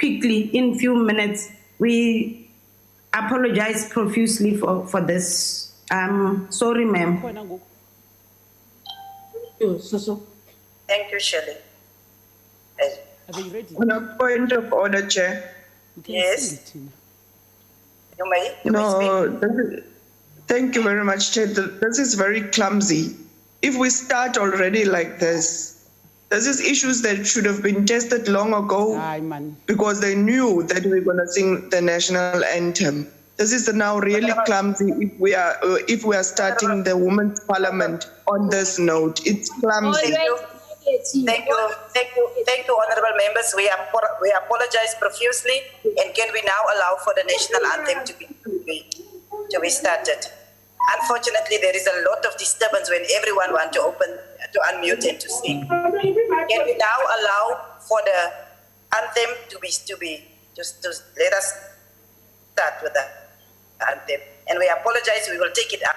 quickly in few minutes. We apologize profusely for this. Sorry, ma'am. Thank you, Shirley. Are they ready? On a point of order, Chair. You can Yes. sing it, Tina. You may speak. No, thank you very much, Chair. This is very clumsy. If we start already like this is issues that should have been tested long ago Aye, man. because they knew that we were going to sing the national anthem. This is now really clumsy if we are starting the Women's Parliament on this note. It's clumsy. Thank you, honourable members. We apologize profusely, and can we now allow for the national anthem to be started? Unfortunately, there is a lot of disturbance when everyone wants to unmute and to speak. Can we now allow for the anthem to let us start with the anthem? And we apologize. We will take it up.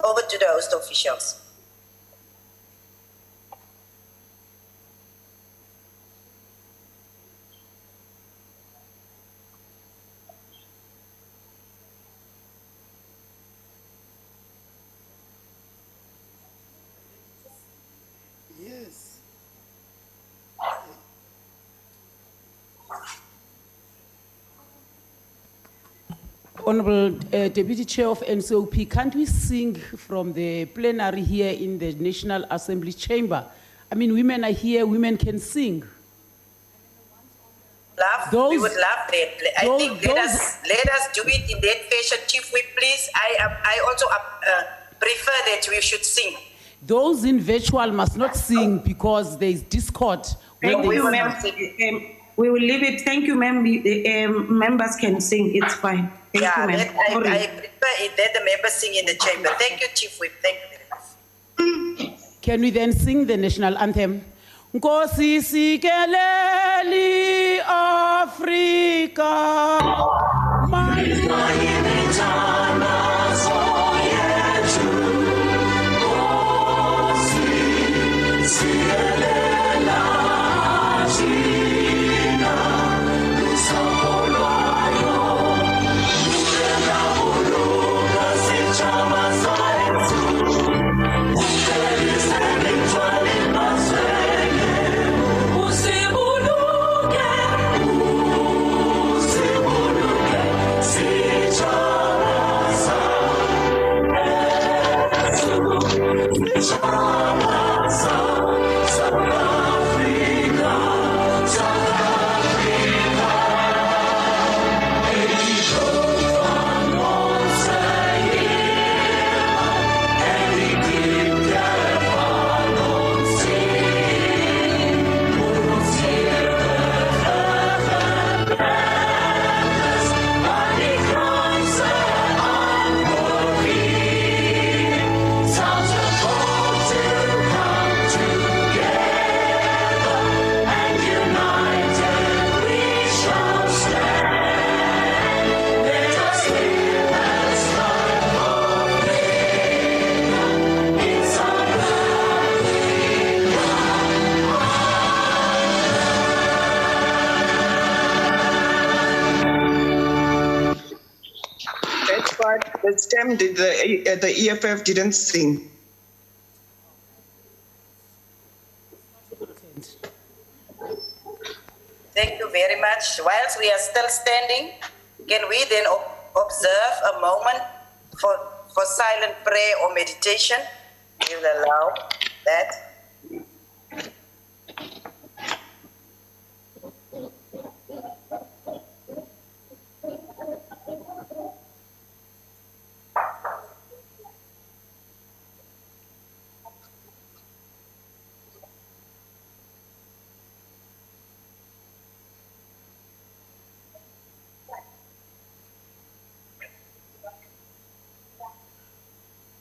Over to the host officials. Yes. Honorable Deputy Chair of NCOP, can't we sing from the plenary here in the National Assembly chamber? I mean, women are here, women can sing. We would love that. I think let us do it in that fashion. Chief Whip, please. I also prefer that we should sing. Those in virtual must not sing because there is discord. We will leave it. Thank you, ma'am. Members can sing. It's fine. Thank you, ma'am. I prefer it that the members sing in the chamber. Thank you, Chief Whip. Thank you very much. Can we then sing the national anthem? Nkosi sikeleli Afrika. The STEM did the EFF didn't sing. Thank you very much. Whilst we are still standing, can we then observe a moment for silent prayer or meditation? We will allow that.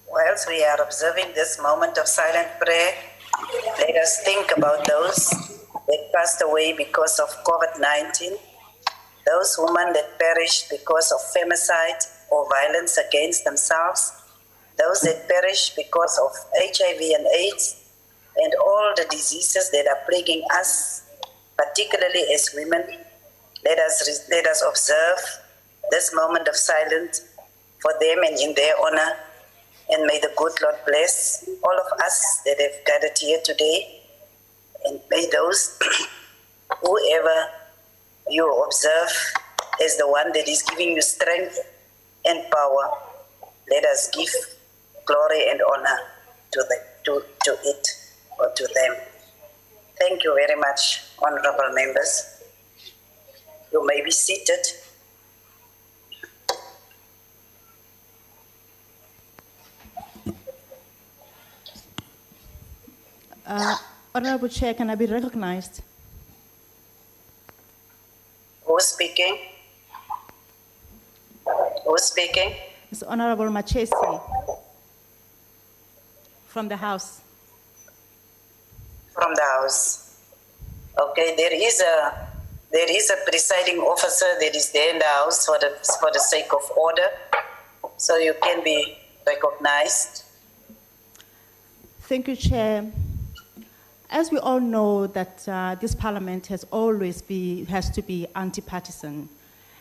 Whilst we are observing this moment of silent prayer, let us think about those that passed away because of COVID-19, those women that perished because of femicide or violence against themselves, those that perished because of HIV and AIDS, and all the diseases that are plaguing us, particularly as women. Let us observe this moment of silence for them and in their honor. And may the good Lord bless all of us that have gathered here today. And may those, whoever you observe as the one that is giving you strength and power, let us give glory and honor to it or to them. Thank you very much, honorable members. You may be seated. Honorable Chair, can I be recognized? Who's speaking? Who's speaking? It's Honorable Machesi from the House. From the House. Okay, there is a presiding officer that is there in the House for the sake of order, so you can be recognized. Thank you, Chair. As we all know that this Parliament has to be anti-partisan.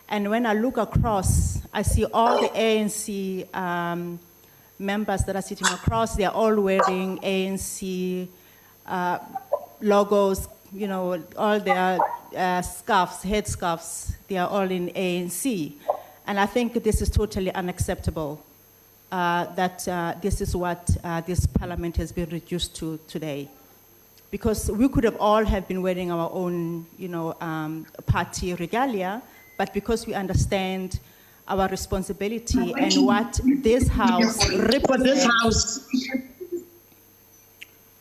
And when I look across, I see all the ANC members that are sitting across, they are all wearing ANC logos, you know, all their scarves, headscarves, they are all in ANC. And I think this is totally unacceptable, that this is what this Parliament has been reduced to today. Because we could have all have been wearing our own, you know, party regalia, but because we understand our responsibility and what this House represents.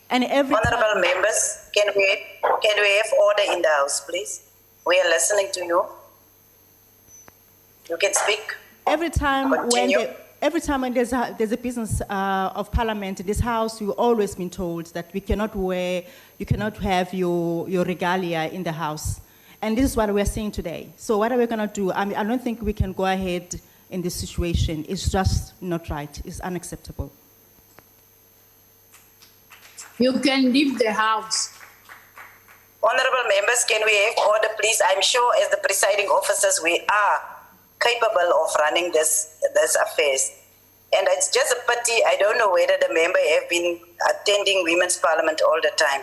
And every Honorable members, can we have order in the House, please? We are listening to you. You can speak. Every time Continue. when there's a business of Parliament in this House, we've always been told that you cannot have your regalia in the House. And this is what we're saying today. So what are we going to do? I mean, I don't think we can go ahead in this situation. It's just not right. It's unacceptable. You can leave the House. Honorable members, can we have order, please? I'm sure as the presiding officers, we are capable of running this affairs. And it's just a pity, I don't know whether the member have been attending Women's Parliament all the time.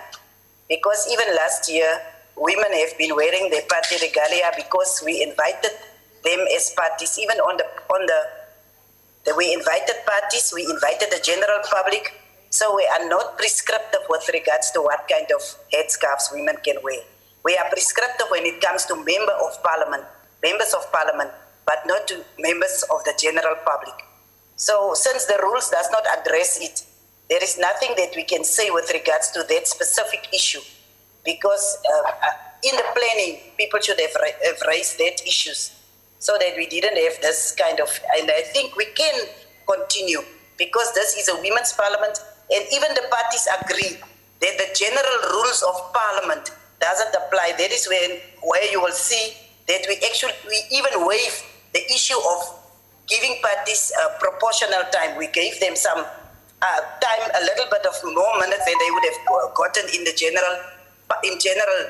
Because even last year, women have been wearing their party regalia because we invited them as parties, even we invited parties, we invited the general public, so we are not prescriptive with regards to what kind of headscarves women can wear. We are prescriptive when it comes to members of parliament, but not to members of the general public. So since the rules does not address it, there is nothing that we can say with regards to that specific issue, because in the planning, people should have raised that issues so that we didn't have this kind of, and I think we can continue because this is a women's parliament and even the parties agree that the general rules of parliament doesn't apply. That is where you will see that we even waive the issue of giving parties proportional time. We gave them some time, a little bit of more minutes than they would have gotten in general,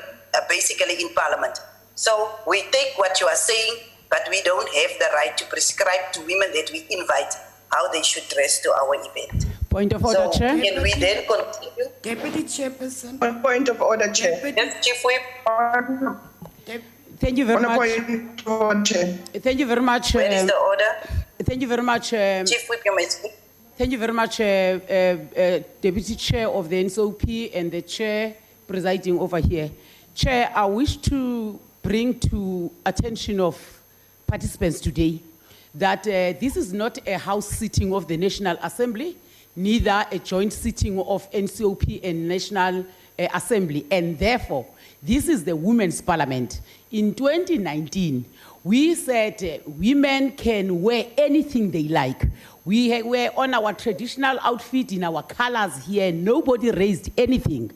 basically in parliament. So we take what you are saying, but we don't have the right to prescribe to women that we invite how they should dress to our event. Point of order, So Chair. can we then continue? Deputy Chairperson. On point of order, Chair. Yes, Chief Whip. Thank you very On a much. point of order, Chair. Thank you very much. Where is the order? Thank you very much. Chief Whip, you may speak. Thank you very much, Deputy Chair of the NSOP and the Chair presiding over here. Chair, I wish to bring to attention of participants today that this is not a house sitting of the National Assembly, neither a joint sitting of NCOP and National Assembly, and therefore, this is the Women's Parliament. In 2019, we said women can wear anything they like. We were on our traditional outfit in our colors here. Nobody raised anything.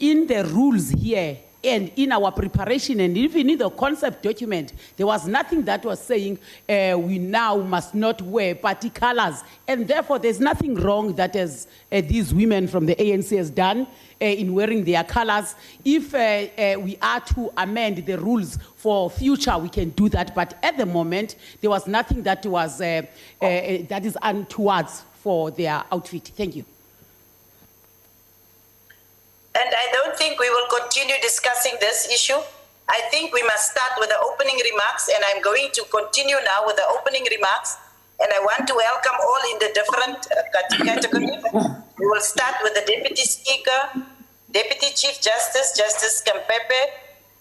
In the rules here, And in our preparation and even in the concept document, there was nothing that was saying we now must not wear party colors. And therefore, there's nothing wrong that as these women from the ANC has done in wearing their colors. If we are to amend the rules for future, we can do that. But at the moment, there was nothing that was that is untoward for their outfit. Thank you. And I don't think we will continue discussing this issue. I think we must start with the opening remarks, and I'm going to continue now with the opening remarks. And I want to welcome all in the different categories. We will start with the Deputy Speaker, Deputy Chief Justice, Justice Kampepe,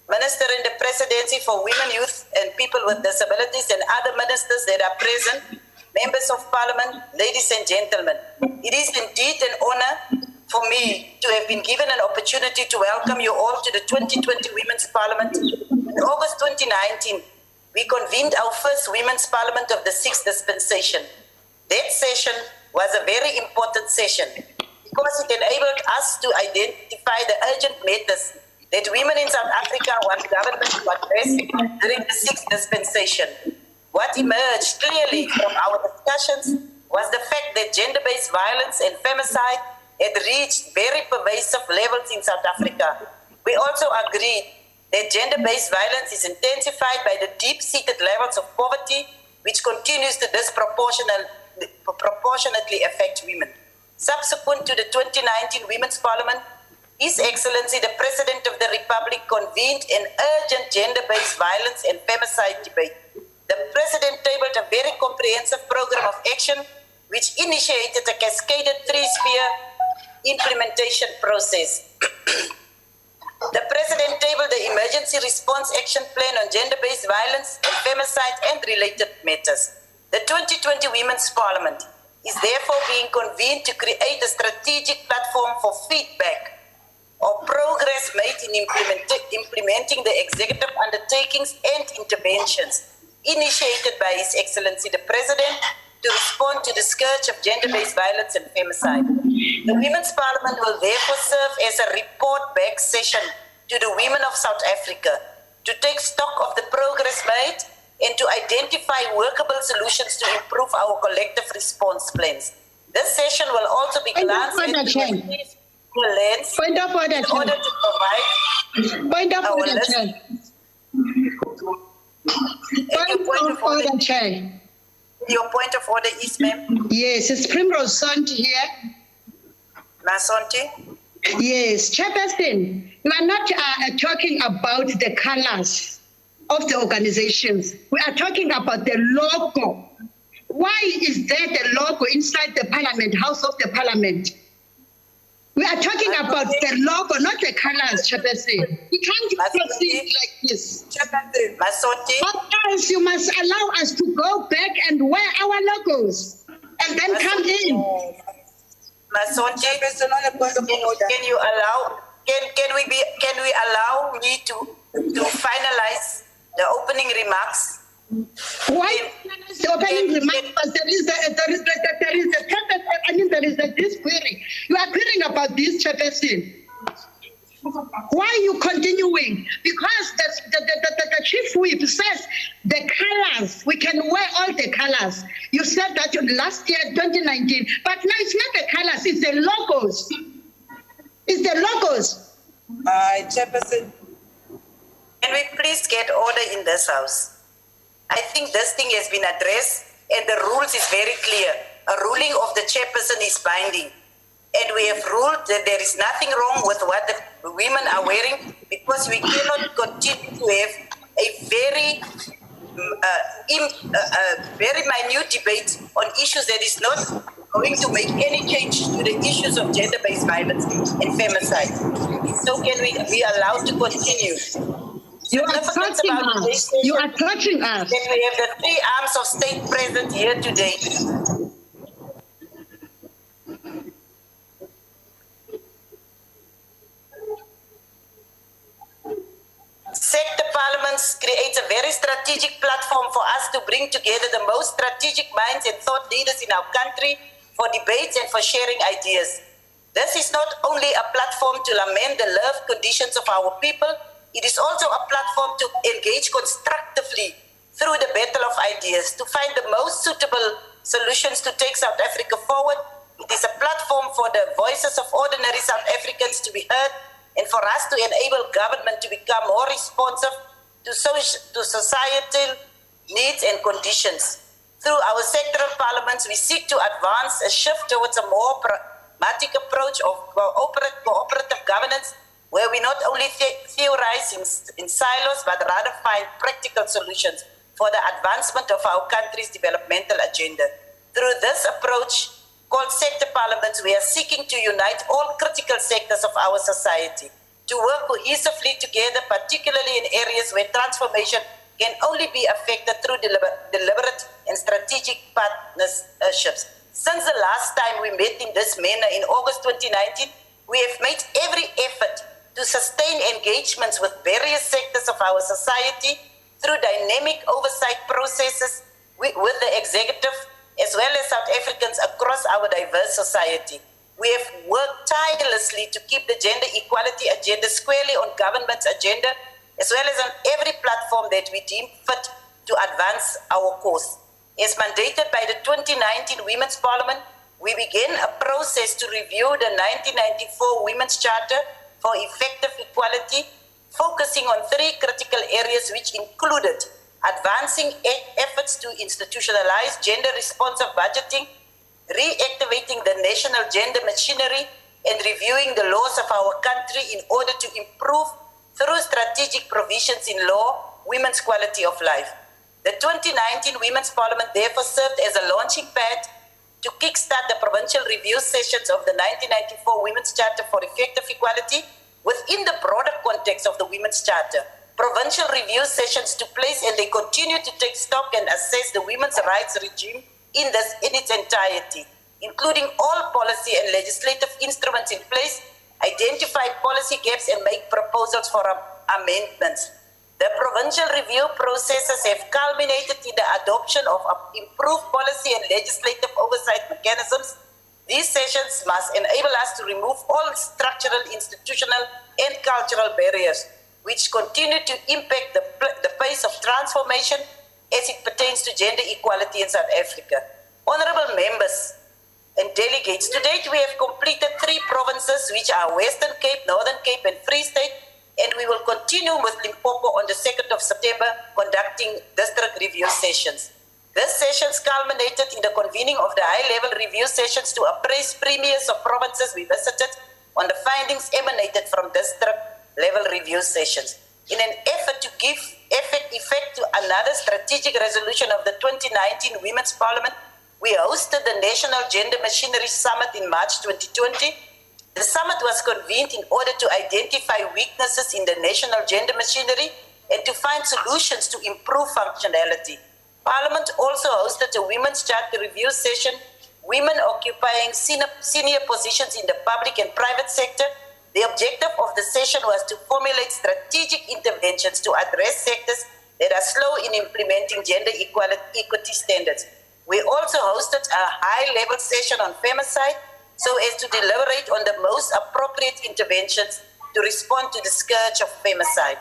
Minister in the Presidency for Women, Youth, and People with Disabilities, and other ministers that are present, members of Parliament, ladies and gentlemen. It is indeed an honor for me to have been given an opportunity to welcome you all to the 2020 Women's Parliament. In August 2019, we convened our first Women's Parliament of the 6th dispensation. That session was a very important session because it enabled us to identify the urgent matters that women in South Africa want government to address during the 6th dispensation. What emerged clearly from our discussions was the fact that gender-based violence and femicide had reached very pervasive levels in South Africa. We also agreed that gender-based violence is intensified by the deep-seated levels of poverty, which continues to disproportionately affect women. Subsequent to the 2019 Women's Parliament, His Excellency the President of the Republic convened an urgent gender-based violence and femicide debate. The President tabled a very comprehensive program of action which initiated a cascaded three-sphere implementation process. The President tabled the Emergency Response Action Plan on Gender-Based Violence and Femicide and related matters. The 2020 Women's Parliament is therefore being convened to create a strategic platform for feedback or progress made in implementing the executive undertakings and interventions initiated by His Excellency the President to respond to the scourge of gender-based violence and femicide. The Women's Parliament will therefore serve as a report-back session to the women of South Africa to take stock of the progress made and to identify workable solutions to improve our collective response plans. This session will also be glanced at through a lens in order to provide our listeners. Your point of order is, ma'am? Yes, it's Primrose Sonti here. Sonti? Yes, Chairperson, you are not talking about the colors of the organizations. We are talking about the logo. Why is there the logo inside the Parliament, House of the Parliament? We are talking about the logo, not the colors, Chairperson. We can't proceed like this. Chairperson, but else you must allow us to go back and wear our logos and then come in. Can you allow? Can we allow me to finalize the opening remarks? Why the opening remarks? But there is this query. You are querying about this, Chairperson. Why are you continuing? Because the chief whip says the colors, we can wear all the colors. You said that last year, 2019, but now it's not the colors, it's the logos. It's the logos. Chairperson, can we please get order in this house? I think this thing has been addressed and the rules is very clear. A ruling of the chairperson is binding. And we have ruled that there is nothing wrong with what the women are wearing because we cannot continue to have a very minute debate on issues that is not going to make any change to the issues of gender-based violence and femicide. So can we be allowed to continue? You are touching us. You are touching us. Then we have the three arms of state present here today. Sector parliaments creates a very strategic platform for us to bring together the most strategic minds and thought leaders in our country for debates and for sharing ideas. This is not only a platform to lament the lived conditions of our people, it is also a platform to engage constructively through the battle of ideas to find the most suitable solutions to take South Africa forward. It is a platform for the voices of ordinary South Africans to be heard and for us to enable government to become more responsive to societal needs and conditions. Through our sectoral parliaments, we seek to advance a shift towards a more pragmatic approach of cooperative governance, where we not only theorize in silos, but rather find practical solutions for the advancement of our country's developmental agenda. Through this approach, called sector parliaments, we are seeking to unite all critical sectors of our society to work cohesively together, particularly in areas where transformation can only be effected through deliberate and strategic partnerships. Since the last time we met in this manner in August 2019, we have made every effort to sustain engagements with various sectors of our society through dynamic oversight processes with the executive as well as South Africans across our diverse society. We have worked tirelessly to keep the gender equality agenda squarely on government's agenda, as well as on every platform that we deem fit to advance our cause. As mandated by the 2019 Women's Parliament, we began a process to review the 1994 Women's Charter for effective equality, focusing on 3 critical areas which included advancing efforts to institutionalize gender-responsive budgeting, reactivating the national gender machinery, and reviewing the laws of our country in order to improve, through strategic provisions in law, women's quality of life. The 2019 Women's Parliament therefore served as a launching pad to kickstart the provincial review sessions of the 1994 Women's Charter for Effective Equality within the broader context of the Women's Charter. Provincial review sessions took place and they continue to take stock and assess the women's rights regime in its entirety, including all policy and legislative instruments in place, identify policy gaps and make proposals for amendments. The provincial review processes have culminated in the adoption of improved policy and legislative oversight mechanisms. These sessions must enable us to remove all structural, institutional, and cultural barriers which continue to impact the pace of transformation as it pertains to gender equality in South Africa. Honorable members and delegates, to date we have completed 3 provinces, which are Western Cape, Northern Cape, and Free State, and we will continue with Limpopo on the 2nd of September, conducting district review sessions. These sessions culminated in the convening of the high-level review sessions to appraise premiers of provinces we visited on the findings emanated from district-level review sessions. In an effort to give effect to another strategic resolution of the 2019 Women's Parliament, we hosted the National Gender Machinery Summit in March 2020. The summit was convened in order to identify weaknesses in the national gender machinery and to find solutions to improve functionality. Parliament also hosted a Women's Charter review session, women occupying senior positions in the public and private sector. The objective of the session was to formulate strategic interventions to address sectors that are slow in implementing gender equity standards. We also hosted a high-level session on femicide, so as to deliberate on the most appropriate interventions to respond to the scourge of femicide.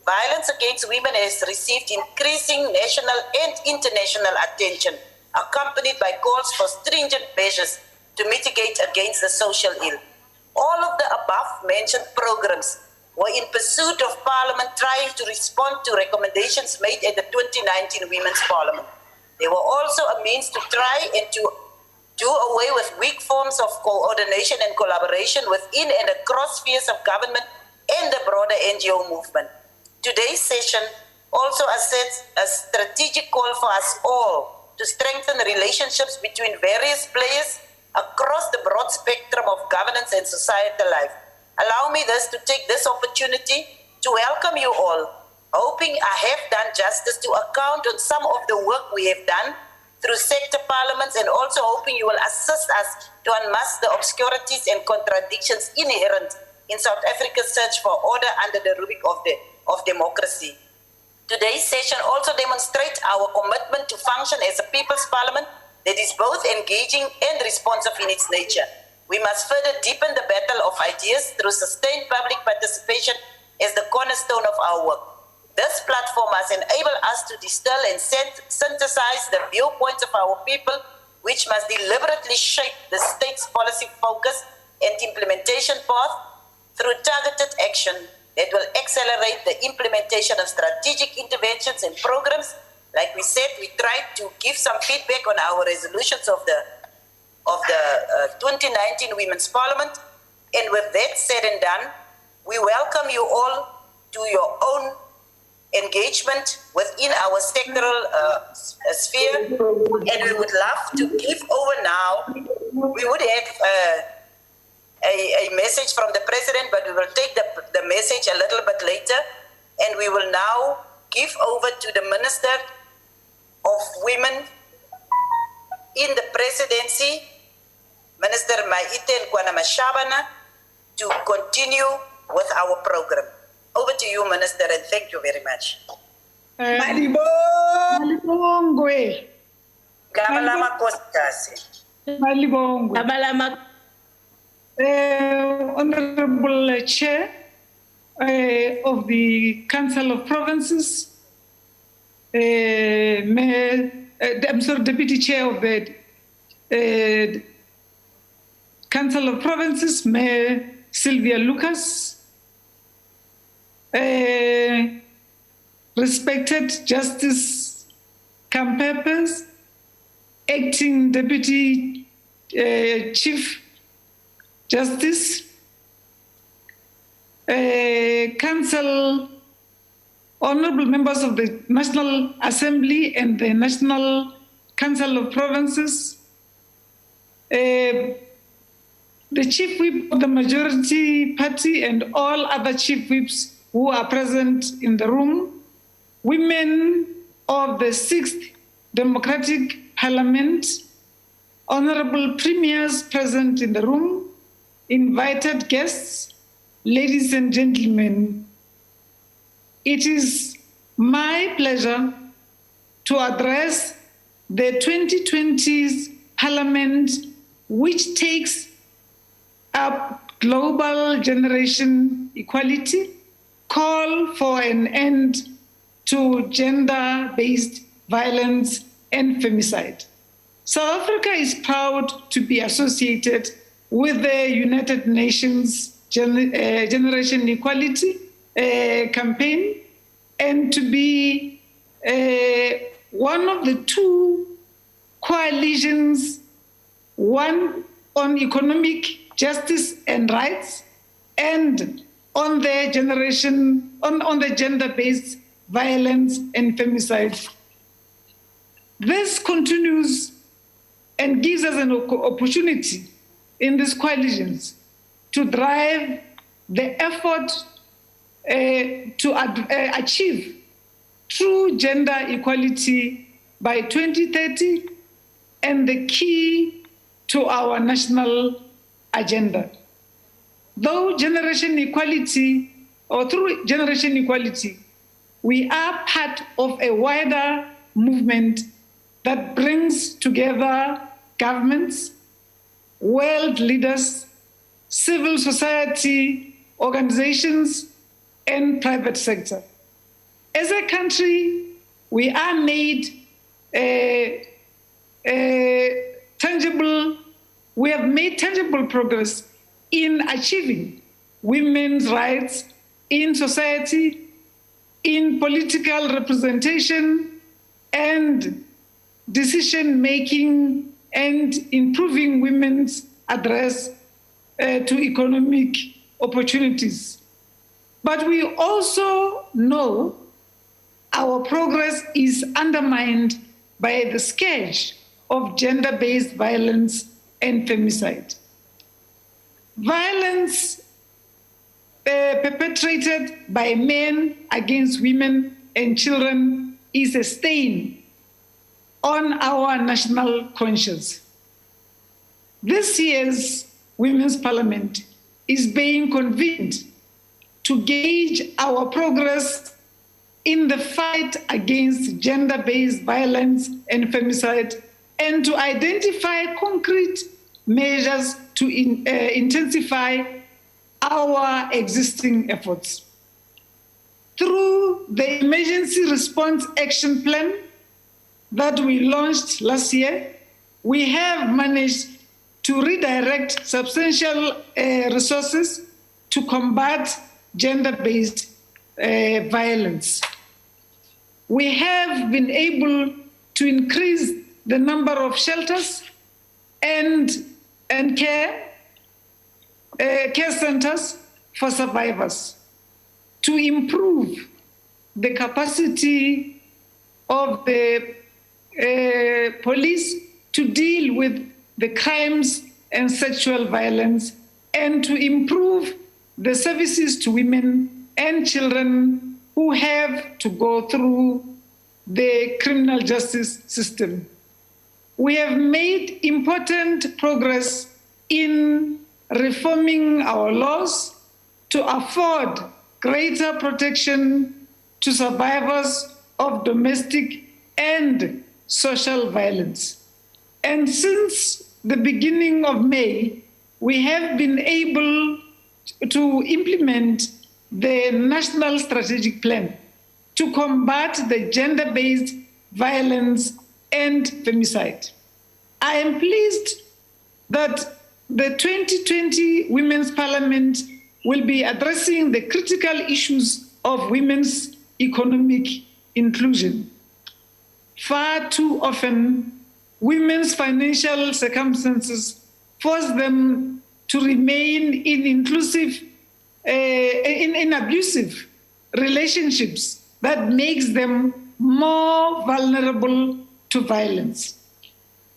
Violence against women has received increasing national and international attention, accompanied by calls for stringent measures to mitigate against the social ill. All of the above-mentioned programs were in pursuit of Parliament trying to respond to recommendations made at the 2019 Women's Parliament. They were also a means to try and to do away with weak forms of coordination and collaboration within and across spheres of government and the broader NGO movement. Today's session also asserts a strategic call for us all to strengthen relationships between various players across the broad spectrum of governance and societal life. Allow me thus to take this opportunity to welcome you all, hoping I have done justice to account on some of the work we have done through sector parliaments, and also hoping you will assist us to unmask the obscurities and contradictions inherent in South Africa's search for order under the rubric of democracy. Today's session also demonstrates our commitment to function as a people's parliament that is both engaging and responsive in its nature. We must further deepen the battle of ideas through sustained public participation as the cornerstone of our work. This platform must enable us to distill and synthesize the viewpoints of our people, which must deliberately shape the state's policy focus and implementation path through targeted action that will accelerate the implementation of strategic interventions and programs. Like we said, we tried to give some feedback on our resolutions of the 2019 Women's Parliament. And with that said and done, we welcome you all to your own engagement within our sectoral sphere. And we would love to give over now. We would have a message from the President, but we will take the message a little bit later. And we will now give over to the Minister of Women in the Presidency, Minister Maite Nkwana-Mashabana, to continue with our program. Over to you, Minister, and thank you very much. Malibongwe. Gamalama Kostas. Malibongwe. Gamalama. Honorable Chair of the Council of Provinces, Deputy Chair of the Council of Provinces, Mayor Sylvia Lucas, respected Justice Campepes, Acting Deputy Chief Justice, Council, honorable members of the National Assembly and the National Council of Provinces, the Chief Whip of the Majority Party and all other Chief Whips who are present in the room, women of the 6th Democratic Parliament, honorable premiers present in the room, invited guests, ladies and gentlemen, it is my pleasure to address the 2020's Parliament, which takes up global generation equality, call for an end to gender-based violence and femicide. South Africa is proud to be associated with the United Nations Generation Equality campaign and to be one of the 2 coalitions, one on economic justice and rights and on the gender-based violence and femicide. This continues and gives us an opportunity in these coalitions to drive the effort to achieve true gender equality by 2030 and the key to our national agenda. Through generation equality, we are part of a wider movement that brings together governments, world leaders, civil society organizations, and private sector. As a country, we are made we have made tangible progress in achieving women's rights in society, in political representation, and decision-making, and improving women's address to economic opportunities. But we also know our progress is undermined by the scourge of gender-based violence and femicide. Violence perpetrated by men against women and children is a stain on our national conscience. This year's Women's Parliament is being convened to gauge our progress in the fight against gender-based violence and femicide, and to identify concrete measures to intensify our existing efforts. Through the Emergency Response Action Plan that we launched last year, we have managed to redirect substantial resources to combat gender-based violence. We have been able to increase the number of shelters and care centers for survivors, to improve the capacity of the police to deal with the crimes and sexual violence, and to improve the services to women and children who have to go through the criminal justice system. We have made important progress in reforming our laws to afford greater protection to survivors of domestic and social violence. And since the beginning of May, we have been able to implement the National Strategic Plan to combat the gender-based violence and femicide. I am pleased that the 2020 Women's Parliament will be addressing the critical issues of women's economic inclusion. Far too often, women's financial circumstances force them to remain in abusive relationships that makes them more vulnerable to violence.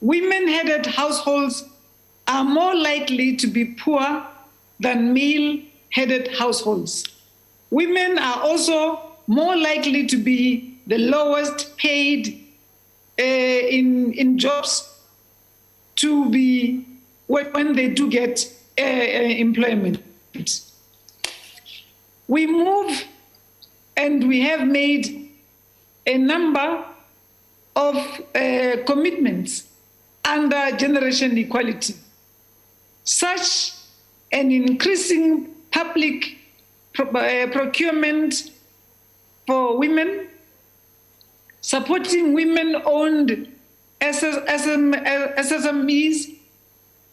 Women-headed households are more likely to be poor than male-headed households. Women are also more likely to be the lowest paid in jobs to be when they do get employment. We move and we have made a number of commitments under generation equality, such an increasing public procurement for women, supporting women-owned SMEs,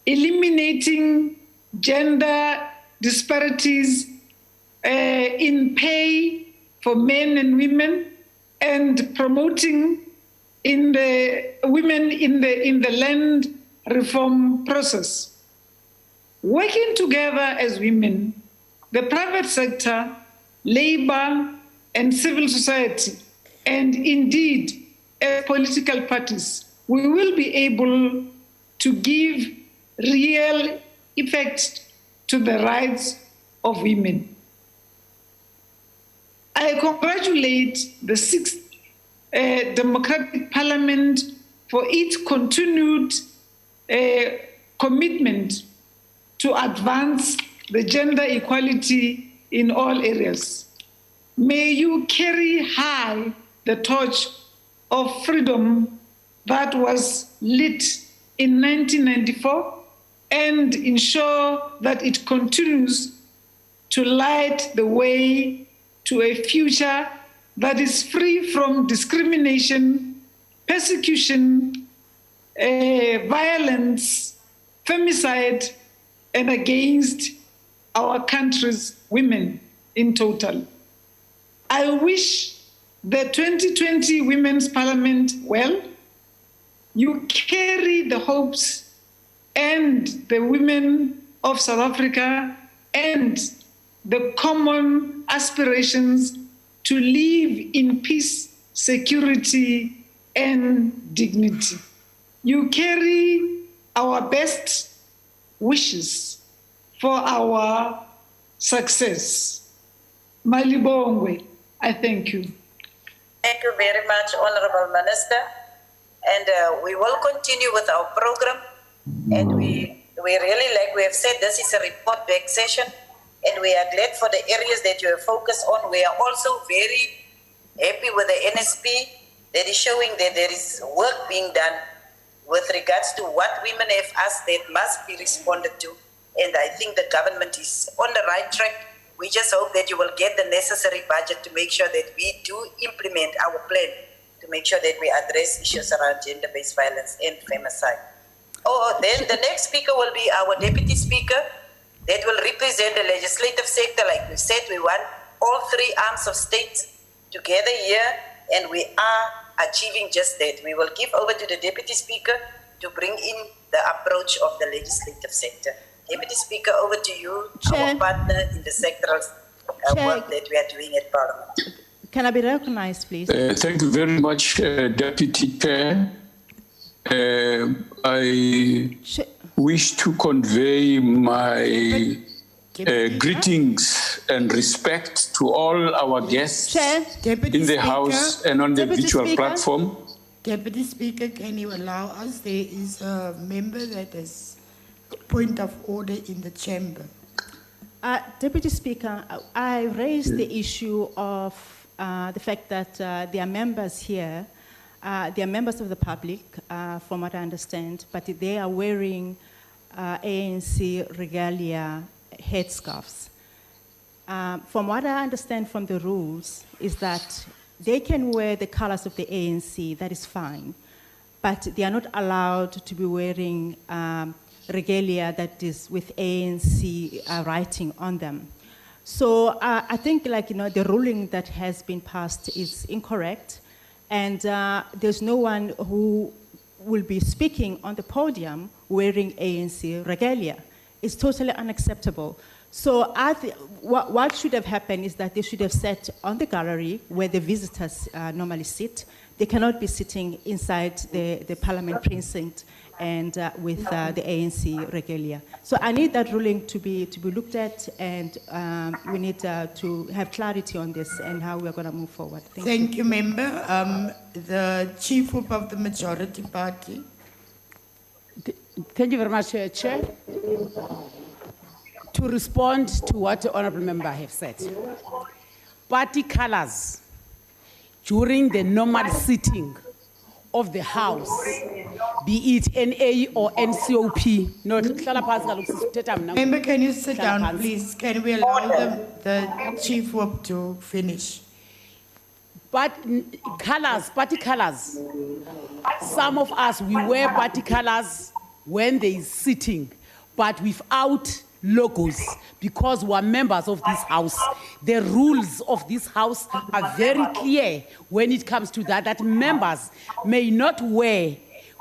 eliminating gender disparities in pay for men and women, and promoting in the women in the land reform process. Working together as women, the private sector, labor, and civil society, and indeed as political parties, we will be able to give real effect to the rights of women. I congratulate the 6th Democratic Parliament for its continued commitment to advance the gender equality in all areas. May you carry high the torch of freedom that was lit in 1994 and ensure that it continues to light the way to a future that is free from discrimination, persecution, violence, femicide, and against our country's women in total. I wish the 2020 Women's Parliament well. You carry the hopes and the women of South Africa and the common aspirations to live in peace, security, and dignity. You carry our best wishes for our success. Malibongwe, I thank you. Thank you very much, Honorable Minister. And we will continue with our program. And we really, like we have said, this is a report back session. And we are glad for the areas that you have focused on. We are also very happy with the NSP that is showing that there is work being done with regards to what women have asked that must be responded to. And I think the government is on the right track. We just hope that you will get the necessary budget to make sure that we do implement our plan to make sure that we address issues around gender-based violence and femicide. Oh, then the next speaker will be our deputy speaker that will represent the legislative sector. Like we said, we want all three arms of state together here, and we are achieving just that. We will give over to the deputy speaker to bring in the approach of the legislative sector. Deputy Speaker, over to you, Chair. our partner in the sectoral work that we are doing at Parliament. Can I be recognized, please? Thank you very much, Deputy Chair. I wish to convey my greetings and respect to all our guests Chair. Deputy in the Speaker. House and on the Deputy virtual Speaker. platform. Deputy Speaker, can you allow us? There is a member that has point of order in the chamber. Deputy Speaker, I raised the issue of the fact that there are members here, they are members of the public, from what I understand, but they are wearing ANC regalia headscarves. From what I understand from the rules is that they can wear the colors of the ANC, that is fine, but they are not allowed to be wearing regalia that is with ANC writing on them. So I think, like, the ruling that has been passed is incorrect, and there's no one who will be speaking on the podium wearing ANC regalia. It's totally unacceptable. So what should have happened is that they should have sat on the gallery where the visitors normally sit. They cannot be sitting inside the Parliament precinct and with the ANC regalia. So I need that ruling to be looked at, and we need to have clarity on this and how we're going to move forward. Thank you, member. The Chief Whip of the Majority Party. Thank you very much, Chair. To respond to what the Honourable Member have said, party colours during the normal sitting of the House, be it NA or NCOP. No, Member, can you sit down, please? Can we allow the Chief Whip to finish? But party colours. Some of us, we wear party colours when there is sitting, but without logos, because we are members of this House. The rules of this House are very clear when it comes to that members may not wear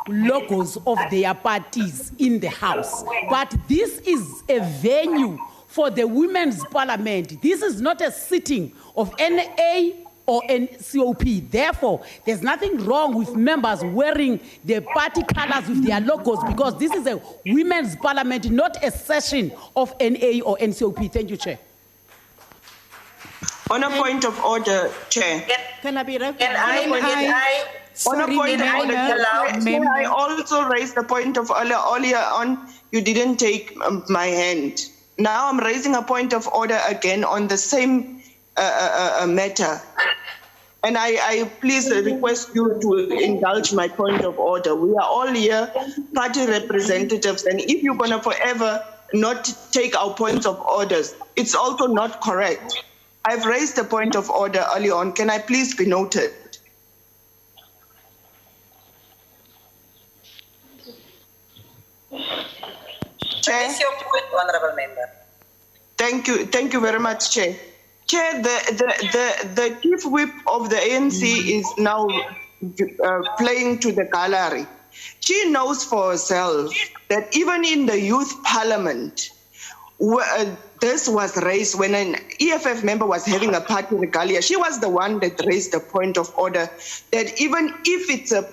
logos of their parties in the House. But this is a venue for the Women's Parliament. This is not a sitting of NA or NCOP. Therefore, there's nothing wrong with members wearing their party colors with their logos, because this is a Women's Parliament, not a session of NA or NCOP. Thank you, Chair. On a point of order, Chair. Can I be On a point of order, I also raised the point of earlier on, you didn't take my hand. Now I'm raising a point of order again on the same matter. And I please request you to indulge my point of order. We are all here, party representatives, and if you're going to forever not take our points of orders, it's also not correct. I've raised a point of order early on. Can I please be noted? Chair. This is your point, Honourable Member. Thank you very much, Chair. Chair, the chief whip of the ANC is now playing to the gallery. She knows for herself that even in the youth parliament, this was raised when an EFF member was having a party regalia. She was the one that raised the point of order that even if it's a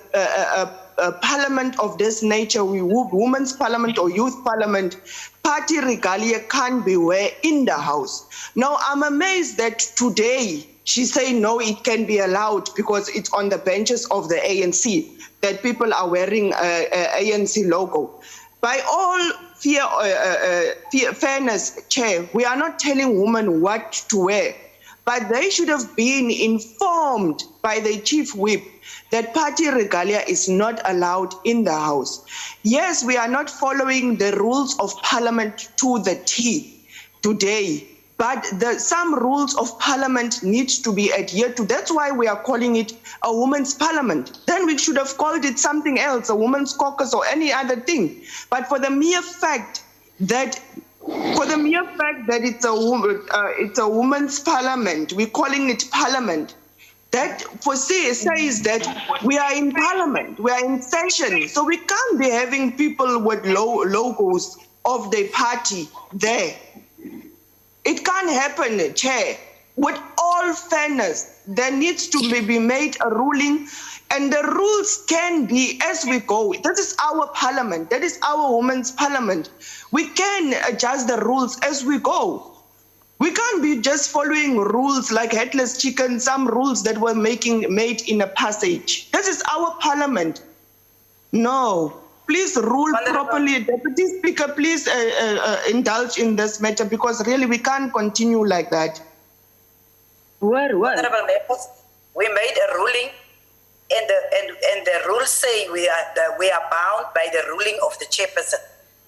parliament of this nature, women's parliament or youth parliament, party regalia can't be wear in the House. Now, I'm amazed that today she say no, it can be allowed because it's on the benches of the ANC that people are wearing ANC logo. By all fairness, Chair, we are not telling women what to wear. but they should have been informed by the chief whip that party regalia is not allowed in the house. Yes, we are not following the rules of parliament to the T today, but some rules of parliament need to be adhered to. That's why we are calling it a women's parliament. Then we should have called it something else, a women's caucus or any other thing. But for the mere fact that it's a women's parliament, we're calling it parliament. That says that we are in parliament, we are in session, so we can't be having people with logos of the party there. It can't happen, Chair. With all fairness, there needs to be made a ruling, and the rules can be as we go. That is our parliament. That is our women's parliament. We can adjust the rules as we go. We can't be just following rules like headless chicken, some rules that were made in a passage. This is our parliament. No. Please rule properly. Deputy Speaker, please indulge in this matter, because really we can't continue like that. Honorable members, we made a ruling, and the rules say we are bound by the ruling of the chairperson.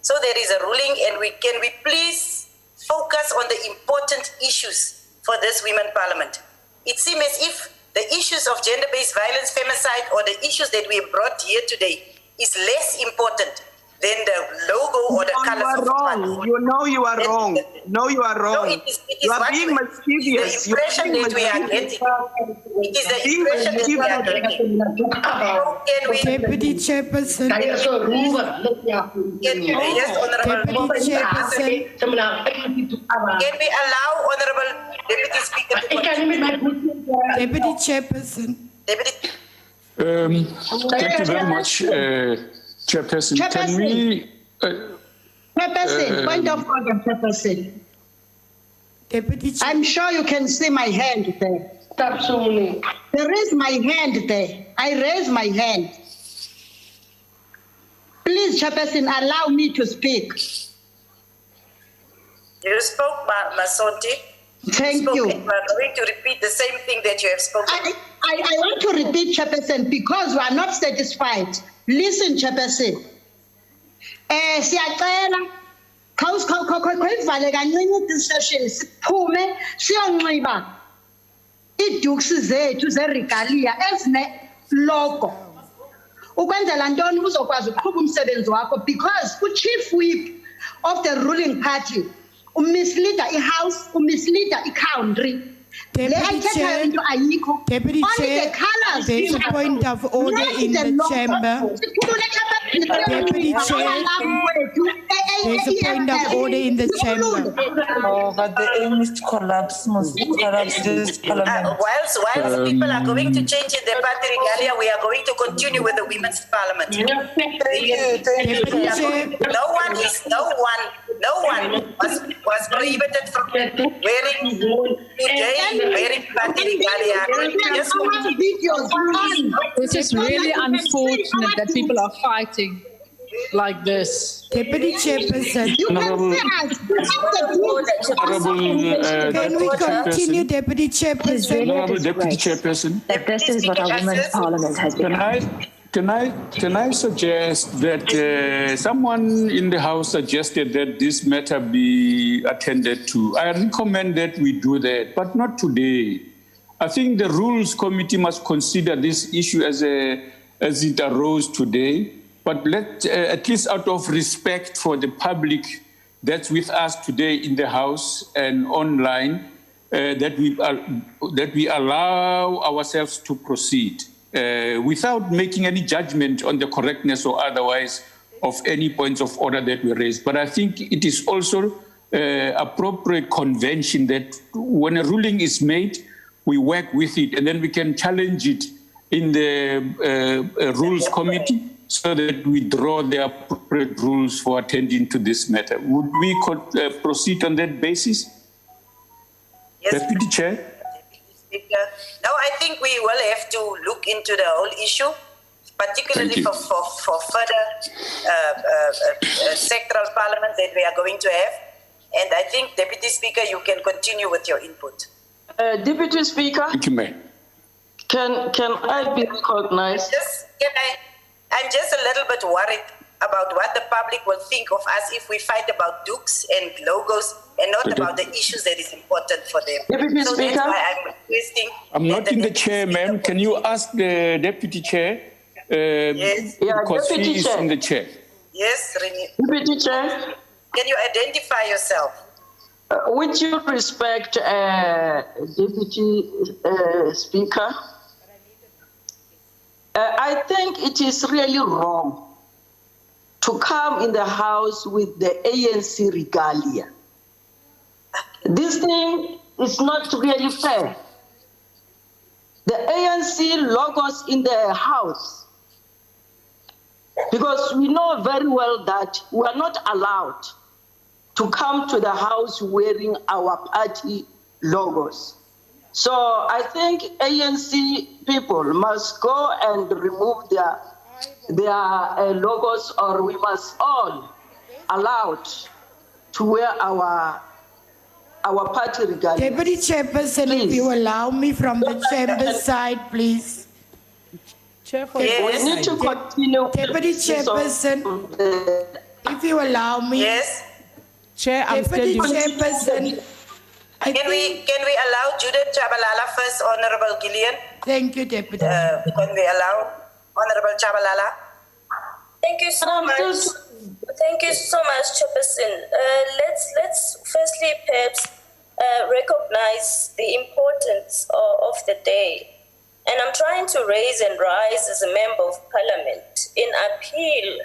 So there is a ruling, and can we please focus on the important issues for this women parliament? It seems as if the issues of gender-based violence, femicide, or the issues that we brought here today is less important than the logo or the colors of the party. You know you are wrong. No, you are wrong. No, it is you are being mischievous. The impression that we are getting. It is the impression that we are getting. How can we... Deputy Chairperson. Yes, Honourable Deputy Chairperson. Can we allow Honourable Deputy Speaker to continue? Deputy Chairperson. Deputy... Thank you very much, Chairperson. Can we... Chairperson, point of order, Chairperson. Deputy Chairperson. I'm sure you can see my hand there. Absolutely. There is my hand there. I raise my hand. Please, Chairperson, allow me to speak. You spoke, Masonti. Thank you. You are going to repeat the same thing that you have spoken. I want to repeat, Chairperson, because we are not satisfied. Listen, Chairperson. Siyacela khawusivale kancinci discussion siphume siyonxiba iiduksi zethu zeregalia ezine logo ukwenzela ntoni uzokwazi uqhuba umsebenzi wakho, because uchief whip of the ruling party umisleader ihouse, umisleader country. Deputy Chair, Deputy Chair, there's a point of order in the chamber. Deputy Chair, there's a point of order in the chamber. Oh, but the aim is to collapse this parliament. Whilst people are going to change in the party regalia, we are going to continue with the women's parliament. No one was prohibited from wearing party regalia. This is really unfortunate that people are fighting like this. Deputy Chairperson. Can we continue, Deputy Chairperson? Honorable Deputy Chairperson. That this is what our women's parliament has become. Can I suggest that someone in the House suggested that this matter be attended to? I recommend that we do that, but not today. I think the Rules Committee must consider this issue as it arose today, but at least out of respect for the public that's with us today in the House and online, that we allow ourselves to proceed. Without making any judgment on the correctness or otherwise of any points of order that we raised. But I think it is also appropriate convention that when a ruling is made, we work with it, and then we can challenge it in the Rules Committee so that we draw the appropriate rules for attending to this matter. Would we proceed on that basis? Yes. Deputy Chair? No, I think we will have to look into the whole issue, particularly for further sectoral parliament that we are going to have. And I think, Deputy Speaker, you can continue with your input. Deputy Speaker. Thank you, Mayor. Can I be recognized? I'm just a little bit worried about what the public will think of us if we fight about dukes and logos and not about the issues that is important for them. Deputy so Speaker? that's why I'm requesting. I'm not in the chair, ma'am. Can you ask the deputy chair? Yes. Because Deputy she is Chair. in the chair. Yes, Rini. Deputy Chair. Can you identify yourself? With due respect, Deputy Speaker, I think it is really wrong to come in the House with the ANC regalia. This thing is not really fair. The ANC logos in the House, because we know very well that we are not allowed to come to the House wearing our party logos. So I think ANC people must go and remove their logos, or we must all allowed to wear our party regalia. Deputy Chairperson, if you allow me from the chamber side, please. Chair for We need to continue. Deputy Chairperson, if you allow me. Yes. Chair, I'm Deputy standing. Chairperson. Can we allow Judith Chabalala first, Honorable Gillian? Thank you, Deputy. Can we allow Honorable Chabalala? Thank you so much. Thank you so much, Chairperson. Let's firstly perhaps recognize the importance of the day. And I'm trying to raise and rise as a member of parliament in appeal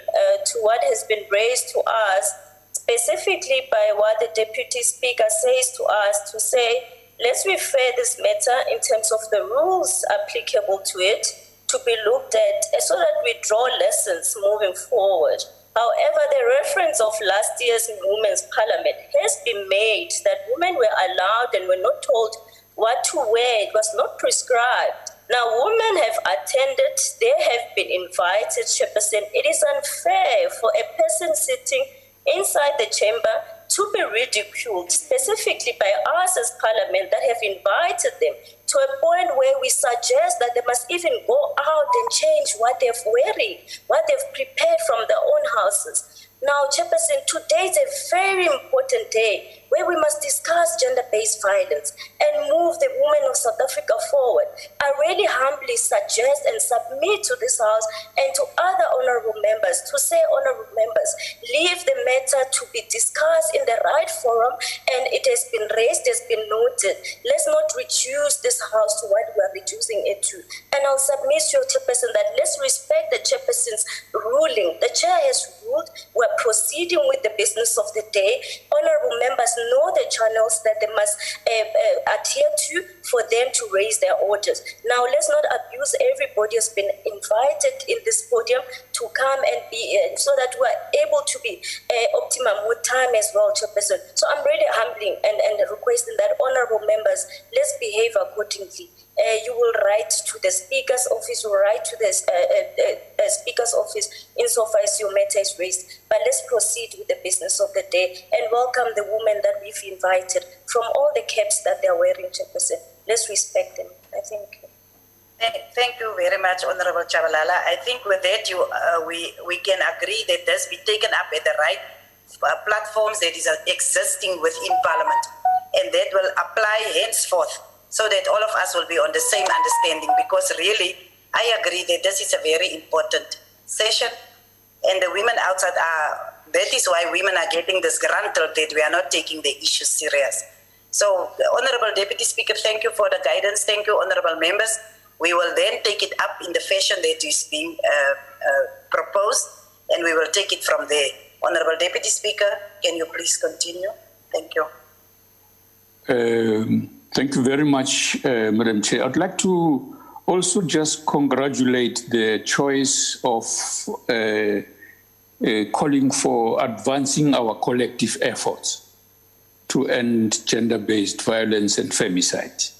to what has been raised to us, specifically by what the Deputy Speaker says to us, to say, let's refer this matter in terms of the rules applicable to it to be looked at so that we draw lessons moving forward. However, the reference of last year's Women's Parliament has been made that women were allowed and were not told what to wear. It was not prescribed. Now, women have attended, they have been invited, Chairperson. It is unfair for a person sitting inside the chamber to be ridiculed, specifically by us as Parliament that have invited them to a point where we suggest that they must even go out and change what they're wearing, what they've prepared from their own houses. Now, Chairperson, today is a very important day where we must discuss gender-based violence and move the women of South Africa forward. I really humbly suggest and submit to this House and to other honorable members to say, honorable members, leave the matter to be discussed in the right forum, and it has been raised, has been noted. Let's not reduce this House to what we are reducing it to. And I'll submit to your Chairperson that let's respect the Chairperson's ruling. The Chair has ruled. We're proceeding with the business of the day. Honorable members know the channels that they must adhere to for them to raise their orders. Now, let's not abuse. Everybody has been invited in this podium to come and be, so that we're able to be optimum with time as well, Chairperson. So I'm really humbling and requesting that honorable members, let's behave accordingly. You will write to the Speaker's office, you will write to the Speaker's office insofar as your matter is raised. But let's proceed with the business of the day and welcome the women that we've invited from all the caps that they're wearing, Chairperson. Let's respect them. I thank you. Thank you very much, Honorable Chabalala. I think with that, we can agree that this be taken up at the right platforms that is existing within Parliament, and that will apply henceforth, so that all of us will be on the same understanding, because really, I agree that this is a very important session, and the women outside that is why women are getting disgruntled that we are not taking the issue serious. So, Honorable Deputy Speaker, thank you for the guidance. Thank you, Honorable Members. We will then take it up in the fashion that is being proposed, and we will take it from there. Honorable Deputy Speaker, can you please continue? Thank you. Thank you very much, Madam Chair. I'd like to also just congratulate the choice of calling for advancing our collective efforts to end gender-based violence and femicide.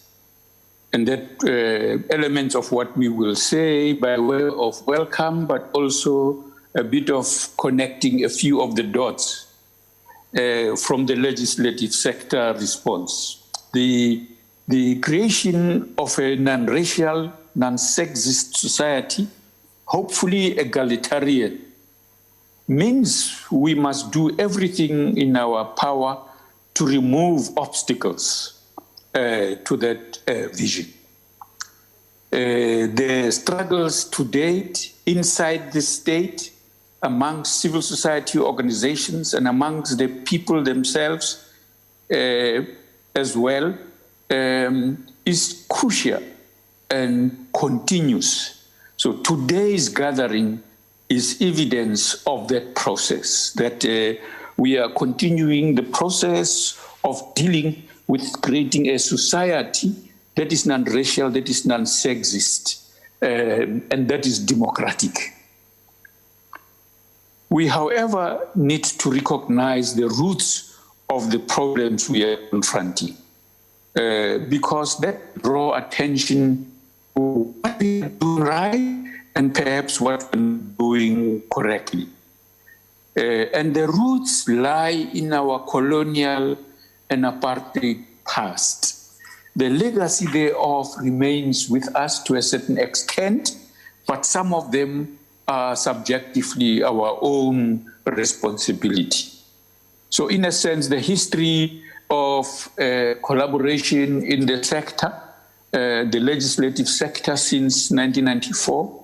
And that elements of what we will say by way of welcome, but also a bit of connecting a few of the dots from the legislative sector response. The the creation of a non-racial, non-sexist society, hopefully egalitarian, means we must do everything in our power to remove obstacles to that vision. The struggles to date inside the state, amongst civil society organizations and amongst the people themselves as well, is crucial and continuous. So today's gathering is evidence of that process, that we are continuing the process of dealing with creating a society that is non-racial, that is non-sexist, and that is democratic. We, however, need to recognize the roots of the problems we are confronting, because that draw attention to what we are doing right and perhaps what we're doing correctly. And the roots lie in our colonial and apartheid past. The legacy thereof remains with us to a certain extent, but some of them are subjectively our own responsibility. So in a sense, the history of collaboration in the sector, the legislative sector since 1994,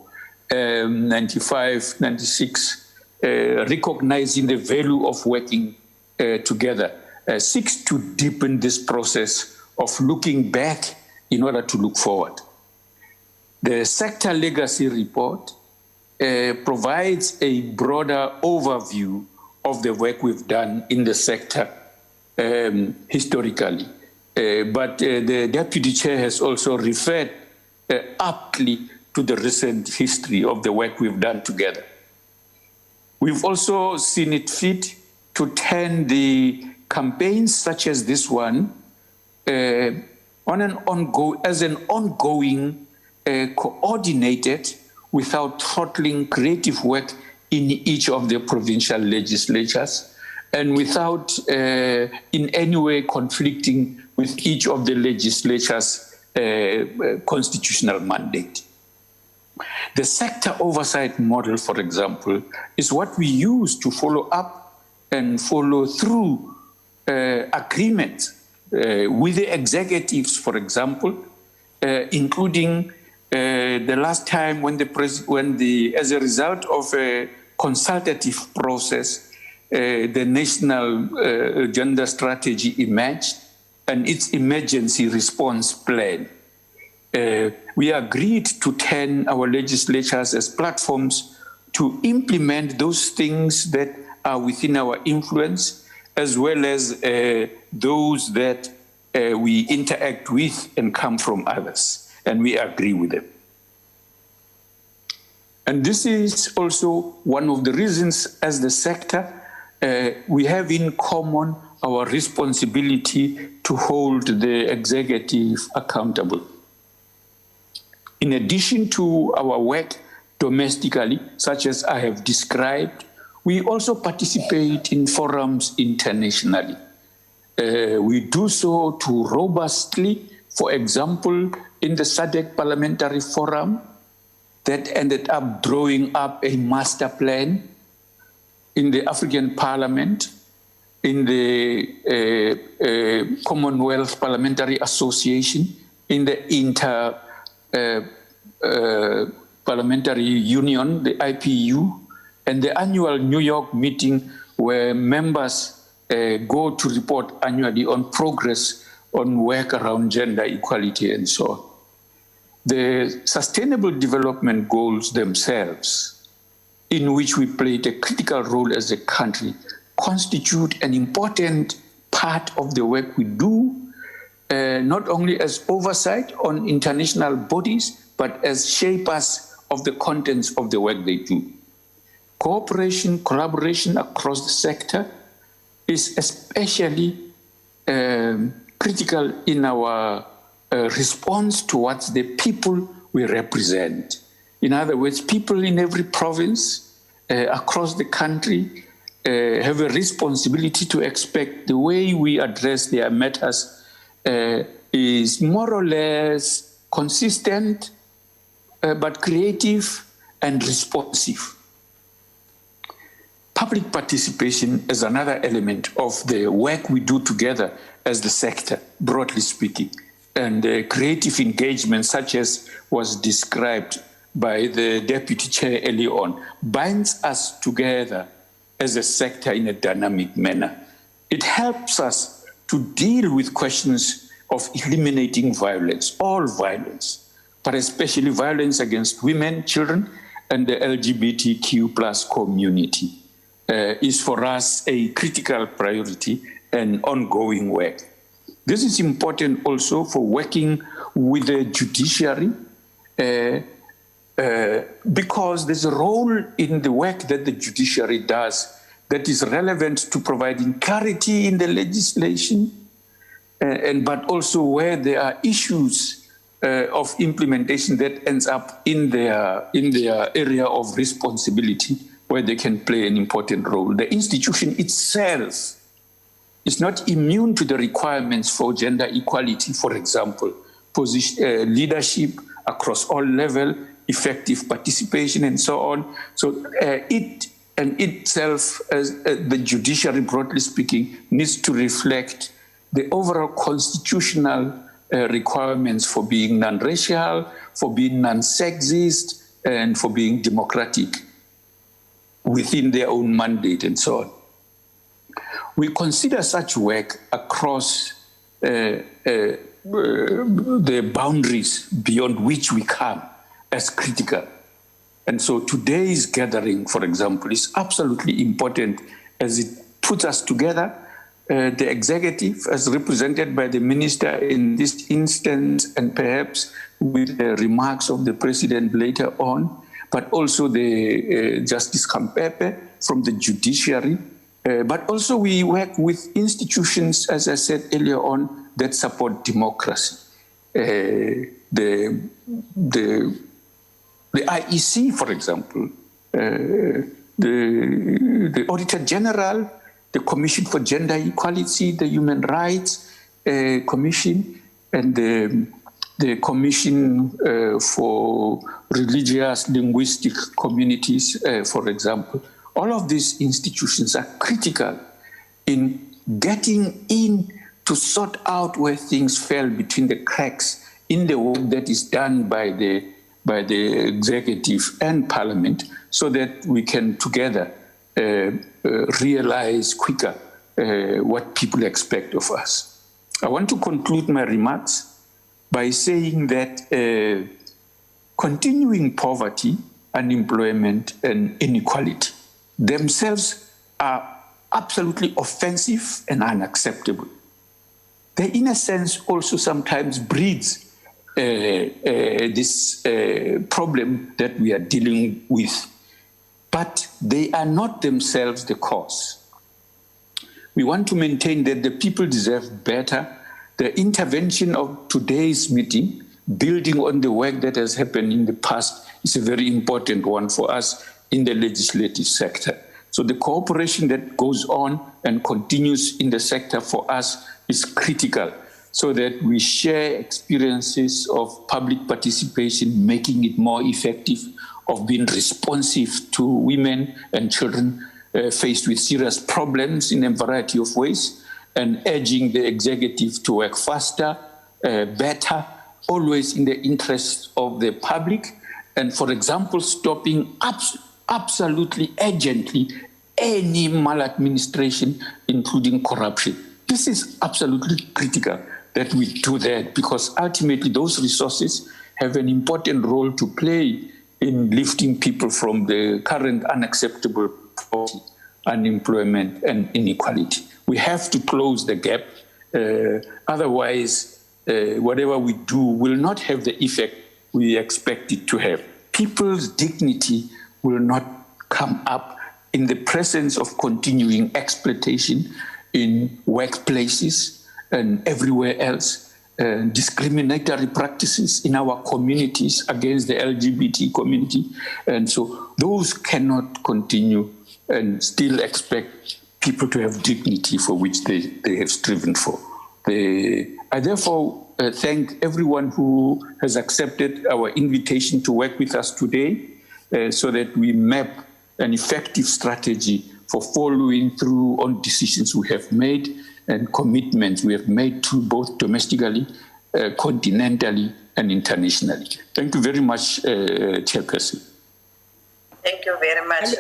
95, 96, recognizing the value of working together, seeks to deepen this process of looking back in order to look forward. The sector legacy report provides a broader overview of the work we've done in the sector historically. But the Deputy Chair has also referred aptly to the recent history of the work we've done together. We've also seen it fit to turn the campaigns such as this one as an ongoing, coordinated, without throttling creative work in each of the provincial legislatures and without in any way conflicting with each of the legislatures' constitutional mandate. The sector oversight model, for example, is what we use to follow up and follow through agreements with the executives, for example, including the last time when as a result of a consultative process, the national gender strategy emerged and its emergency response plan. We agreed to turn our legislatures as platforms to implement those things that are within our influence, as well as those that we interact with and come from others, and we agree with them. And this is also one of the reasons as the sector we have in common our responsibility to hold the executive accountable. In addition to our work domestically, such as I have described, we also participate in forums internationally. We do so too robustly, for example, in the SADC Parliamentary Forum that ended up drawing up a master plan, in the African Parliament, in the Commonwealth Parliamentary Association, in the Inter-Parliamentary Union, the IPU, and the annual New York meeting where members go to report annually on progress on work around gender equality and so on. The Sustainable Development Goals themselves, in which we played a critical role as a country, constitute an important part of the work we do, not only as oversight on international bodies, but as shapers of the contents of the work they do. Cooperation, collaboration across the sector is especially critical in our response towards the people we represent. In other words, people in every province across the country have a responsibility to expect the way we address their matters in is more or less consistent, but creative and responsive. Public participation is another element of the work we do together as the sector, broadly speaking, and creative engagement, such as was described by the Deputy Chair earlier on, binds us together as a sector in a dynamic manner. It helps us to deal with questions of eliminating violence, all violence, but especially violence against women, children, and the LGBTQ plus community. Is for us a critical priority and ongoing work. This is important also for working with the judiciary because there's a role in the work that the judiciary does that is relevant to providing clarity in the legislation, but also where there are issues of implementation that ends up in their area of responsibility, where they can play an important role. The institution itself is not immune to the requirements for gender equality, for example, leadership across all levels, effective participation, and so on. So it and itself, as the judiciary, broadly speaking, needs to reflect the overall constitutional requirements for being non-racial, for being non-sexist, and for being democratic within their own mandate and so on. We consider such work across the boundaries beyond which we come as critical. And so today's gathering, for example, is absolutely important as it puts us together, the executive as represented by the minister in this instance, and perhaps with the remarks of the president later on, but also the Justice Kampepe from the judiciary. But also we work with institutions, as I said earlier on, that support democracy. The IEC, for example, the Auditor General, the Commission for Gender Equality, the Human Rights Commission, and the Commission for Religious Linguistic Communities, for example. All of these institutions are critical in getting in to sort out where things fell between the cracks in the work that is done by the executive and parliament, so that we can together realize quicker what people expect of us. I want to conclude my remarks by saying that continuing poverty, unemployment, and inequality themselves are absolutely offensive and unacceptable. They, in a sense, also sometimes breeds this problem that we are dealing with, but they are not themselves the cause. We want to maintain that the people deserve better. The intervention of today's meeting, building on the work that has happened in the past, is a very important one for us in the legislative sector. So the cooperation that goes on and continues in the sector for us is critical, so that we share experiences of public participation, making it more effective, of being responsive to women and children faced with serious problems in a variety of ways, and urging the executive to work faster, better, always in the interest of the public, and, for example, stopping absolutely urgently any maladministration, including corruption. This is absolutely critical that we do that, because ultimately those resources have an important role to play in lifting people from the current unacceptable poverty, unemployment, and inequality. We have to close the gap. Otherwise, whatever we do will not have the effect we expect it to have. People's dignity will not come up in the presence of continuing exploitation in workplaces and everywhere else, discriminatory practices in our communities against the LGBT community. And so those cannot continue, and still expect people to have dignity for which they have striven for. I therefore thank everyone who has accepted our invitation to work with us today so that we map an effective strategy for following through on decisions we have made and commitments we have made to both domestically, continentally, and internationally. Thank you very much, Chairperson. Thank you very much.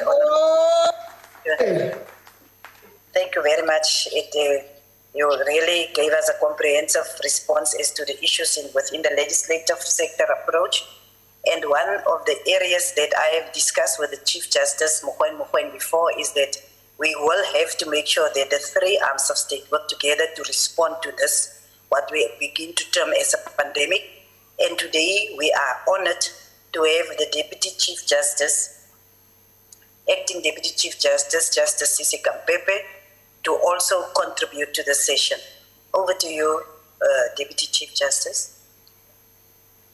Thank you very much. You really gave us a comprehensive response as to the issues within the legislative sector approach. And one of the areas that I have discussed with the Chief Justice Mogoeng before is that we will have to make sure that the three arms of state work together to respond to this, what we begin to term as a pandemic. And today we are honored to have the Deputy Chief Justice, Acting Deputy Chief Justice, Justice Sisi Kampepe, to also contribute to the session. Over to you, Deputy Chief Justice.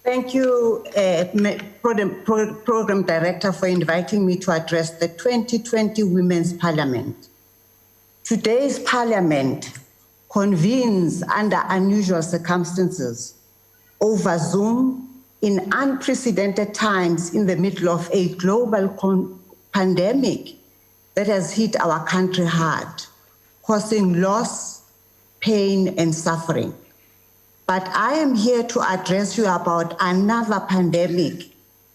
Thank you, Program Director, for inviting me to address the 2020 Women's Parliament. Today's Parliament convenes under unusual circumstances over Zoom in unprecedented times in the middle of a global pandemic that has hit our country hard, causing loss, pain, and suffering. But I am here to address you about another pandemic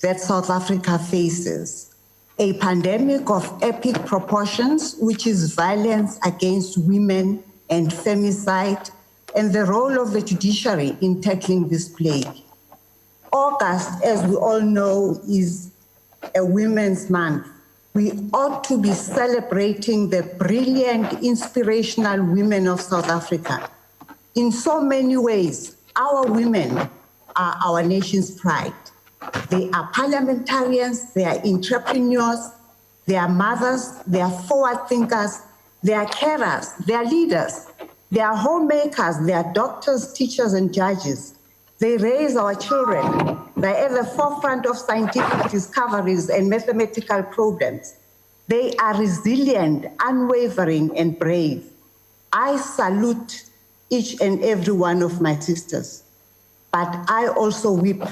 that South Africa faces, a pandemic of epic proportions, which is violence against women and femicide, and the role of the judiciary in tackling this plague. August, as we all know, is a Women's Month. We ought to be celebrating the brilliant, inspirational women of South Africa. In so many ways, our women are our nation's pride. They are parliamentarians, they are entrepreneurs, they are mothers, they are forward thinkers, they are carers, they are leaders, they are homemakers, they are doctors, teachers, and judges. They raise our children. They're at the forefront of scientific discoveries and mathematical problems. They are resilient, unwavering, and brave. I salute each and every one of my sisters, but I also weep.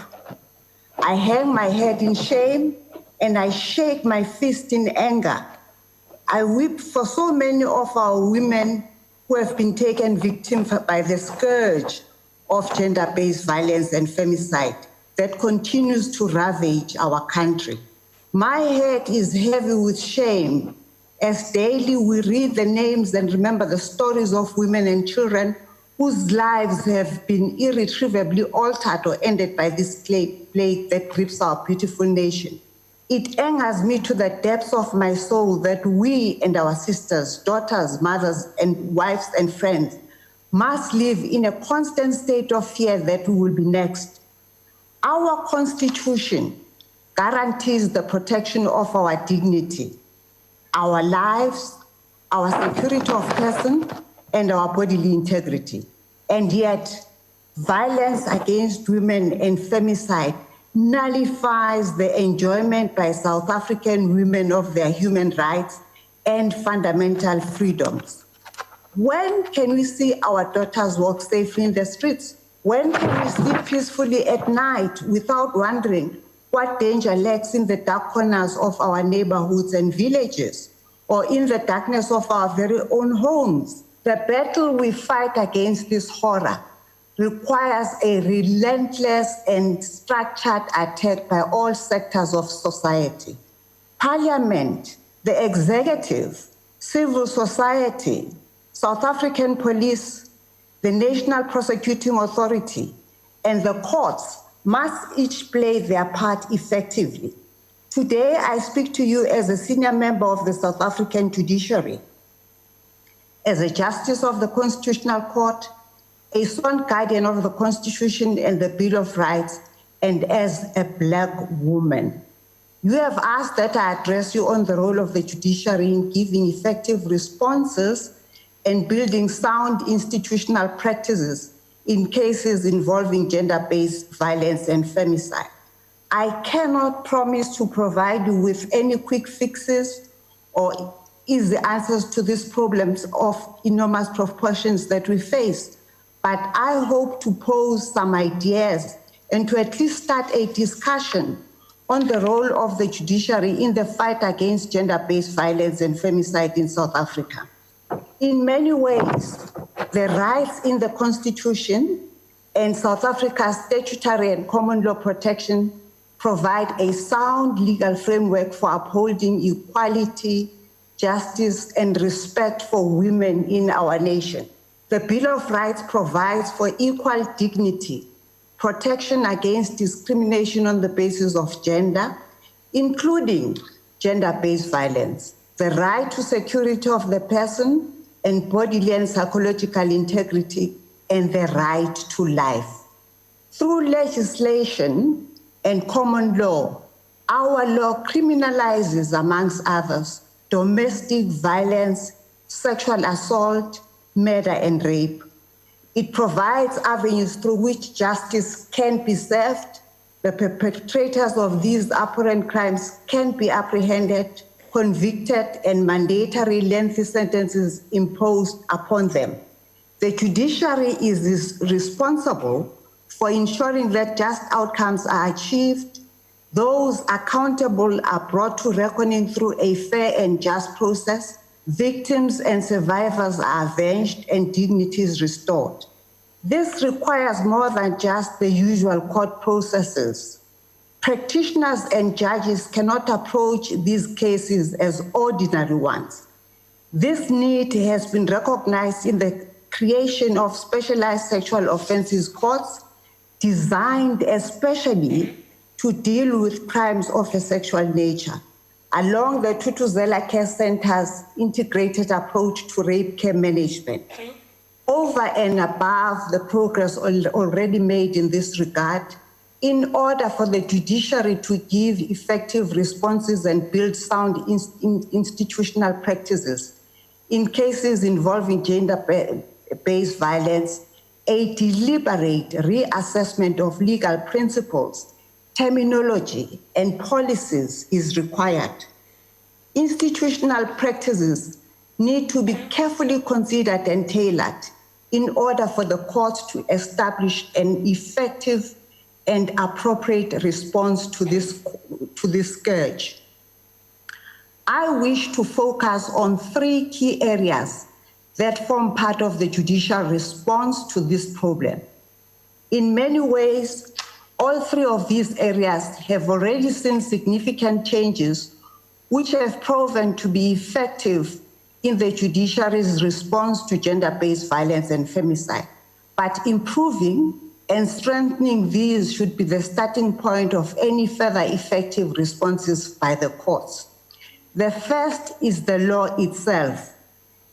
I hang my head in shame and I shake my fist in anger. I weep for so many of our women who have been taken victim by the scourge of gender-based violence and femicide that continues to ravage our country. My head is heavy with shame as daily we read the names and remember the stories of women and children whose lives have been irretrievably altered or ended by this plague that grips our beautiful nation. It angers me to the depths of my soul that we and our sisters, daughters, mothers, and wives and friends must live in a constant state of fear that we will be next. Our Constitution guarantees the protection of our dignity, our lives, our security of person, and our bodily integrity. And yet, violence against women and femicide nullifies the enjoyment by South African women of their human rights and fundamental freedoms. When can we see our daughters walk safely in the streets? When can we sleep peacefully at night without wondering what danger lurks in the dark corners of our neighborhoods and villages, or in the darkness of our very own homes? The battle we fight against this horror requires a relentless and structured attack by all sectors of society. Parliament, the executive, civil society, South African police, the National Prosecuting Authority, and the courts must each play their part effectively. Today, I speak to you as a senior member of the South African Judiciary, as a justice of the Constitutional Court, a sworn guardian of the Constitution and the Bill of Rights, and as a Black woman. You have asked that I address you on the role of the judiciary in giving effective responses and building sound institutional practices in cases involving gender-based violence and femicide. I cannot promise to provide you with any quick fixes or easy answers to these problems of enormous proportions that we face, but I hope to pose some ideas and to at least start a discussion on the role of the judiciary in the fight against gender-based violence and femicide in South Africa. In many ways, the rights in the Constitution and South Africa's statutory and common law protection provide a sound legal framework for upholding equality, justice, and respect for women in our nation. The Bill of Rights provides for equal dignity, protection against discrimination on the basis of gender, including gender-based violence, the right to security of the person and bodily and psychological integrity, and the right to life. Through legislation and common law, our law criminalizes, amongst others, domestic violence, sexual assault, murder, and rape. It provides avenues through which justice can be served, the perpetrators of these abhorrent crimes can be apprehended, convicted, and mandatory lengthy sentences imposed upon them. The judiciary is responsible for ensuring that just outcomes are achieved. Those accountable are brought to reckoning through a fair and just process. Victims and survivors are avenged and dignity is restored. This requires more than just the usual court processes. Practitioners and judges cannot approach these cases as ordinary ones. This need has been recognized in the creation of specialized sexual offences courts designed especially to deal with crimes of a sexual nature, along the Tutuzela Care Center's integrated approach to rape care management. Over and above the progress already made in this regard, in order for the judiciary to give effective responses and build sound institutional practices in cases involving gender-based violence, a deliberate reassessment of legal principles, terminology, and policies is required. Institutional practices need to be carefully considered and tailored in order for the court to establish an effective and appropriate response to this scourge. I wish to focus on 3 key areas that form part of the judicial response to this problem. In many ways, all 3 of these areas have already seen significant changes which have proven to be effective in the judiciary's response to gender-based violence and femicide. But improving and strengthening these should be the starting point of any further effective responses by the courts. The first is the law itself.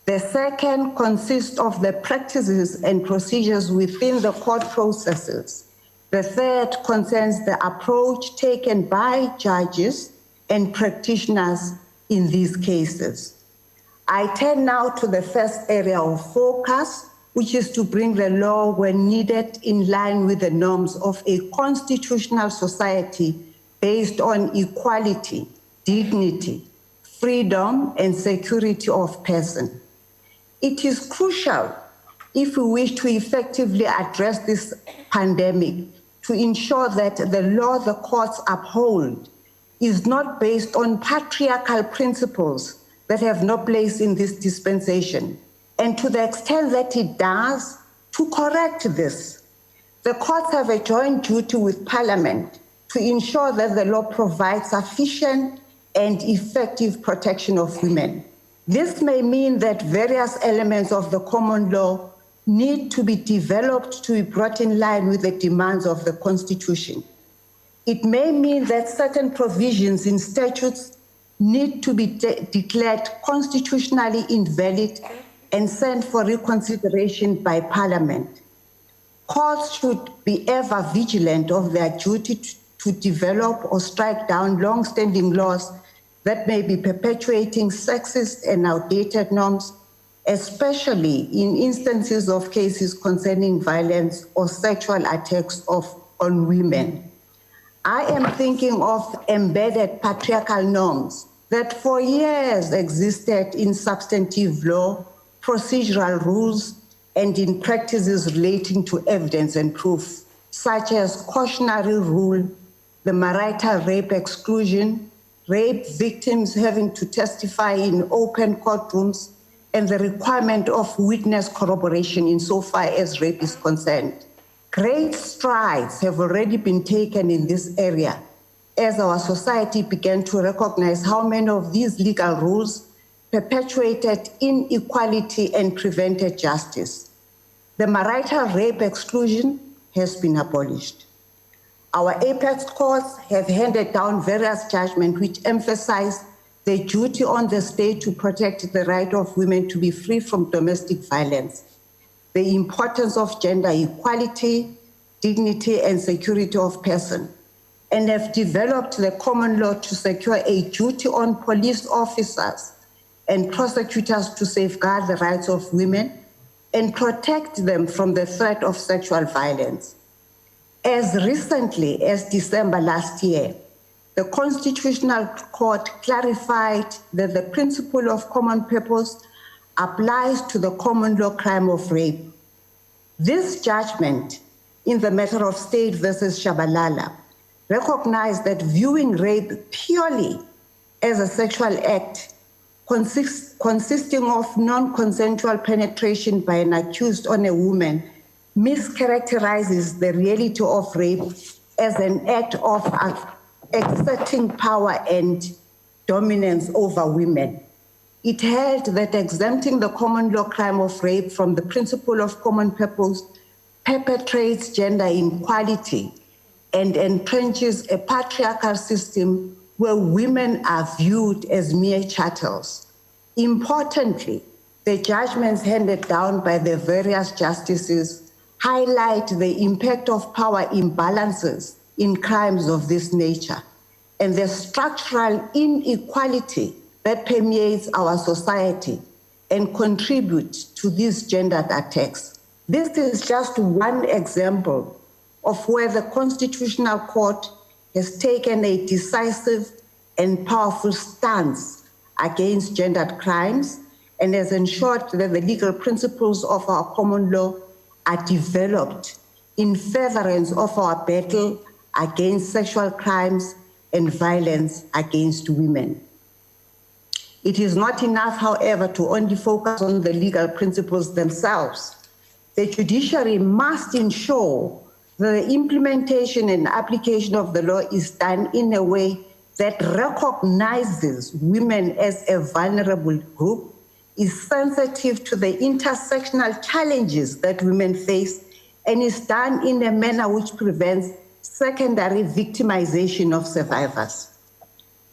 The second consists of the practices and procedures within the court processes. The third concerns the approach taken by judges and practitioners in these cases. I turn now to the first area of focus, which is to bring the law when needed in line with the norms of a constitutional society based on equality, dignity, freedom, and security of person. It is crucial, if we wish to effectively address this pandemic, to ensure that the law the courts uphold is not based on patriarchal principles that have no place in this dispensation, and to the extent that it does, to correct this. The courts have a joint duty with Parliament to ensure that the law provides sufficient and effective protection of women. This may mean that various elements of the common law need to be developed to be brought in line with the demands of the Constitution. It may mean that certain provisions in statutes need to be declared constitutionally invalid and sent for reconsideration by Parliament. Courts should be ever vigilant of their duty to develop or strike down long-standing laws that may be perpetuating sexist and outdated norms, especially in instances of cases concerning violence or sexual attacks on women. I am thinking of embedded patriarchal norms that for years existed in substantive law, procedural rules, and in practices relating to evidence and proof, such as cautionary rule, the marital rape exclusion, rape victims having to testify in open courtrooms, and the requirement of witness corroboration insofar as rape is concerned. Great strides have already been taken in this area as our society began to recognize how many of these legal rules perpetuated inequality and prevented justice. The marital rape exclusion has been abolished. Our apex courts have handed down various judgments which emphasize the duty on the state to protect the right of women to be free from domestic violence, the importance of gender equality, dignity, and security of person, and have developed the common law to secure a duty on police officers and prosecutors to safeguard the rights of women and protect them from the threat of sexual violence. As recently as December last year, the Constitutional Court clarified that the principle of common purpose applies to the common law crime of rape. This judgment in the matter of State versus Shabalala recognized that viewing rape purely as a sexual act consisting of non-consensual penetration by an accused on a woman mischaracterizes the reality of rape as an act of exerting power and dominance over women. It held that exempting the common law crime of rape from the principle of common purpose perpetrates gender inequality and entrenches a patriarchal system where women are viewed as mere chattels. Importantly, the judgments handed down by the various justices highlight the impact of power imbalances in crimes of this nature and the structural inequality that permeates our society and contributes to these gendered attacks. This is just one example of where the Constitutional Court has taken a decisive and powerful stance against gendered crimes and has ensured that the legal principles of our common law are developed in furtherance of our battle against sexual crimes and violence against women. It is not enough, however, to only focus on the legal principles themselves. The judiciary must ensure that the implementation and application of the law is done in a way that recognizes women as a vulnerable group, is sensitive to the intersectional challenges that women face, and is done in a manner which prevents secondary victimization of survivors.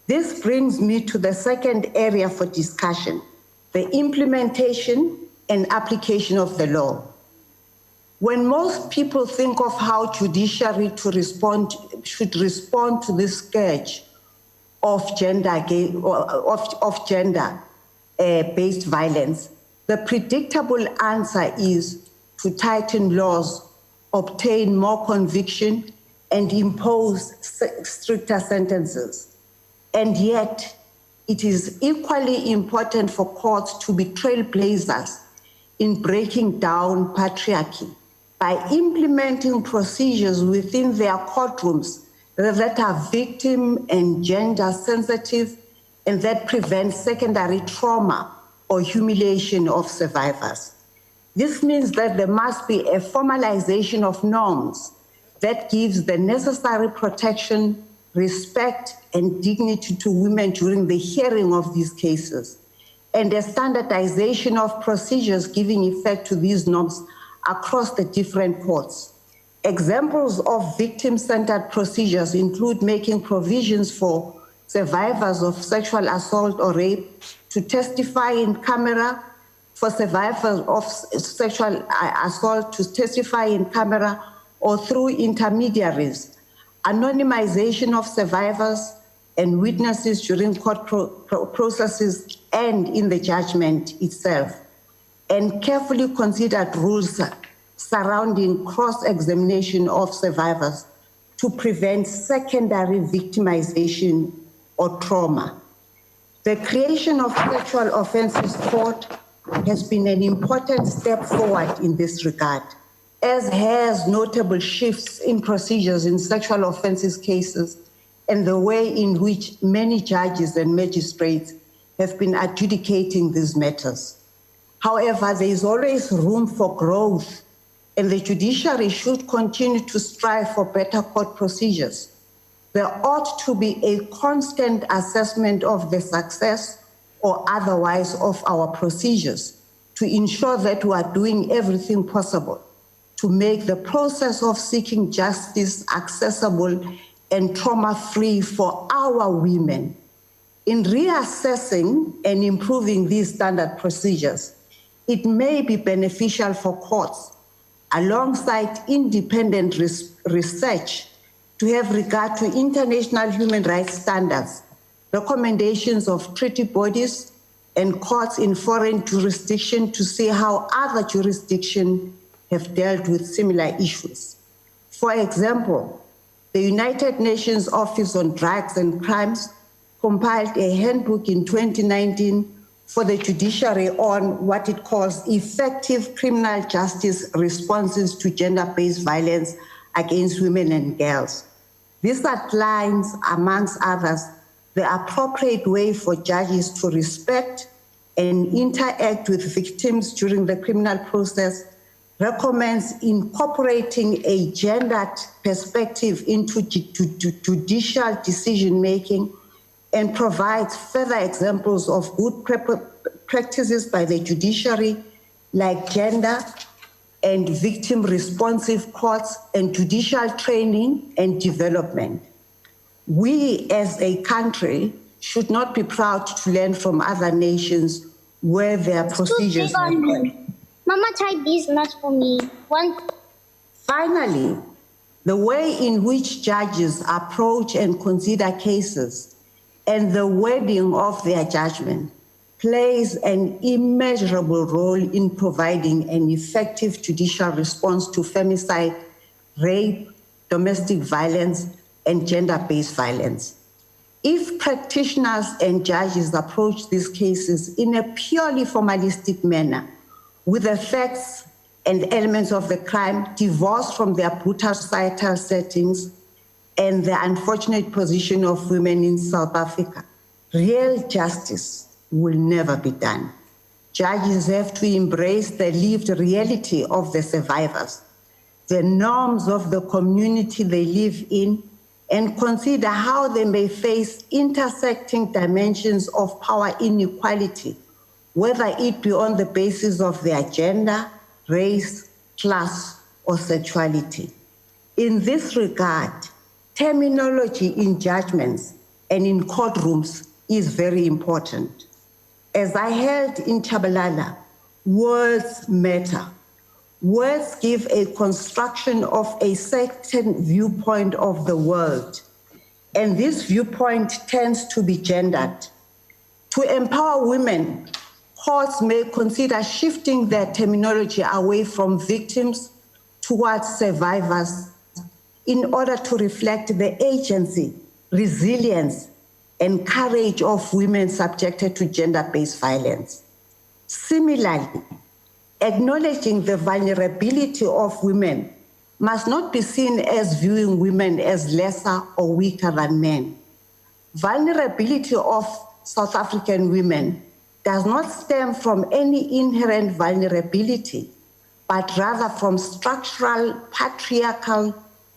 This brings me to the second area for discussion, the implementation and application of the law. When most people think of how judiciary should respond to this scourge of gender-based violence, the predictable answer is to tighten laws, obtain more conviction, and impose stricter sentences. And yet, it is equally important for courts to be trailblazers in breaking down patriarchy by implementing procedures within their courtrooms that are victim and gender sensitive and that prevent secondary trauma or humiliation of survivors. This means that there must be a formalization of norms that gives the necessary protection, respect, and dignity to women during the hearing of these cases, and a standardization of procedures giving effect to these norms across the different courts. Examples of victim-centered procedures include making provisions for survivors of sexual assault or rape to testify in camera, for survivors of sexual assault to testify in camera or through intermediaries, anonymization of survivors and witnesses during court processes and in the judgment itself, and carefully considered rules surrounding cross-examination of survivors to prevent secondary victimization or trauma. The creation of sexual offences court has been an important step forward in this regard, as has notable shifts in procedures in sexual offences cases and the way in which many judges and magistrates have been adjudicating these matters. However, there is always room for growth, and the judiciary should continue to strive for better court procedures. There ought to be a constant assessment of the success or otherwise of our procedures to ensure that we are doing everything possible to make the process of seeking justice accessible and trauma-free for our women. In reassessing and improving these standard procedures, it may be beneficial for courts, alongside independent research, to have regard to international human rights standards, recommendations of treaty bodies, and courts in foreign jurisdictions to see how other jurisdictions have dealt with similar issues. For example, the United Nations Office on Drugs and Crimes compiled a handbook in 2019 for the judiciary on what it calls effective criminal justice responses to gender-based violence against women and girls. This outlines, amongst others, the appropriate way for judges to respect and interact with victims during the criminal process, recommends incorporating a gendered perspective into judicial decision-making, and provides further examples of good practices by the judiciary, like gender and victim responsive courts and judicial training and development. We as a country should not be proud to learn from other nations where their procedures are good. Mama tried these nuts for me. Finally, the way in which judges approach and consider cases and the wording of their judgment plays an immeasurable role in providing an effective judicial response to femicide, rape, domestic violence, and gender-based violence. If practitioners and judges approach these cases in a purely formalistic manner, with the facts and elements of the crime divorced from their brutal societal settings and the unfortunate position of women in South Africa, real justice will never be done. Judges have to embrace the lived reality of the survivors, the norms of the community they live in, and consider how they may face intersecting dimensions of power inequality, whether it be on the basis of their gender, race, class, or sexuality. In this regard, terminology in judgments and in courtrooms is very important. As I held in Chabalala, words matter. Words give a construction of a certain viewpoint of the world, and this viewpoint tends to be gendered. To empower women, courts may consider shifting their terminology away from victims towards survivors in order to reflect the agency, resilience, and courage of women subjected to gender-based violence. Similarly, acknowledging the vulnerability of women must not be seen as viewing women as lesser or weaker than men. Vulnerability of South African women does not stem from any inherent vulnerability, but rather from structural, patriarchal,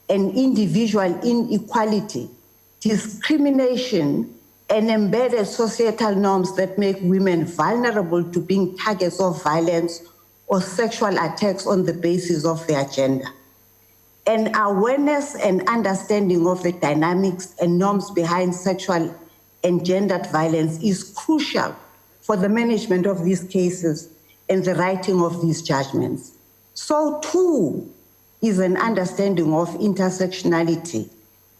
and individual inequality, discrimination, and embedded societal norms that make women vulnerable to being targets of violence or sexual attacks on the basis of their gender. An awareness and understanding of the dynamics and norms behind sexual and gendered violence is crucial for the management of these cases and the writing of these judgments. So too is an understanding of intersectionality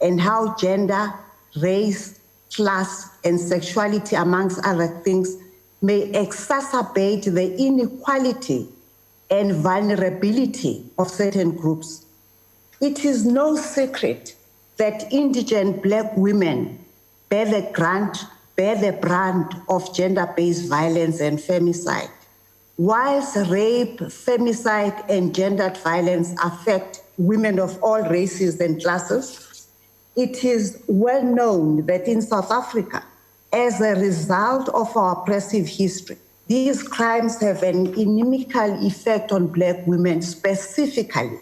and how gender, race, class, and sexuality, amongst other things, may exacerbate the inequality and vulnerability of certain groups. It is no secret that indigent Black women bear the brunt of gender-based violence and femicide, Whilst rape, femicide, and gendered violence affect women of all races and classes, it is well known that in South Africa, as a result of our oppressive history, these crimes have an inimical effect on Black women specifically.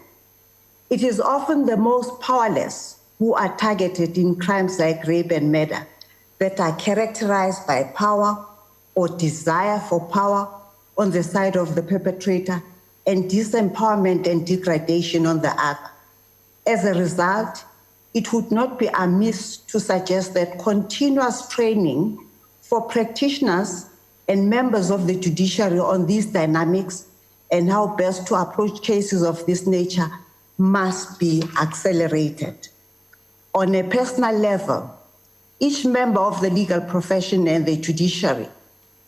It is often the most powerless who are targeted in crimes like rape and murder that are characterized by power or desire for power on the side of the perpetrator and disempowerment and degradation on the other. As a result, it would not be amiss to suggest that continuous training for practitioners and members of the judiciary on these dynamics and how best to approach cases of this nature must be accelerated. On a personal level, each member of the legal profession and the judiciary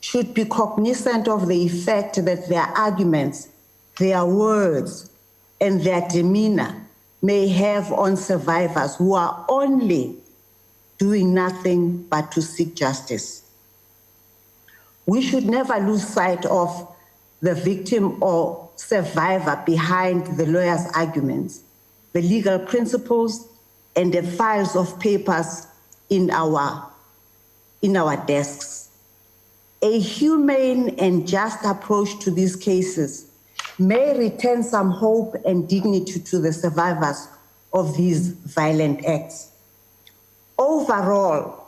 should be cognizant of the effect that their arguments, their words, and their demeanor may have on survivors who are only doing nothing but to seek justice. We should never lose sight of the victim or survivor behind the lawyer's arguments, the legal principles, and the files of papers in our desks. A humane and just approach to these cases may return some hope and dignity to the survivors of these violent acts. Overall,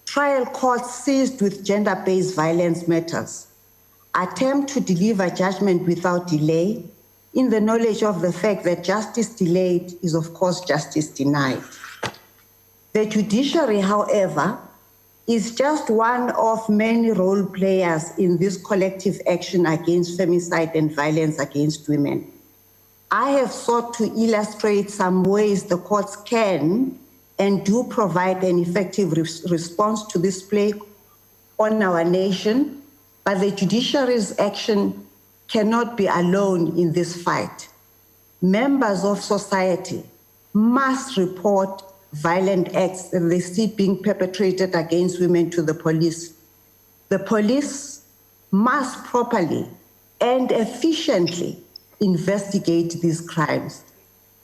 trial courts seized with gender-based violence matters attempt to deliver judgment without delay in the knowledge of the fact that justice delayed is, of course, justice denied. The judiciary, however, is just one of many role players in this collective action against femicide and violence against women. I have sought to illustrate some ways the courts can and do provide an effective response to this plague on our nation, but the judiciary's action cannot be alone in this fight. Members of society must report violent acts that they see being perpetrated against women to the police. The police must properly and efficiently investigate these crimes.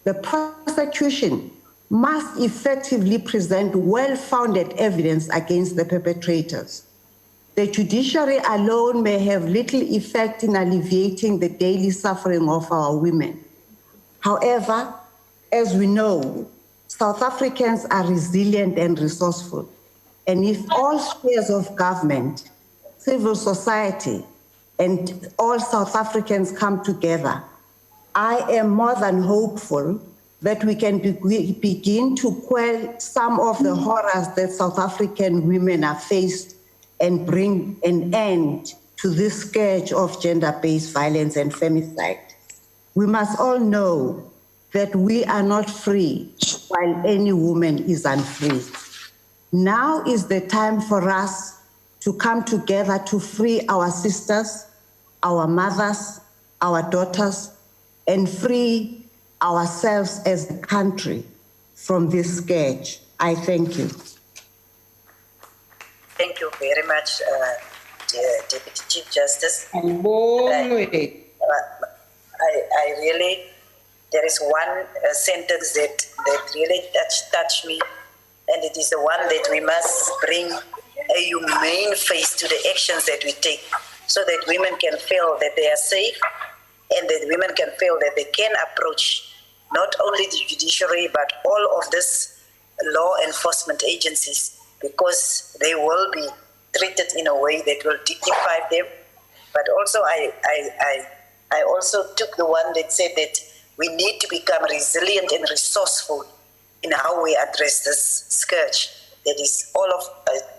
The prosecution must effectively present well-founded evidence against the perpetrators. The judiciary alone may have little effect in alleviating the daily suffering of our women. However, as we know, South Africans are resilient and resourceful. And if all spheres of government, civil society, and all South Africans come together, I am more than hopeful that we can begin to quell some of the horrors that South African women are faced and bring an end to this scourge of gender-based violence and femicide. We must all know that we are not free while any woman is unfree. Now is the time for us to come together to free our sisters, our mothers, our daughters, and free ourselves as a country from this scourge. I thank you. Thank you very much, Deputy Chief Justice. I really, there is one sentence that really touched me, and it is the one that we must bring a humane face to the actions that we take so that women can feel that they are safe and that women can feel that they can approach not only the judiciary but all of these law enforcement agencies, because they will be treated in a way that will dignify them. But also I also took the one that said that we need to become resilient and resourceful in how we address this scourge that is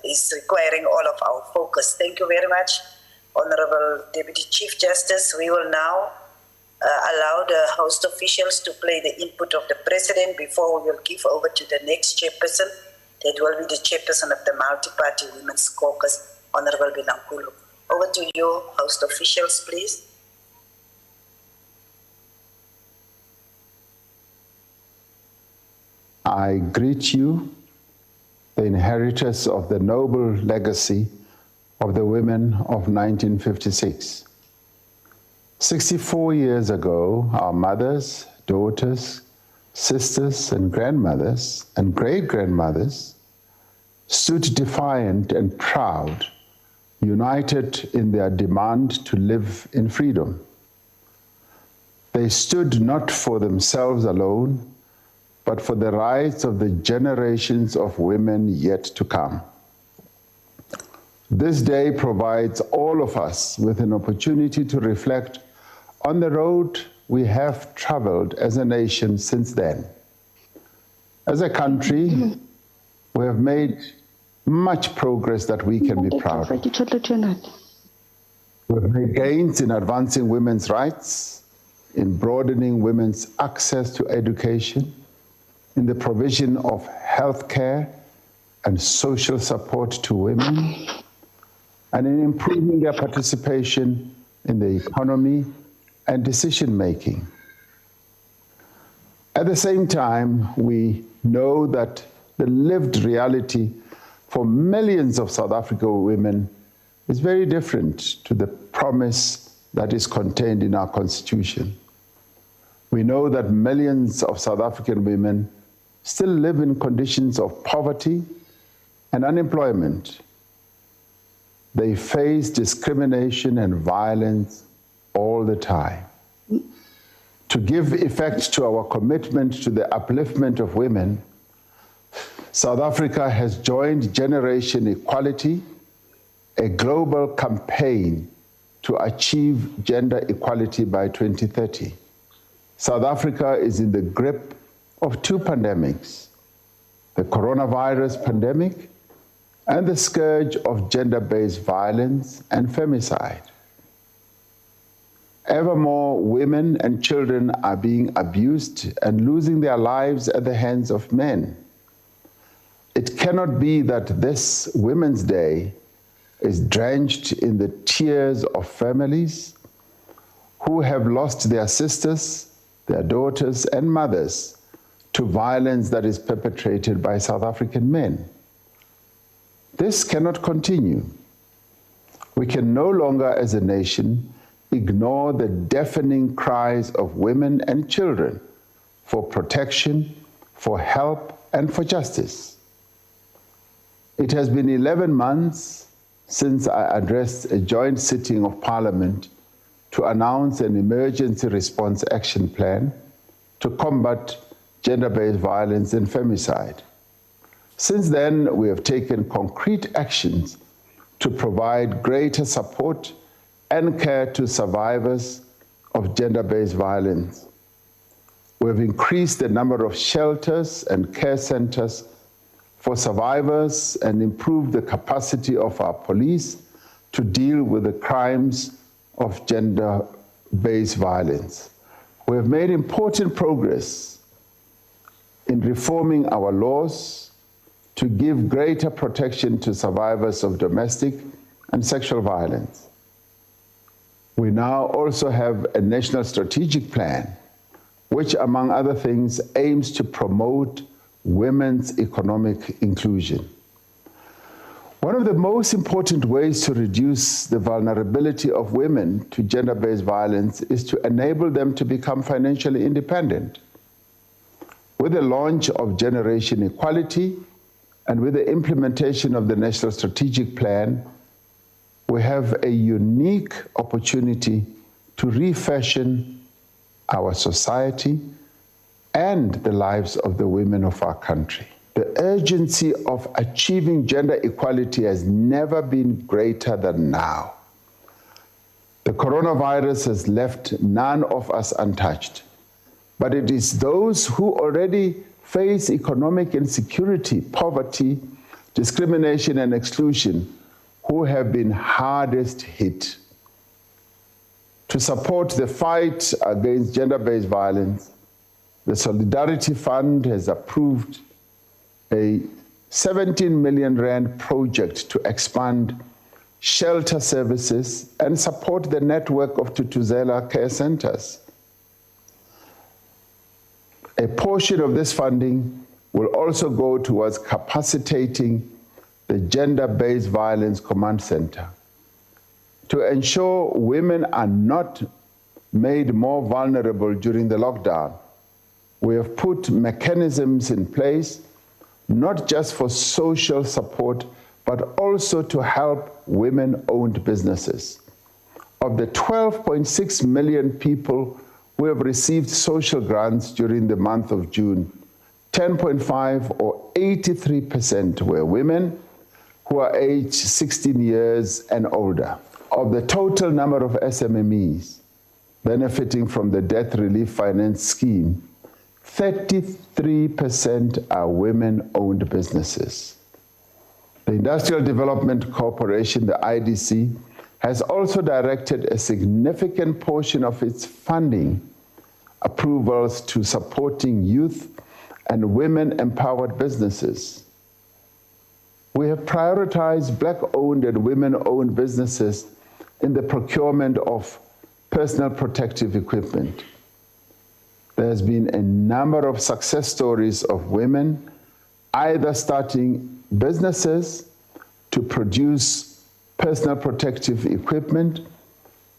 is requiring all of our focus. Thank you very much, Honorable Deputy Chief Justice. We will now allow the host officials to play the input of the President before we will give over to the next chairperson. That will be the chairperson of the Multi-Party Women's Caucus, Honorable Bilankulu. Over to you, host officials, please. I greet you, the inheritors of the noble legacy of the women of 1956. 64 years ago, our mothers, daughters, sisters, and grandmothers and great-grandmothers stood defiant and proud, united in their demand to live in freedom. They stood not for themselves alone, but for the rights of the generations of women yet to come. This day provides all of us with an opportunity to reflect on the road we have traveled as a nation since then. As a country, we have made much progress that we can be proud of. We've made gains in advancing women's rights, in broadening women's access to education, in the provision of health care and social support to women, and in improving their participation in the economy and decision-making. At the same time, we know that the lived reality for millions of South African women is very different to the promise that is contained in our Constitution. We know that millions of South African women still live in conditions of poverty and unemployment. They face discrimination and violence all the time. To give effect to our commitment to the upliftment of women, South Africa has joined Generation Equality, a global campaign to achieve gender equality by 2030. South Africa is in the grip of two pandemics, the coronavirus pandemic and the scourge of gender-based violence and femicide. Ever more women and children are being abused and losing their lives at the hands of men. It cannot be that this Women's Day is drenched in the tears of families who have lost their sisters, their daughters, and mothers to violence that is perpetrated by South African men. This cannot continue. We can no longer, as a nation, ignore the deafening cries of women and children for protection, for help, and for justice. It has been 11 months since I addressed a joint sitting of Parliament to announce an emergency response action plan to combat gender-based violence and femicide. Since then, we have taken concrete actions to provide greater support and care to survivors of gender-based violence. We have increased the number of shelters and care centers for survivors and improved the capacity of our police to deal with the crimes of gender-based violence. We have made important progress in reforming our laws to give greater protection to survivors of domestic and sexual violence. We now also have a national strategic plan, which, among other things, aims to promote women's economic inclusion. One of the most important ways to reduce the vulnerability of women to gender-based violence is to enable them to become financially independent. With the launch of Generation Equality and with the implementation of the National Strategic Plan, we have a unique opportunity to refashion our society and the lives of the women of our country. The urgency of achieving gender equality has never been greater than now. The coronavirus has left none of us untouched, but it is those who already face economic insecurity, poverty, discrimination, and exclusion who have been hardest hit. To support the fight against gender-based violence, the Solidarity Fund has approved a 17 million rand project to expand shelter services and support the network of Tutuzela care centers. A portion of this funding will also go towards capacitating the Gender-Based Violence Command Center to ensure women are not made more vulnerable during the lockdown. We have put mechanisms in place, not just for social support, but also to help women-owned businesses. Of the 12.6 million people who have received social grants during the month of June, 10.5 or 83% were women who are aged 16 years and older. Of the total number of SMMEs benefiting from the Debt Relief Finance Scheme, 33% are women-owned businesses. The Industrial Development Corporation, the IDC, has also directed a significant portion of its funding approvals to supporting youth and women-empowered businesses. We have prioritized Black-owned and women-owned businesses in the procurement of personal protective equipment. There has been a number of success stories of women either starting businesses to produce personal protective equipment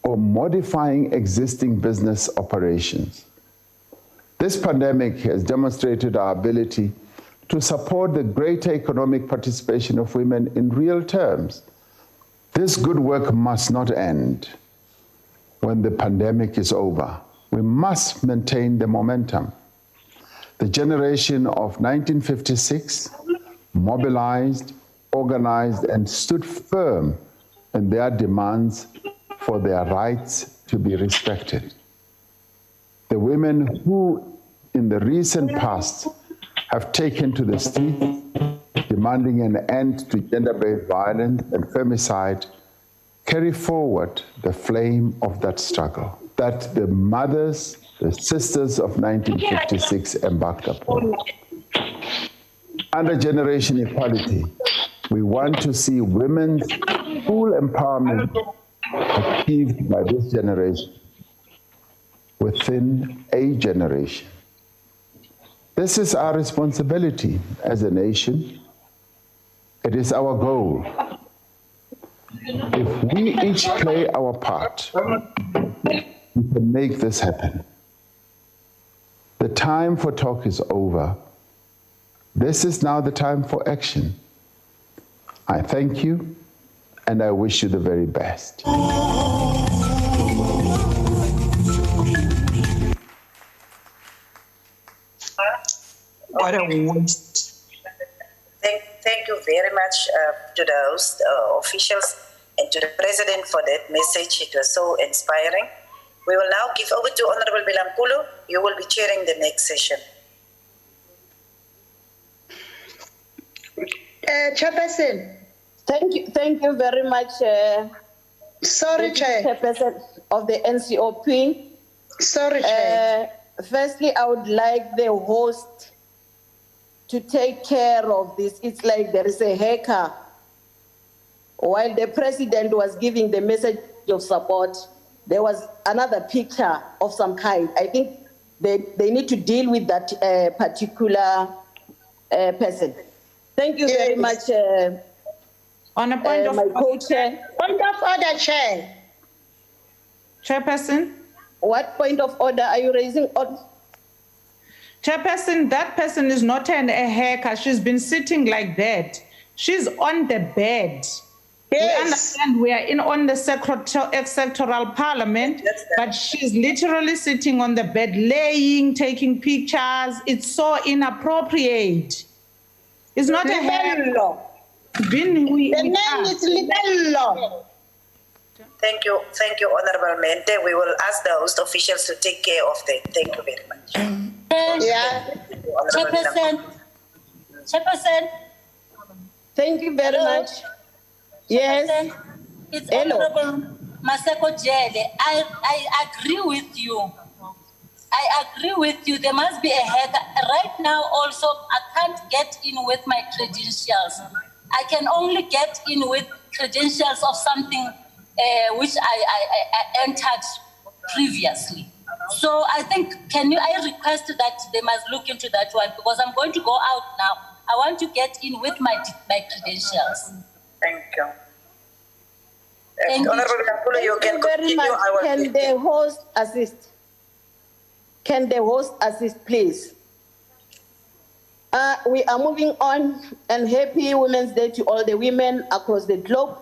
or modifying existing business operations. This pandemic has demonstrated our ability to support the greater economic participation of women in real terms. This good work must not end when the pandemic is over. We must maintain the momentum. The generation of 1956 mobilized, organized, and stood firm in their demands for their rights to be respected. The women who, in the recent past, have taken to the streets demanding an end to gender-based violence and femicide carry forward the flame of that struggle that the mothers, the sisters of 1956 embarked upon. Under generation equality, we want to see women's full empowerment achieved by this generation within a generation. This is our responsibility as a nation. It is our goal. If we each play our part, we can make this happen. The time for talk is over. This is now the time for action. I thank you, and I wish you the very best. What a waste. Thank you very much to the host officials and to the President for that message. It was so inspiring. We will now give over to Honorable Bilamkulu. You will be chairing the next session. Chairperson. Thank you very much. Sorry, Chair. Chairperson of the NCOP. Sorry, Chair. Firstly, I would like the host to take care of this. It's like there is a hacker. While the president was giving the message of support, there was another picture of some kind. I think they need to deal with that particular person. Thank you very much. On a point of my co-chair. Point of order, Chair. Chairperson? What point of order are you raising? Chairperson, that person is not a hacker. She's been sitting like that. She's on the bed. Yes. We understand we are on the sectoral parliament, but she's literally sitting on the bed, laying, taking pictures. It's so inappropriate. It's not a hacker. The name is Libello. Thank you, Honorable Mente. We will ask the host officials to take care of them. Thank you very much. Chairperson. Thank you very much. Yes. It's Honorable Maseko Jele. I agree with you. There must be a hacker. Right now also, I can't get in with my credentials. I can only get in with credentials of something which I entered previously. So I think, I request that they must look into that one, because I'm going to go out now. I want to get in with my credentials. Thank you. Honorable Bilankulu, you can continue. I will Can the host assist? Can the host assist, please? We are moving on, and happy Women's Day to all the women across the globe.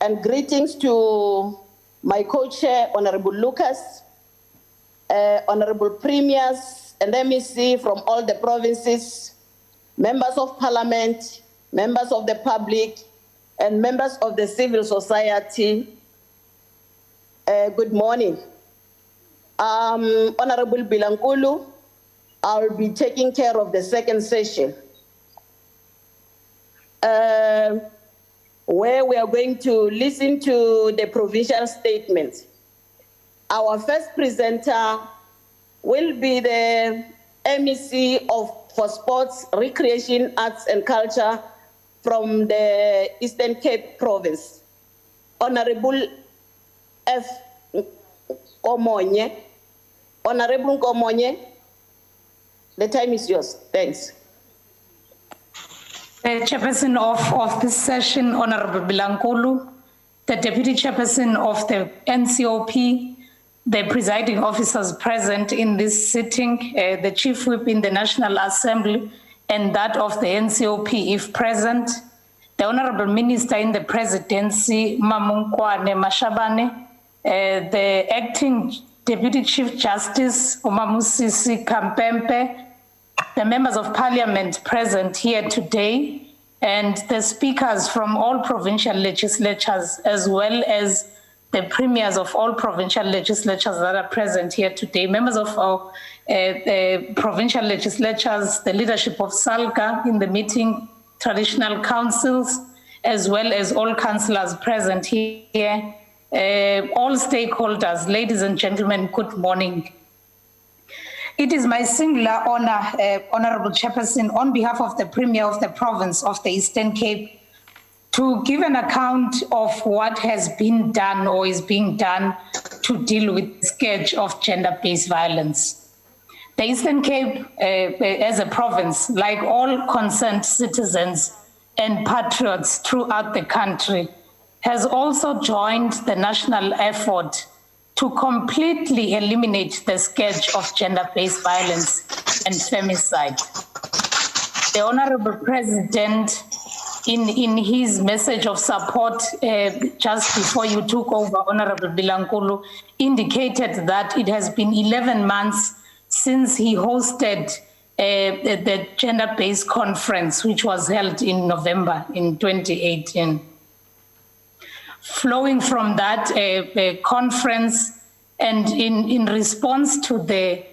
And greetings to my co-chair, Honorable Lucas, Honorable Premiers and MEC from all the provinces, members of parliament, members of the public, and members of the civil society. Good morning. Honorable Bilankulu, I'll be taking care of the second session, where we are going to listen to the provincial statements. Our first presenter will be the MEC for Sports, Recreation, Arts and Culture from the Eastern Cape Province, Honorable F. Komonye. Honorable Komonye, the time is yours. Thanks. The chairperson of this session, Honorable Bilankulu, the deputy chairperson of the NCOP, the presiding officers present in this sitting, the chief whip in the National Assembly, and that of the NCOP if present, the Honorable Minister in the Presidency, Mamunkwane Mashabane, the acting Deputy Chief Justice, Umamusisi Kampempe, the members of parliament present here today, and the speakers from all provincial legislatures, as well as the premiers of all provincial legislatures that are present here today, members of our provincial legislatures, the leadership of SALGA in the meeting, traditional councils, as well as all councillors present here, all stakeholders, ladies and gentlemen, good morning. It is my singular honor, Honorable Chairperson, on behalf of the Premier of the Province of the Eastern Cape, to give an account of what has been done or is being done to deal with the scourge of gender-based violence. The Eastern Cape, as a province, like all concerned citizens and patriots throughout the country, has also joined the national effort to completely eliminate the scourge of gender-based violence and femicide. The Honorable President, in his message of support just before you took over, Honorable Bilankulu, indicated that it has been 11 months since he hosted the gender-based conference, which was held in November in 2018. Flowing from that conference and in response to the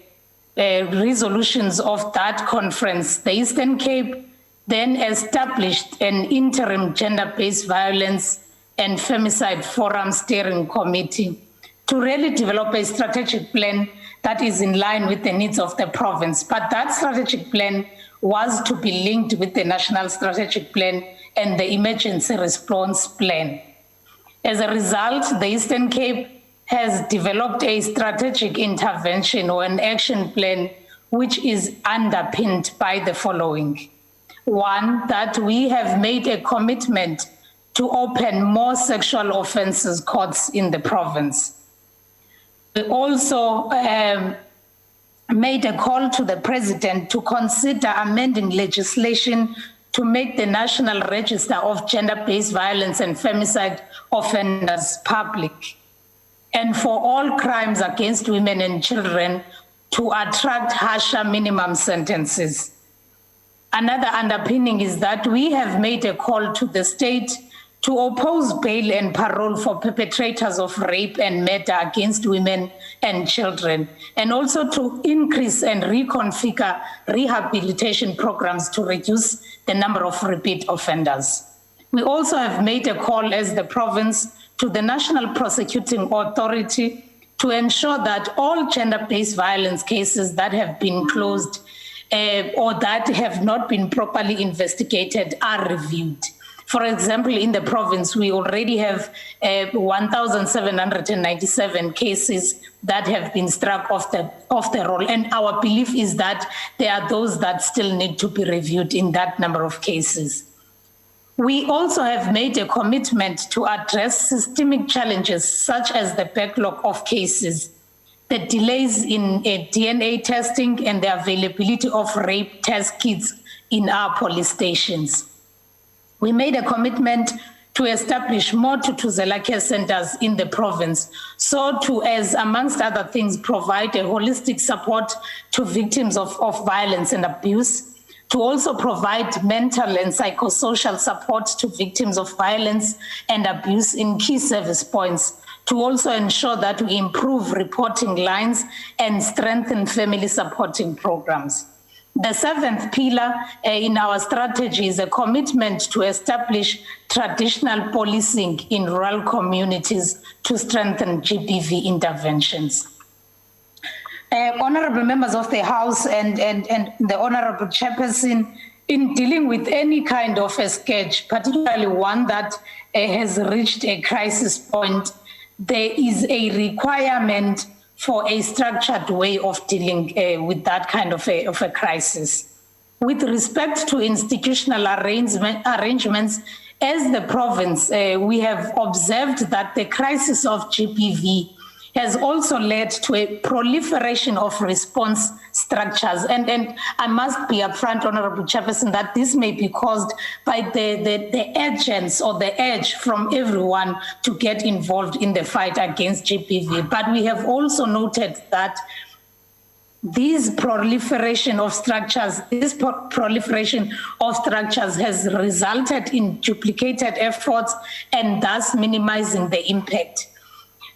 resolutions of that conference, the Eastern Cape then established an interim gender-based violence and femicide forum steering committee to really develop a strategic plan that is in line with the needs of the province. But that strategic plan was to be linked with the National Strategic Plan and the Emergency Response Plan. As a result, the Eastern Cape has developed a strategic intervention or an action plan which is underpinned by the following. One, that we have made a commitment to open more sexual offences courts in the province. We also made a call to the President to consider amending legislation to make the National Register of Gender-Based Violence and Femicide Offenders public, and for all crimes against women and children to attract harsher minimum sentences. Another underpinning is that we have made a call to the state to oppose bail and parole for perpetrators of rape and murder against women and children, and also to increase and reconfigure rehabilitation programs to reduce the number of repeat offenders. We also have made a call as the province to the National Prosecuting Authority to ensure that all gender-based violence cases that have been closed or that have not been properly investigated are reviewed. For example, in the province, we already have 1,797 cases that have been struck off the roll. And our belief is that there are those that still need to be reviewed in that number of cases. We also have made a commitment to address systemic challenges such as the backlog of cases, the delays in DNA testing, and the availability of rape test kits in our police stations. We made a commitment to establish more Thuthuzela care centers in the province, so to, as amongst other things, provide a holistic support to victims of violence and abuse, to also provide mental and psychosocial support to victims of violence and abuse in key service points, to also ensure that we improve reporting lines and strengthen family supporting programs. The seventh pillar in our strategy is a commitment to establish traditional policing in rural communities to strengthen GBV interventions. Honorable members of the House and the Honorable Chairperson, in dealing with any kind of a scourge, particularly one that has reached a crisis point, there is a requirement for a structured way of dealing with that kind of a crisis. With respect to institutional arrangements, as the province, we have observed that the crisis of GBV has also led to a proliferation of response structures. And I must be upfront, Honorable Chairperson, that this may be caused by the urgence or the urge from everyone to get involved in the fight against GBV. But we have also noted that this proliferation of structures has resulted in duplicated efforts and thus minimizing the impact.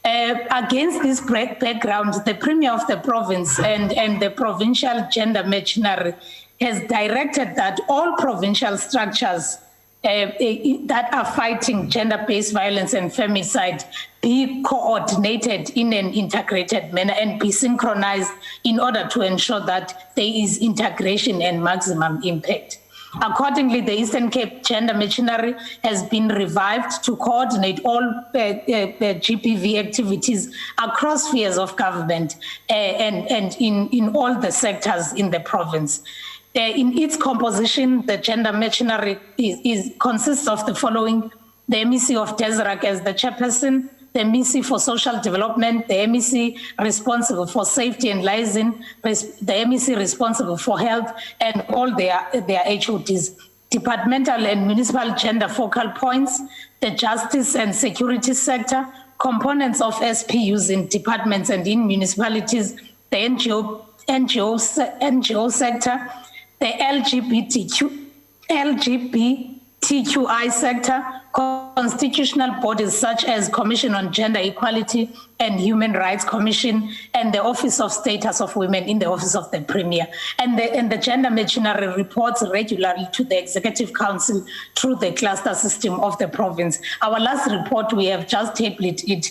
Against this background, the Premier of the province and the provincial gender machinery has directed that all provincial structures that are fighting gender-based violence and femicide be coordinated in an integrated manner and be synchronized in order to ensure that there is integration and maximum impact. Accordingly, the Eastern Cape Gender Machinery has been revived to coordinate all GBV activities across spheres of government and in all the sectors in the province. In its composition, the Gender Machinery consists of the following: the MEC of Desrak as the chairperson, the MEC for Social Development, the MEC responsible for Safety and Liaison, the MEC responsible for Health, and all their HODs, departmental and municipal gender focal points, the Justice and Security sector, components of SPUs in departments and in municipalities, the NGO sector, the LGBTQI sector, constitutional bodies such as Commission on Gender Equality and Human Rights Commission, and the Office of Status of Women in the Office of the Premier. And the Gender Machinery reports regularly to the Executive Council through the cluster system of the province. Our last report, we have just tabled it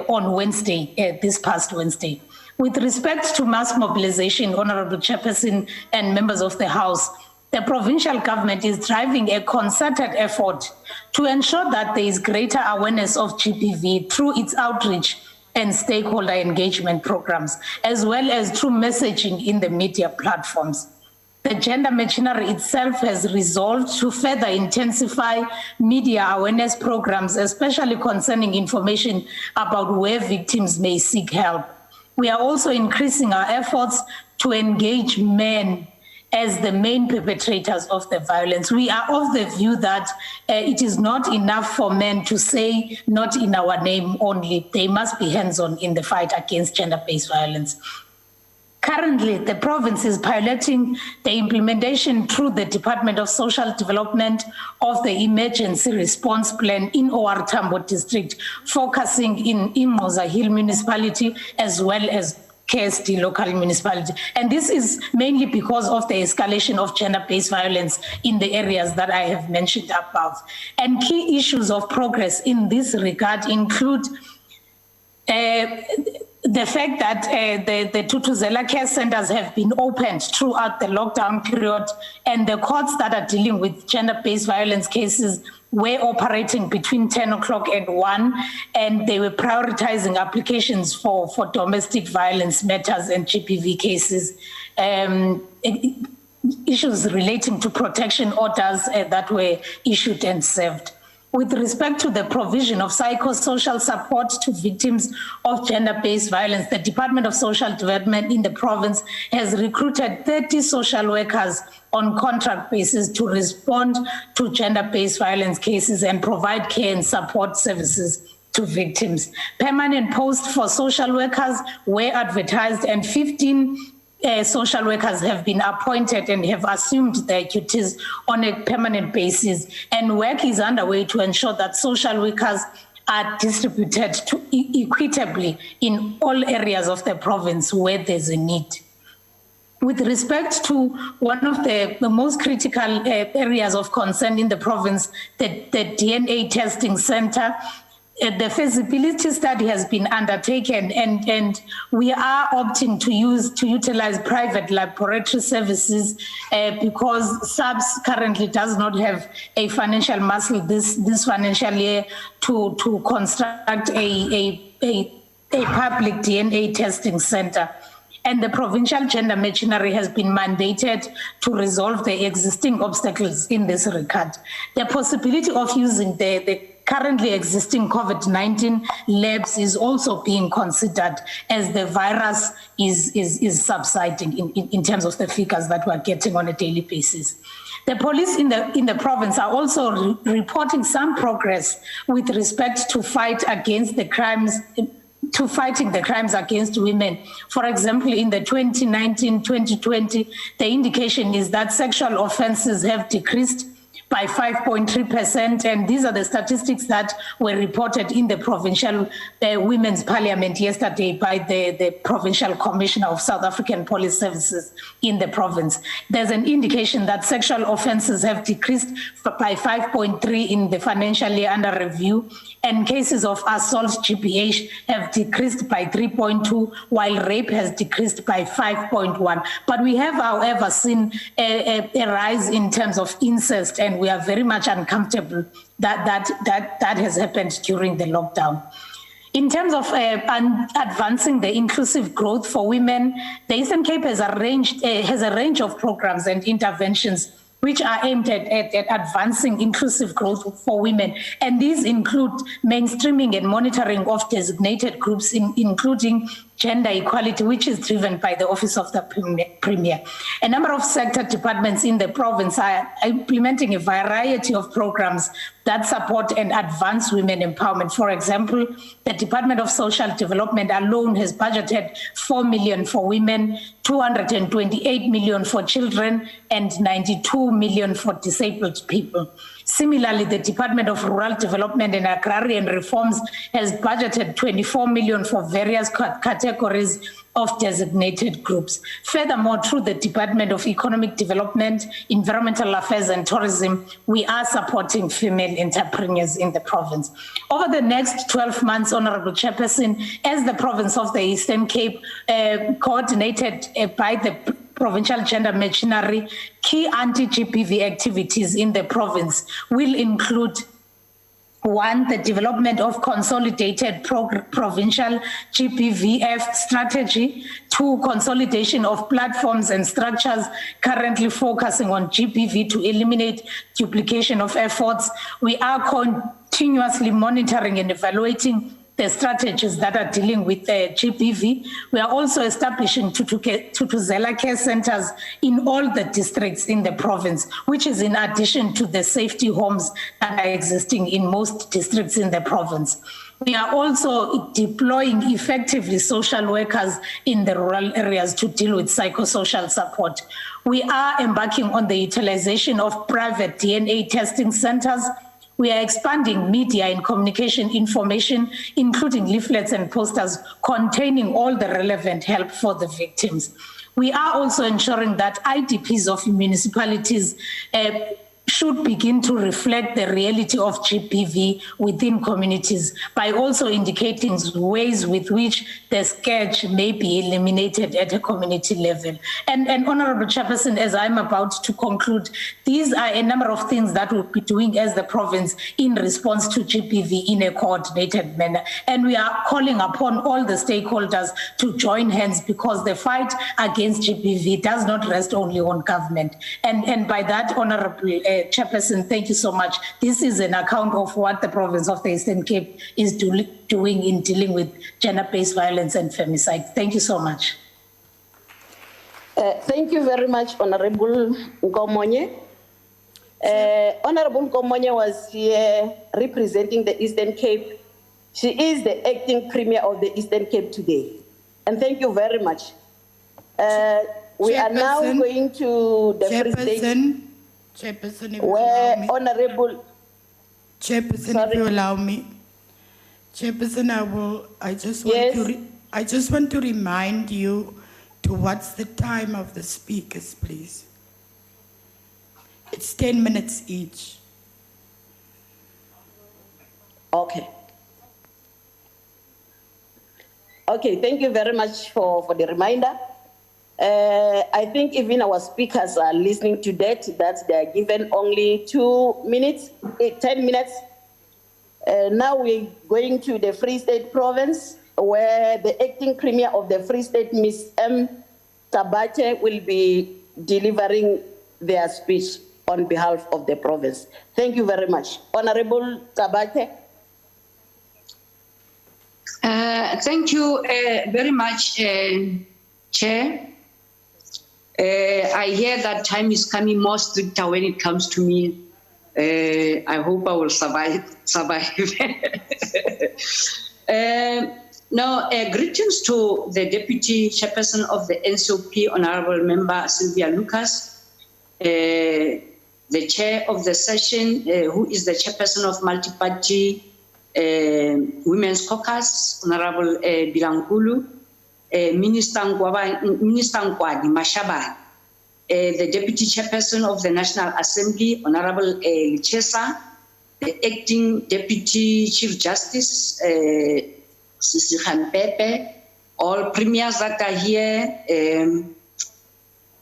on Wednesday, this past Wednesday. With respect to mass mobilization, Honorable Chairperson and members of the House, the provincial government is driving a concerted effort to ensure that there is greater awareness of GBV through its outreach and stakeholder engagement programs, as well as through messaging in the media platforms. The gender machinery itself has resolved to further intensify media awareness programs, especially concerning information about where victims may seek help. We are also increasing our efforts to engage men as the main perpetrators of the violence. We are of the view that it is not enough for men to say, not in our name only. They must be hands-on in the fight against gender-based violence. Currently, the province is piloting the implementation through the Department of Social Development of the Emergency Response Plan in OR Tambo District, focusing in Moza Hill Municipality as well as KSD local municipality. And this is mainly because of the escalation of gender-based violence in the areas that I have mentioned above. And key issues of progress in this regard include the fact that the Thuthuzela care centers have been opened throughout the lockdown period, and the courts that are dealing with gender-based violence cases were operating between 10 o'clock and 1, and they were prioritizing applications for domestic violence matters and GBV cases. issues relating to protection orders that were issued and served. With respect to the provision of psychosocial support to victims of gender-based violence, the Department of Social Development in the province has recruited 30 social workers on contract basis to respond to gender-based violence cases and provide care and support services to victims. Permanent posts for social workers were advertised, and 15 social workers have been appointed and have assumed their duties on a permanent basis, and work is underway to ensure that social workers are distributed equitably in all areas of the province where there's a need. With respect to one of the most critical areas of concern in the province, the DNA testing center, the feasibility study has been undertaken, and we are opting to utilize private laboratory services because SABS currently does not have a financial muscle this financial year to construct a public DNA testing center. And the provincial gender machinery has been mandated to resolve the existing obstacles in this regard. The possibility of using the currently existing COVID-19 labs is also being considered as the virus is subsiding in terms of the figures that we're getting on a daily basis. The police in the province are also reporting some progress with respect to fighting the crimes against women. For example, in the 2019-2020, the indication is that sexual offenses have decreased by 5.3%, and these are the statistics that were reported in the provincial women's parliament yesterday by the provincial commissioner of South African Police Services in the province. There's an indication that sexual offenses have decreased by 5.3 in the financial year under review, and cases of assault GBH have decreased by 3.2, while rape has decreased by 5.1. But we have, however, seen a rise in terms of incest, and we are very much uncomfortable that has happened during the lockdown. In terms of advancing the inclusive growth for women, the Eastern Cape has a range of programs and interventions which are aimed at advancing inclusive growth for women. And these include mainstreaming and monitoring of designated groups, including gender equality, which is driven by the Office of the Premier. A number of sector departments in the province are implementing a variety of programs that support and advance women empowerment. For example, the Department of Social Development alone has budgeted 4 million for women, 228 million for children, and 92 million for disabled people. Similarly, the Department of Rural Development and Agrarian Reforms has budgeted 24 million for various categories of designated groups. Furthermore, through the Department of Economic Development, Environmental Affairs and Tourism, we are supporting female entrepreneurs in the province. Over the next 12 months, Honorable Chairperson, as the province of the Eastern Cape, coordinated by the provincial gender machinery, key anti-GBV activities in the province will include: 1, the development of consolidated provincial GBVF strategy. 2, consolidation of platforms and structures currently focusing on GBV to eliminate duplication of efforts. We are continuously monitoring and evaluating the strategies that are dealing with GBV. We are also establishing Tutuzela care centers in all the districts in the province, which is in addition to the safety homes that are existing in most districts in the province. We are also deploying effectively social workers in the rural areas to deal with psychosocial support. We are embarking on the utilization of private DNA testing centers. We are expanding media and communication information, including leaflets and posters containing all the relevant help for the victims. We are also ensuring that IDPs of municipalities should begin to reflect the reality of GBV within communities by also indicating ways with which the scourge may be eliminated at a community level. And Honorable Chairperson, as I'm about to conclude, these are a number of things that we'll be doing as the province in response to GBV in a coordinated manner. And we are calling upon all the stakeholders to join hands, because the fight against GBV does not rest only on government. And by that, Honorable Chairperson, thank you so much. This is an account of what the province of the Eastern Cape is doing in dealing with gender-based violence and femicide. Thank you so much. Thank you very much, Honorable Nkomonye. Honorable Nkomonye was here representing the Eastern Cape. She is the acting premier of the Eastern Cape today. And thank you very much. We are now going to the Free State, Chairperson, where Honorable... Chairperson, if you allow me. Chairperson, I just want to remind you to what's the time of the speakers, please. It's 10 minutes each. Okay. Okay, thank you very much for the reminder. I think even our speakers are listening to that they are given only 10 minutes. Now we're going to the Free State province, where the acting premier of the Free State, Ms. M. Tabate, will be delivering their speech on behalf of the province. Thank you very much. Honorable Tabate. Thank you very much, Chair. I hear that time is coming more stricter when it comes to me. I hope I will survive. Now, greetings to the Deputy Chairperson of the NCOP, Honorable Member Sylvia Lucas, the Chair of the session, who is the Chairperson of Multi-Party Women's Caucus, Honorable Bilankulu, Minister Nkwadi Mashabane, the Deputy Chairperson of the National Assembly, Honorable Lichesa, the Acting Deputy Chief Justice, Sisi Khampepe, all premiers that are here,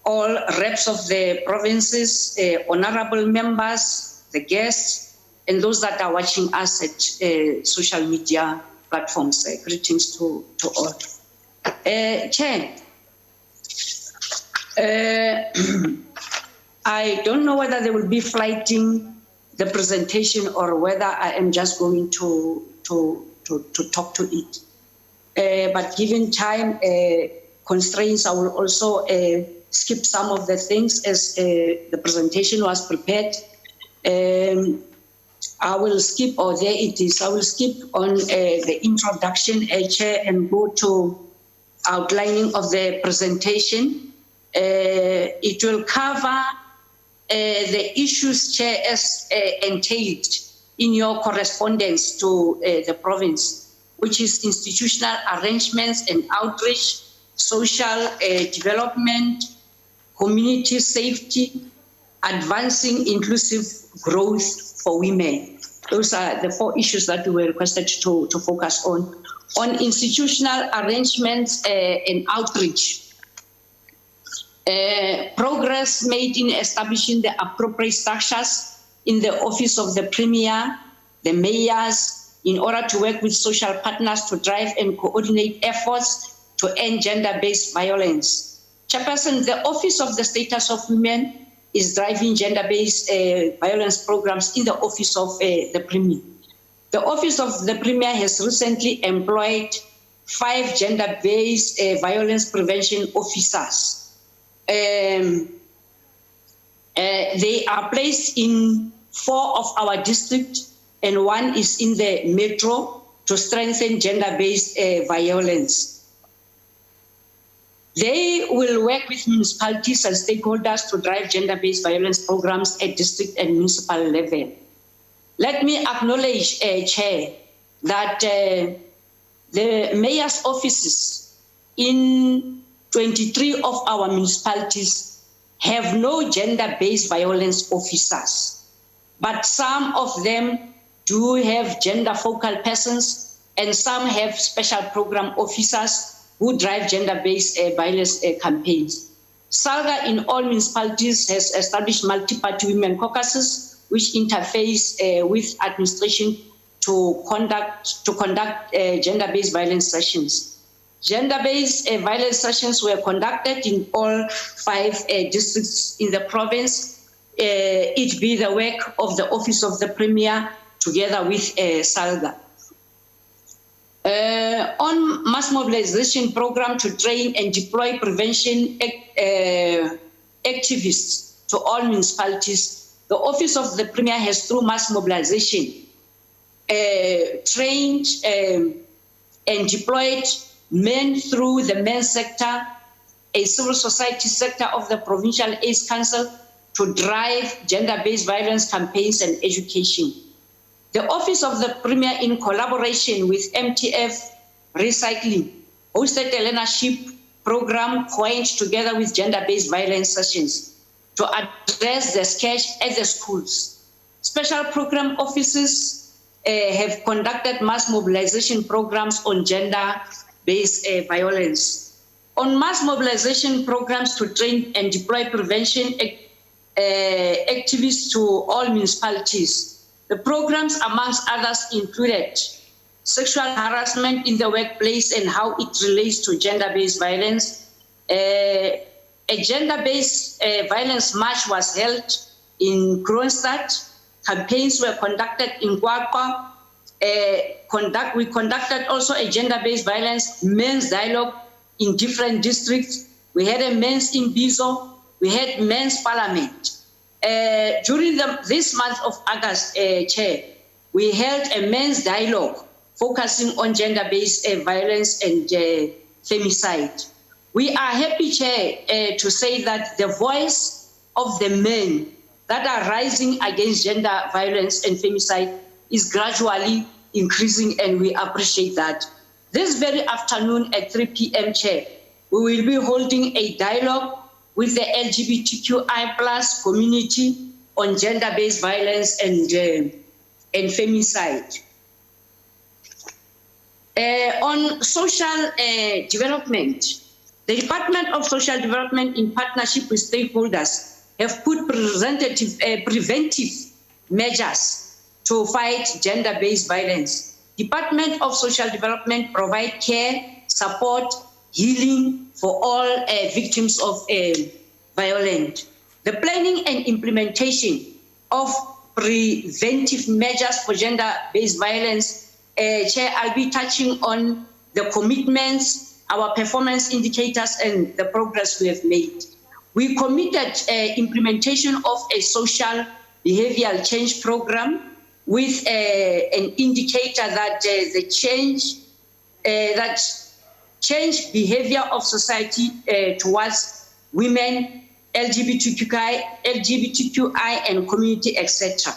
all reps of the provinces, honorable members, the guests, and those that are watching us at social media platforms. Greetings to all. Chair, I don't know whether they will be flighting the presentation or whether I am just going to talk to it. But given time constraints, I will also skip some of the things as the presentation was prepared. I will skip, or there it is, I will skip on the introduction, Chair, and go to outlining of the presentation. It will cover the issues, Chair, as entailed in your correspondence to the province, which is institutional arrangements and outreach, social development, community safety, advancing inclusive growth for women. Those are the 4 issues that we were requested to focus on. On institutional arrangements and outreach, progress made in establishing the appropriate structures in the office of the Premier, the mayors, in order to work with social partners to drive and coordinate efforts to end gender-based violence. Chairperson, the Office of the Status of Women is driving gender-based violence programs in the office of the Premier. The Office of the Premier has recently employed 5 gender-based violence prevention officers. They are placed in 4 of our districts, and 1 is in the metro to strengthen gender-based violence. They will work with municipalities and stakeholders to drive gender-based violence programs at district and municipal level. Let me acknowledge, Chair, that the mayor's offices in 23 of our municipalities have no gender-based violence officers. but some of them do have gender focal persons, and some have special program officers who drive gender-based violence campaigns. SALGA in all municipalities has established multi-party women caucuses, which interface with administration to conduct gender-based violence sessions. Gender-based violence sessions were conducted in all 5 districts in the province. It be the work of the Office of the Premier together with SALGA. On mass mobilization program to train and deploy prevention activists to all municipalities, the Office of the Premier has, through mass mobilization, trained and deployed men through the men's sector, a civil society sector of the Provincial AIDS Council to drive gender-based violence campaigns and education. The Office of the Premier, in collaboration with MTF Recycling, hosted a leadership program coined together with gender-based violence sessions to address the scourge at the schools. Special program offices have conducted mass mobilization programs on gender-based violence. On mass mobilization programs to train and deploy prevention activists to all municipalities, the programs, amongst others, included sexual harassment in the workplace and how it relates to gender-based violence. A gender-based violence march was held in Kroonstad. Campaigns were conducted in Kwakwa. We conducted also a gender-based violence men's dialogue in different districts. We had a men's in Bizo. We had men's parliament. During this month of August, Chair, we held a men's dialogue focusing on gender-based violence and femicide. We are happy, Chair, to say that the voice of the men that are rising against gender violence and femicide is gradually increasing, and we appreciate that. This very afternoon at 3 p.m., Chair, we will be holding a dialogue with the LGBTQI+ community on gender-based violence and femicide. On social development, the Department of Social Development, in partnership with stakeholders, have put preventive measures to fight gender-based violence. Department of Social Development provide care, support, healing for all victims of violence. The planning and implementation of preventive measures for gender-based violence, Chair, I'll be touching on the commitments, our performance indicators, and the progress we have made. We committed implementation of a social behavioral change program with an indicator that the change behavior of society towards women, LGBTQI and community, etc.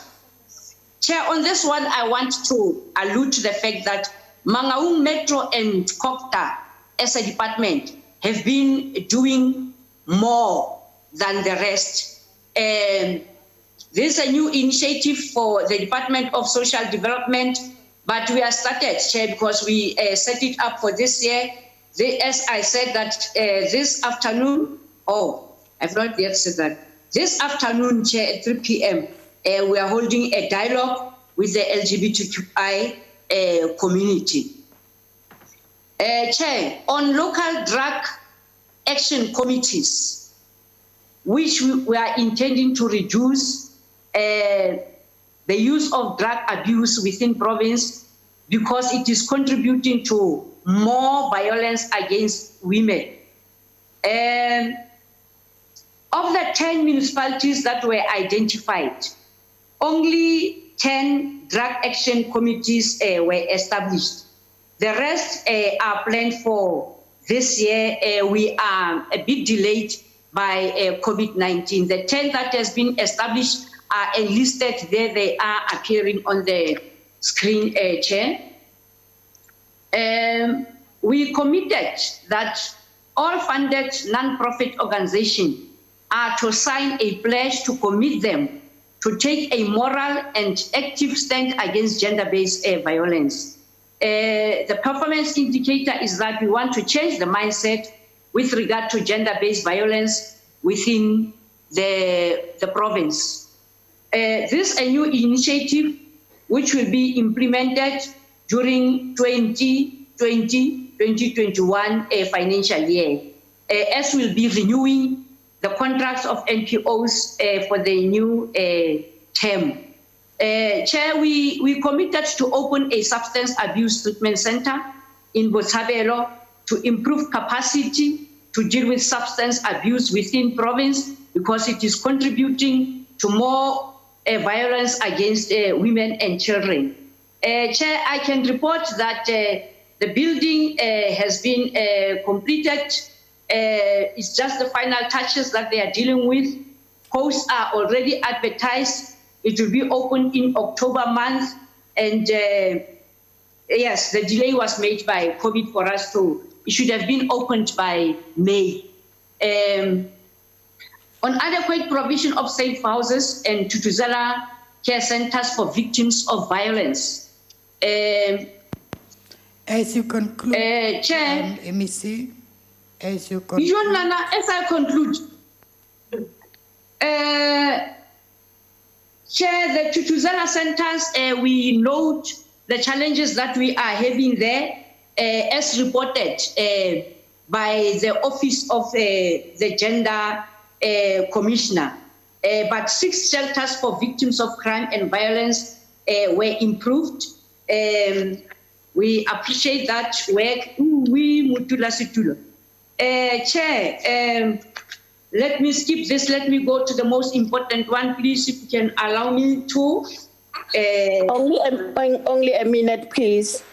Chair, on this one, I want to allude to the fact that Mangaung Metro and COPTA as a department have been doing more than the rest. There's a new initiative for the Department of Social Development, but we are started, Chair, because we set it up for this year. As I said that this afternoon, I've not yet said that. This afternoon, Chair, at 3 p.m., we are holding a dialogue with the LGBTQI community. Chair, on local drug action committees, which we are intending to reduce the use of drug abuse within province because it is contributing to more violence against women. Of the 10 municipalities that were identified, only 10 drug action committees were established. The rest are planned for this year. We are a bit delayed by COVID-19. The 10 that has been established are enlisted there. They are appearing on the screen, Chair. We committed that all funded non-profit organizations are to sign a pledge to commit them to take a moral and active stand against gender-based violence. The performance indicator is that we want to change the mindset with regard to gender-based violence within the province. This is a new initiative which will be implemented during 2020-2021 financial year, as we'll be renewing the contracts of NPOs for the new term. Chair, we committed to open a substance abuse treatment center in Botshabelo to improve capacity to deal with substance abuse within province, because it is contributing to more violence against women and children. Chair, I can report that the building has been completed. It's just the final touches that they are dealing with. Posts are already advertised. It will be open in October month. And yes, the delay was made by COVID for us to, it should have been opened by May. On adequate provision of safe houses and Tutuzela care centers for victims of violence. As you conclude, Chair, MEC, as you conclude. As I conclude, Chair, the Tutuzela centers, we note the challenges that we are having there, as reported by the Office of the Gender Commissioner. But 6 shelters for victims of crime and violence were improved. We appreciate that work. Chair, let me skip this. Let me go to the most important one, please, if you can allow me to. Only a minute, please.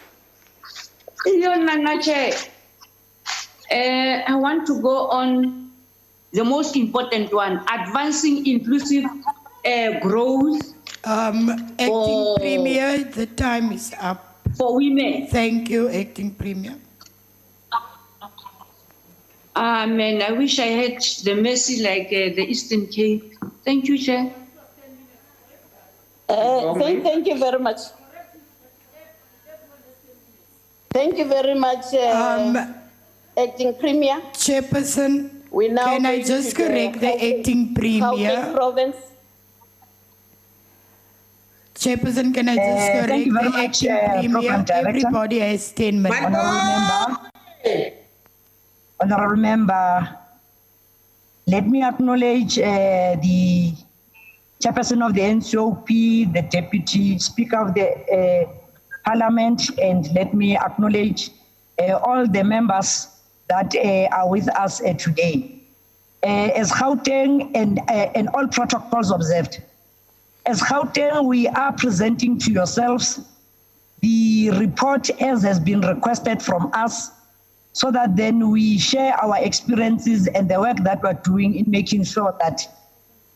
Chair, I want to go on the most important one, advancing inclusive growth. Acting Premier, the time is up. For women. Thank you, Acting Premier. Amen. I wish I had the mercy like the Eastern Cape. Thank you, Chair. Thank you very much. Thank you very much, Acting Premier. Chairperson, we now can I just correct the Acting Premier? Province. Chairperson, can I just correct the Acting Premier? Everybody has 10 minutes. Honorable Member, let me acknowledge the Chairperson of the NCOP, the Deputy Speaker of the Parliament, and let me acknowledge all the members that are with us today. As Gauteng and all protocols observed, as Gauteng, we are presenting to yourselves the report as has been requested from us, so that then we share our experiences and the work that we're doing in making sure that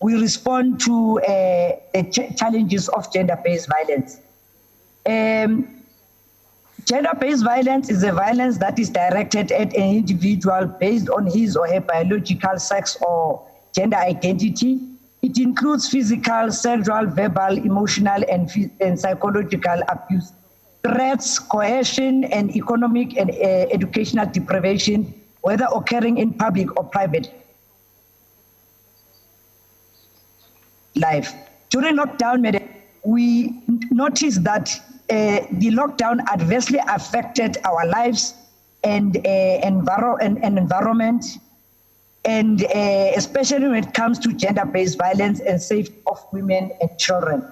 we respond to the challenges of gender-based violence. Gender-based violence is a violence that is directed at an individual based on his or her biological sex or gender identity. It includes physical, sexual, verbal, emotional, and psychological abuse, threats, coercion, and economic and educational deprivation, whether occurring in public or private life. During lockdown, we noticed that the lockdown adversely affected our lives and environment, and especially when it comes to gender-based violence and safety of women and children.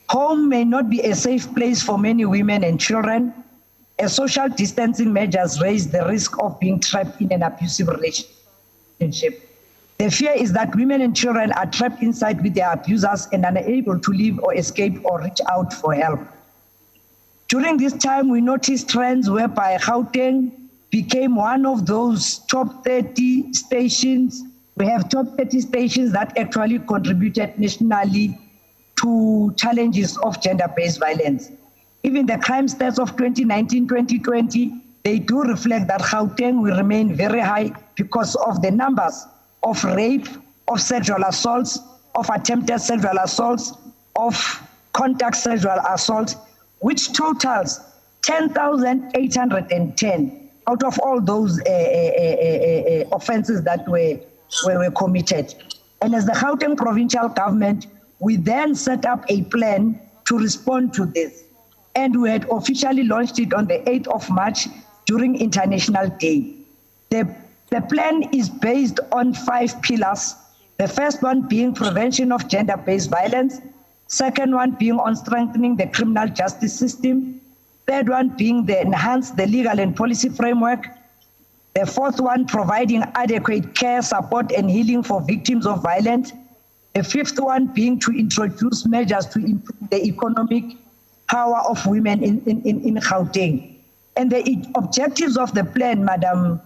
Home may not be a safe place for many women and children, as social distancing measures raise the risk of being trapped in an abusive relationship. The fear is that women and children are trapped inside with their abusers and unable to leave or escape or reach out for help. During this time, we noticed trends whereby Gauteng became one of those top 30 stations. We have top 30 stations that actually contributed nationally to challenges of gender-based violence. Even the crime stats of 2019-2020, they do reflect that Gauteng will remain very high because of the numbers of rape, of sexual assaults, of attempted sexual assaults, of contact sexual assault, which totals 10,810 out of all those offenses that were committed. And as the Gauteng provincial government, we then set up a plan to respond to this. And we had officially launched it on the 8th of March during International Day. The plan is based on 5 pillars. The first one being prevention of gender-based violence. Second one being on strengthening the criminal justice system. Third one being the enhance the legal and policy framework. The fourth one, providing adequate care, support, and healing for victims of violence. The fifth one being to introduce measures to improve the economic power of women in Gauteng. And the objectives of the plan, Madam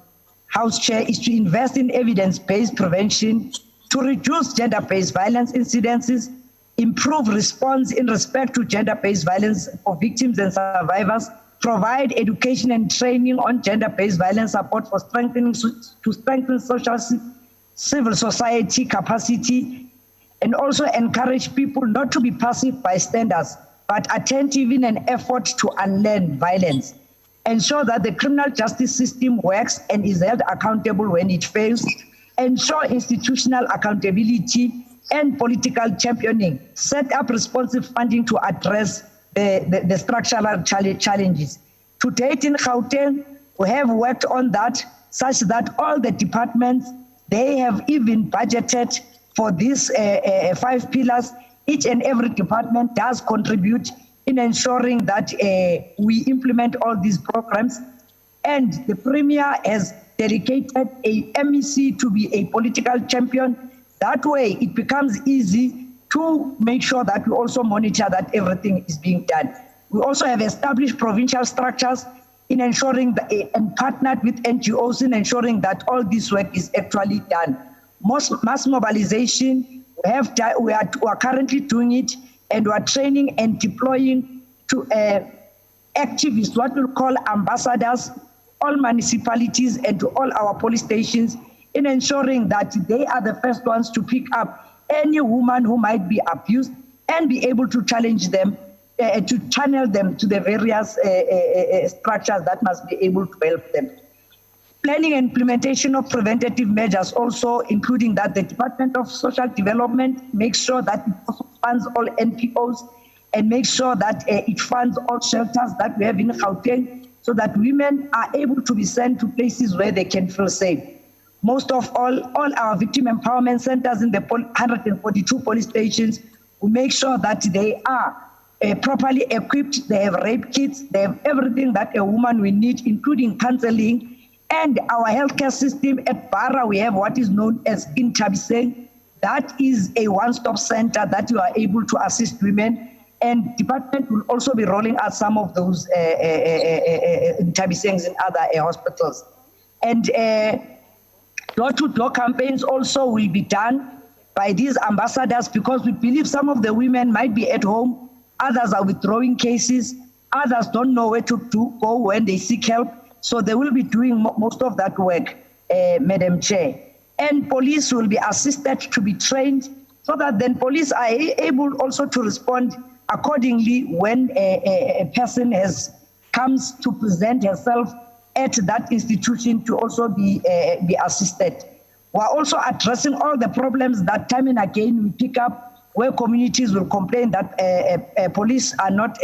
House Chair, is to invest in evidence-based prevention, to reduce gender-based violence incidences, improve response in respect to gender-based violence for victims and survivors, provide education and training on gender-based violence support for strengthening social civil society capacity, and also encourage people not to be passive bystanders, but attentive in an effort to unlearn violence. Ensure that the criminal justice system works and is held accountable when it fails. Ensure institutional accountability and political championing. Set up responsive funding to address the structural challenges. To date in Gauteng, we have worked on that such that all the departments, they have even budgeted for these 5 pillars. Each and every department does contribute in ensuring that we implement all these programs. And the Premier has dedicated a MEC to be a political champion. That way it becomes easy to make sure that we also monitor that everything is being done. We also have established provincial structures in ensuring that, and partnered with NGOs in ensuring that all this work is actually done. Mass mobilization, we are currently doing it, and we are training and deploying to activists, what we'll call ambassadors, all municipalities and to all our police stations, in ensuring that they are the first ones to pick up any woman who might be abused and be able to challenge them, to channel them to the various structures that must be able to help them. Planning and implementation of preventative measures also, including that the Department of Social Development makes sure that it also funds all NPOs and makes sure that it funds all shelters that we have in Gauteng so that women are able to be sent to places where they can feel safe. Most of all our victim empowerment centers in the 142 police stations, we make sure that they are properly equipped, they have rape kits, they have everything that a woman will need, including counseling. And our healthcare system at Barra, we have what is known as Intabiseng. That is a one-stop center that you are able to assist women. And department will also be rolling out some of those Intabisengs in other hospitals. And door-to-door campaigns also will be done by these ambassadors, because we believe some of the women might be at home, others are withdrawing cases, others don't know where to go when they seek help. So they will be doing most of that work, Madam Chair. And police will be assisted to be trained so that then police are able also to respond accordingly when a person comes to present herself at that institution to also be assisted. We're also addressing all the problems that time and again we pick up where communities will complain that police are not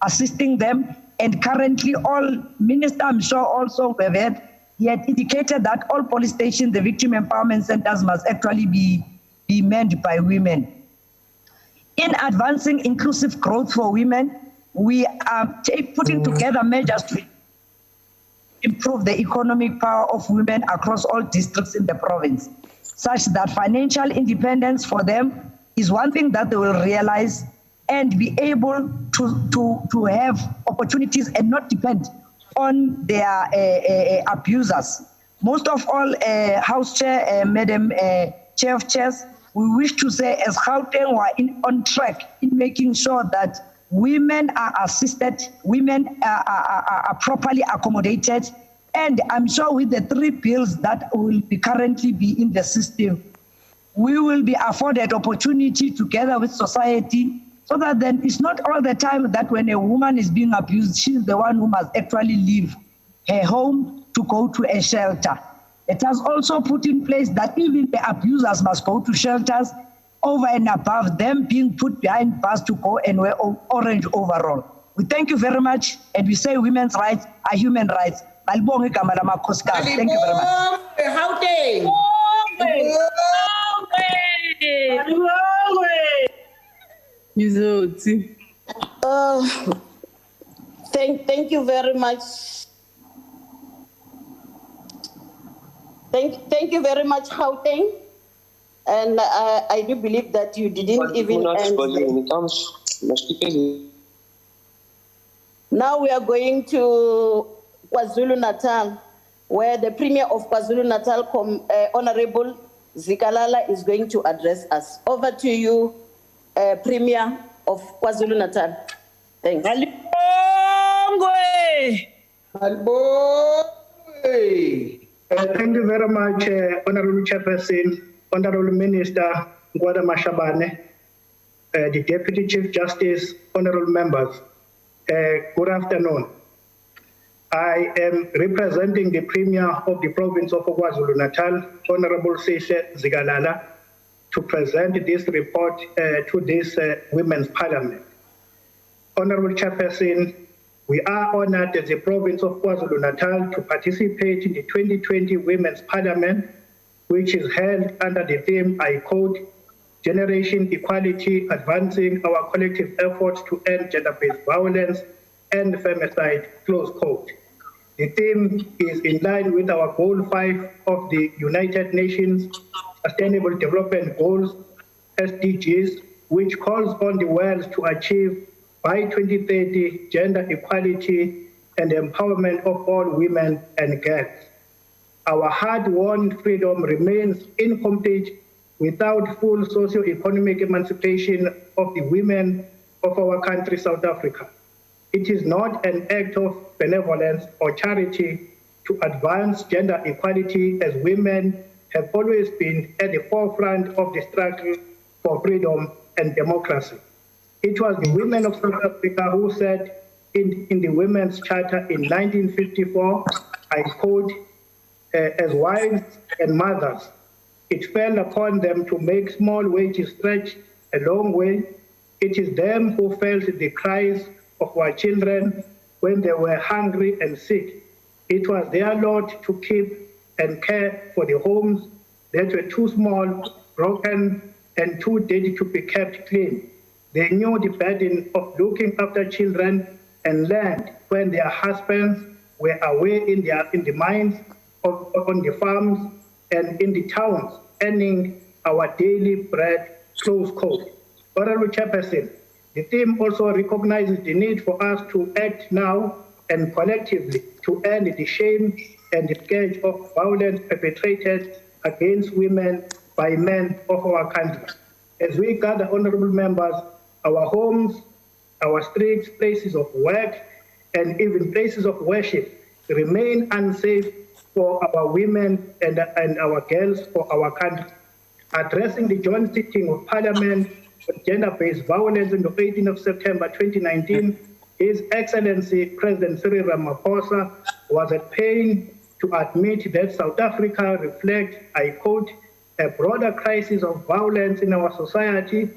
assisting them. And currently all minister, I'm sure also we've had, he had indicated that all police stations, the victim empowerment centers must actually be manned by women. In advancing inclusive growth for women, we are putting together measures to improve the economic power of women across all districts in the province, such that financial independence for them is one thing that they will realize and be able to have opportunities and not depend on their abusers. Most of all, House Chair, Madam Chair of Chairs, we wish to say as Gauteng we are on track in making sure that women are assisted, women are properly accommodated, and I'm sure with the 3 bills that will be currently be in the system, we will be afforded opportunity together with society, so that then it's not all the time that when a woman is being abused, she's the one who must actually leave her home to go to a shelter. It has also put in place that even the abusers must go to shelters over and above them being put behind bars to go and wear orange overall. We thank you very much, and we say women's rights are human rights. Thank you very much. Thank you very much. Thank you very much, Gauteng. And I do believe that you didn't even end. Now we are going to KwaZulu-Natal, where the Premier of KwaZulu-Natal, Honorable Zikalala, is going to address us. Over to you, Premier of KwaZulu-Natal. Thanks. Thank you very much, Honorable Chairperson, Honorable Minister Ngwada Mashabane, the Deputy Chief Justice, Honorable Members. Good afternoon. I am representing the Premier of the province of KwaZulu-Natal, Honorable Sishe Zikalala, to present this report to this Women's Parliament. Honorable Chairperson, we are honored as the province of KwaZulu-Natal to participate in the 2020 Women's Parliament, which is held under the theme, I quote, Generation Equality, Advancing Our Collective Efforts to End Gender-Based Violence and Femicide, close quote. The theme is in line with our Goal 5 of the United Nations Sustainable Development Goals, SDGs, which calls on the world to achieve by 2030 gender equality and empowerment of all women and girls. Our hard-won freedom remains incomplete without full socio-economic emancipation of the women of our country, South Africa. It is not an act of benevolence or charity to advance gender equality, as women have always been at the forefront of the struggle for freedom and democracy. It was the women of South Africa who said in the Women's Charter in 1954, I quote, as wives and mothers, it fell upon them to make small wages stretch a long way. It is them who felt the cries of our children when they were hungry and sick. It was their lot to keep and care for the homes that were too small, broken, and too dirty to be kept clean. They knew the burden of looking after children and land when their husbands were away in the mines, on the farms, and in the towns, earning our daily bread, close quote. Honorable Chairperson, the theme also recognizes the need for us to act now and collectively to end the shame and the scourge of violence perpetrated against women by men of our country. As we gather, honorable members, our homes, our streets, places of work, and even places of worship remain unsafe for our women and our girls for our country. Addressing the joint sitting of Parliament on gender-based violence on the 18th of September 2019, His Excellency President Cyril Ramaphosa was at pain to admit that South Africa reflects, I quote, a broader crisis of violence in our society,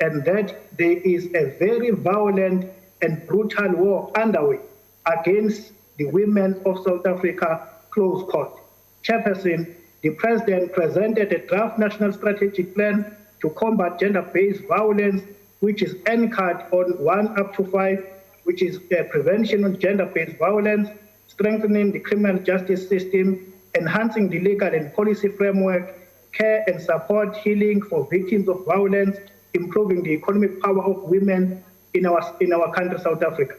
and that there is a very violent and brutal war underway against the women of South Africa, close quote. Chairperson, the President presented a draft national strategic plan to combat gender-based violence, which is anchored on 1 up to 5, which is prevention of gender-based violence, strengthening the criminal justice system, enhancing the legal and policy framework, care and support healing for victims of violence, improving the economic power of women in our country, South Africa.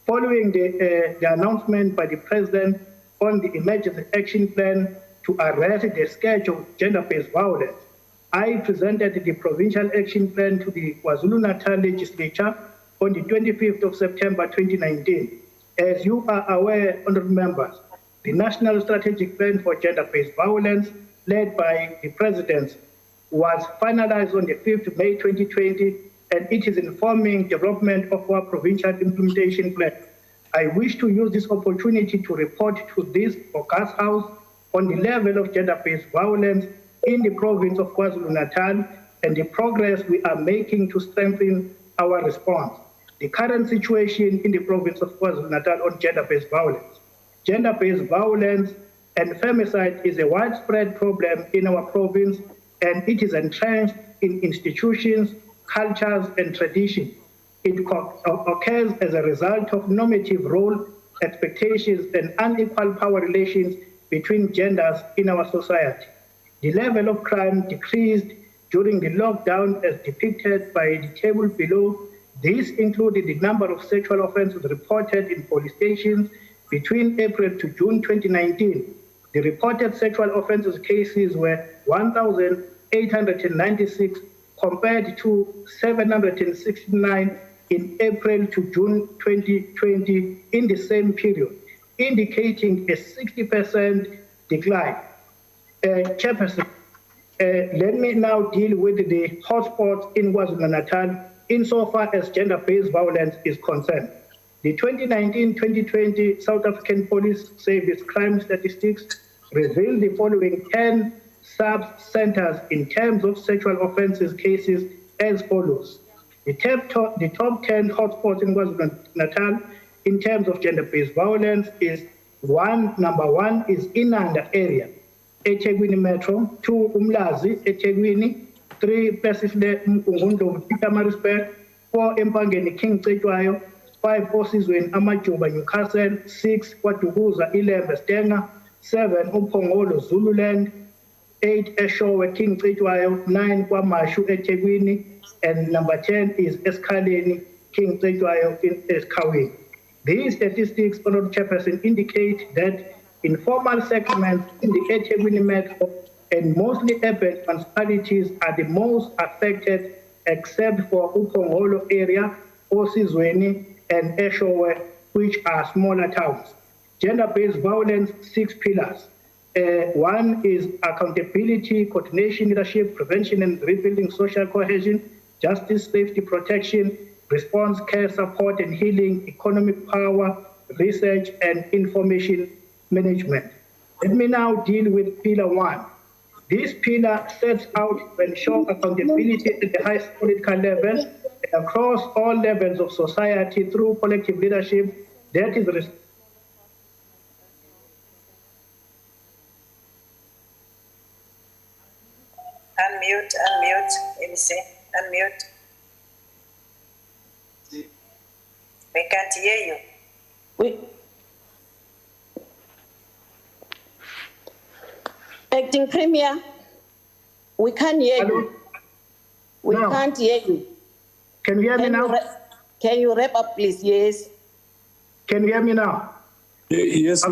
Following the announcement by the President on the emergency action plan to arrest the scourge of gender-based violence, I presented the provincial action plan to the KwaZulu-Natal legislature on the 25th of September 2019. As you are aware, honorable members, the National Strategic Plan for Gender-Based Violence, led by the Presidency, was finalized on the 5th of May 2020, and it is informing development of our provincial implementation plan. I wish to use this opportunity to report to this August House on the level of gender-based violence in the province of KwaZulu-Natal and the progress we are making to strengthen our response. The current situation in the province of KwaZulu-Natal on gender-based violence. Gender-based violence and femicide is a widespread problem in our province, and it is entrenched in institutions, cultures, and traditions. It occurs as a result of normative role, expectations, and unequal power relations between genders in our society. The level of crime decreased during the lockdown as depicted by the table below. This included the number of sexual offences reported in police stations between April to June 2019. The reported sexual offences cases were 1,896 compared to 769 in April to June 2020 in the same period, indicating a 60% decline. Chairperson, let me now deal with the hotspots in KwaZulu-Natal insofar as gender-based violence is concerned. The 2019-2020 South African Police Service crime statistics reveal the following 10 sub-centers in terms of sexual offences cases as follows. The top 10 hotspots in KwaZulu-Natal in terms of gender-based violence is number one is Inanda area, eThekwini Metro, 2 Umlazi, eThekwini, 3 Pesifle Mkungundo, Pietermaritzburg, 4 Empangeni King Cetshwayo, 5 Osizweni Amajuba Newcastle, 6 KwaDukuza Ilembe Stenga, 7 Uphongolo Zululand, 8 Eshowe King Cetshwayo, 9 KwaMashu eThekwini, and number 10 is Esikhaleni King Cetshwayo in Esikhaweni. These statistics, Honorable Chairperson, indicate that informal settlements in the eThekwini Metro and mostly urban municipalities are the most affected, except for Uphongolo area, Osizweni, and Eshowe, which are smaller towns. Gender-based violence, 6 pillars. One is accountability, coordination, leadership, prevention and rebuilding social cohesion, justice, safety, protection, response, care, support and healing, economic power, research and information management. Let me now deal with pillar 1. This pillar sets out to ensure accountability at the highest political level and across all levels of society through collective leadership that is Unmute, MC, unmute. We can't hear you. Acting Premier, we can't hear you. We can't hear you. Can you hear me now? Can you wrap up, please? Yes. Can you hear me now? Yes,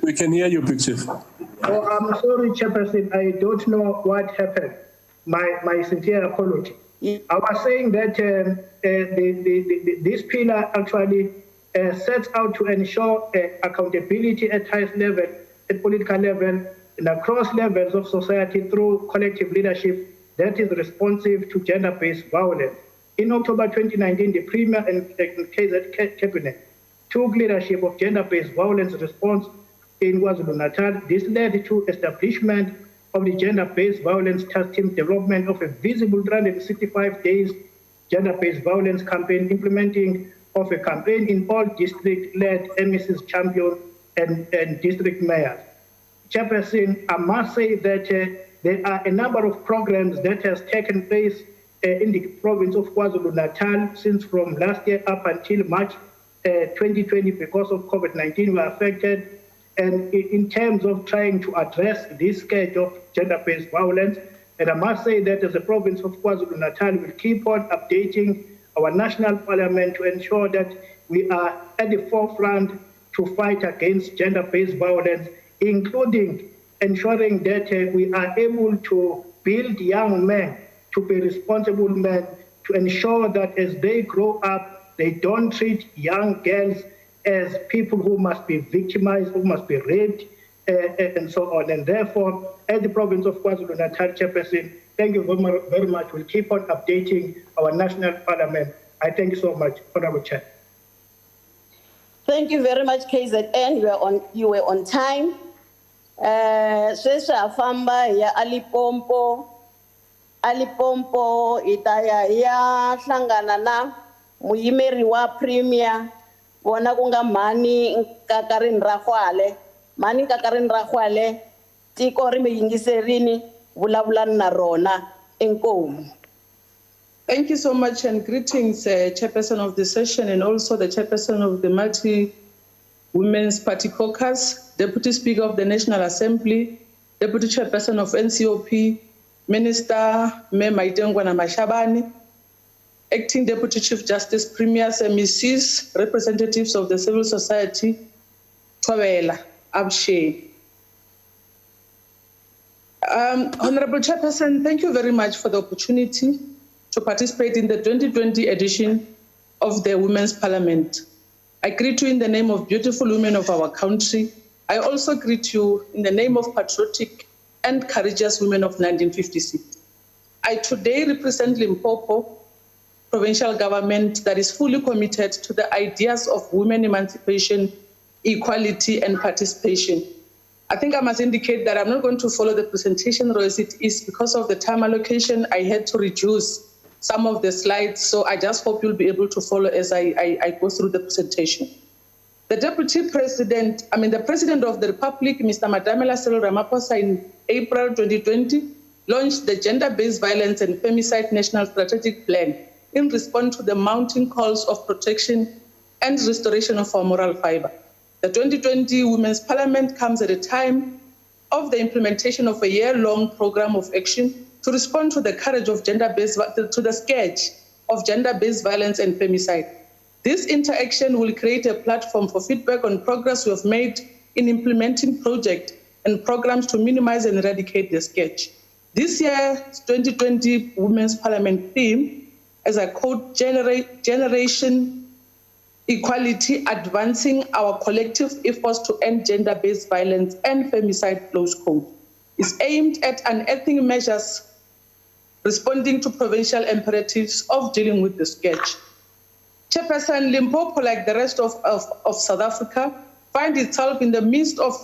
we can hear you, Big Chief. Oh, I'm sorry, Chairperson. I don't know what happened. My sincere apology. I was saying that this pillar actually sets out to ensure accountability at highest level, at political level, and across levels of society through collective leadership that is responsive to gender-based violence. In October 2019, the Premier and KZ Cabinet took leadership of gender-based violence response in KwaZulu-Natal. This led to establishment of the gender-based violence task team, development of a visible 365 days gender-based violence campaign, implementing of a campaign in all district-led MECs champion and district mayors. Chairperson, I must say that there are a number of programs that has taken place in the province of KwaZulu-Natal since from last year up until March 2020 because of COVID-19 were affected. And in terms of trying to address this scourge of gender-based violence, and I must say that as the province of KwaZulu-Natal will keep on updating our national parliament to ensure that we are at the forefront to fight against gender-based violence, including ensuring that we are able to build young men to be responsible men, to ensure that as they grow up, they don't treat young girls as people who must be victimized, who must be raped, and so on. And therefore, as the province of KwaZulu-Natal Chairperson, Thank you very much. We'll keep on updating our national parliament. I thank you so much, Honorable Chair. Thank you very much, KZN. You were on time. Sweswi afamba ya Limpopo itaya ya hlangana na muyimeri wa premier bona kunga mani Nkakarini Rakgwale tiko ri mi yingiserini vulavulani na rona enkomu. Thank you so much and greetings, Chairperson of the session and also the Chairperson of the Multi-Women's Party Caucus, Deputy Speaker of the National Assembly, Deputy Chairperson of NCOP, Minister Me Maitengwana Mashabane, Acting Deputy Chief Justice, Premiers, MECs, representatives of the civil society, Twawela, Abshe. Honorable Chairperson, thank you very much for the opportunity to participate in the 2020 edition of the Women's Parliament. I greet you in the name of beautiful women of our country. I also greet you in the name of patriotic and courageous women of 1956. I today represent Limpopo provincial government that is fully committed to the ideas of women emancipation, equality, and participation. I think I must indicate that I'm not going to follow the presentation as it is because of the time allocation. I had to reduce some of the slides, so I just hope you'll be able to follow as I go through the presentation. The President of the Republic, Mr. Madamela Cyril Ramaphosa, in April 2020, launched the Gender-Based Violence and Femicide National Strategic Plan in response to the mounting calls of protection and restoration of our moral fiber. The 2020 Women's Parliament comes at a time of the implementation of a year-long program of action to respond to the scourge of gender-based violence and femicide. This interaction will create a platform for feedback on progress we have made in implementing projects and programs to minimize and eradicate the scourge. This year's 2020 Women's Parliament theme, as I quote, Generation Equality, Advancing Our Collective Efforts to End Gender-Based Violence and Femicide, close quote, is aimed at unearthing measures responding to provincial imperatives of dealing with the scourge. Chairperson, Limpopo, like the rest of South Africa, finds itself in the midst of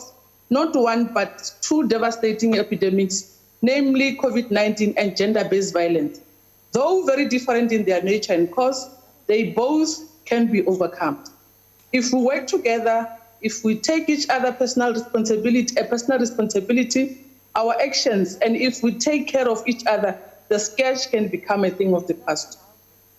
not one but two devastating epidemics, namely COVID-19 and gender-based violence. Though very different in their nature and cause, they both can be overcome. If we work together, if we take each other personal responsibility, our actions, and if we take care of each other, the scourge can become a thing of the past.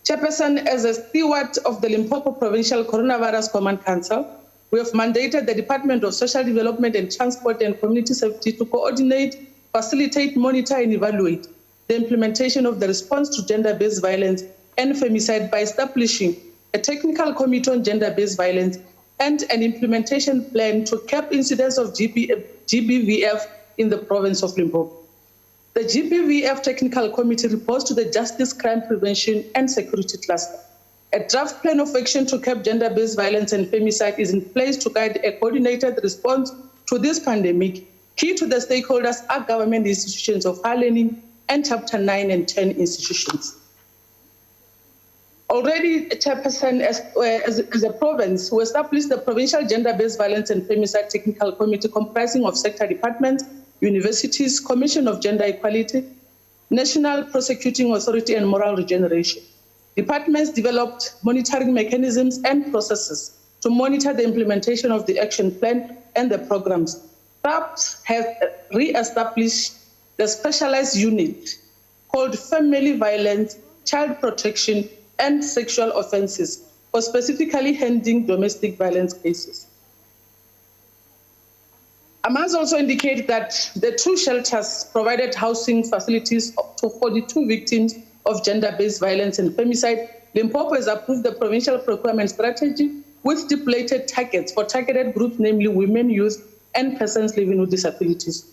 Chairperson, as a steward of the Limpopo Provincial Coronavirus Command Council, we have mandated the Department of Social Development and Transport and Community Safety to coordinate, facilitate, monitor, and evaluate the implementation of the response to gender-based violence and femicide by establishing a technical committee on gender-based violence and an implementation plan to cap incidents of GBVF in the province of Limpopo. The GBVF Technical Committee reports to the Justice, Crime Prevention and Security Cluster. A draft plan of action to cap gender-based violence and femicide is in place to guide a coordinated response to this pandemic. Key to the stakeholders are government institutions of higher learning and Chapter 9 and 10 institutions. Already, Chairperson, as a province, we established the Provincial Gender-Based Violence and Femicide Technical Committee comprising of sector departments, universities, Commission of Gender Equality, National Prosecuting Authority, and Moral Regeneration. Departments developed monitoring mechanisms and processes to monitor the implementation of the action plan and the programs. SAPS has re-established the specialized unit called Family Violence, Child Protection, and Sexual Offences for specifically handling domestic violence cases. I must also indicate that the two shelters provided housing facilities to 42 victims of gender-based violence and femicide. Limpopo has approved the provincial procurement strategy with stipulated targets for targeted groups, namely women, youth, and persons living with disabilities.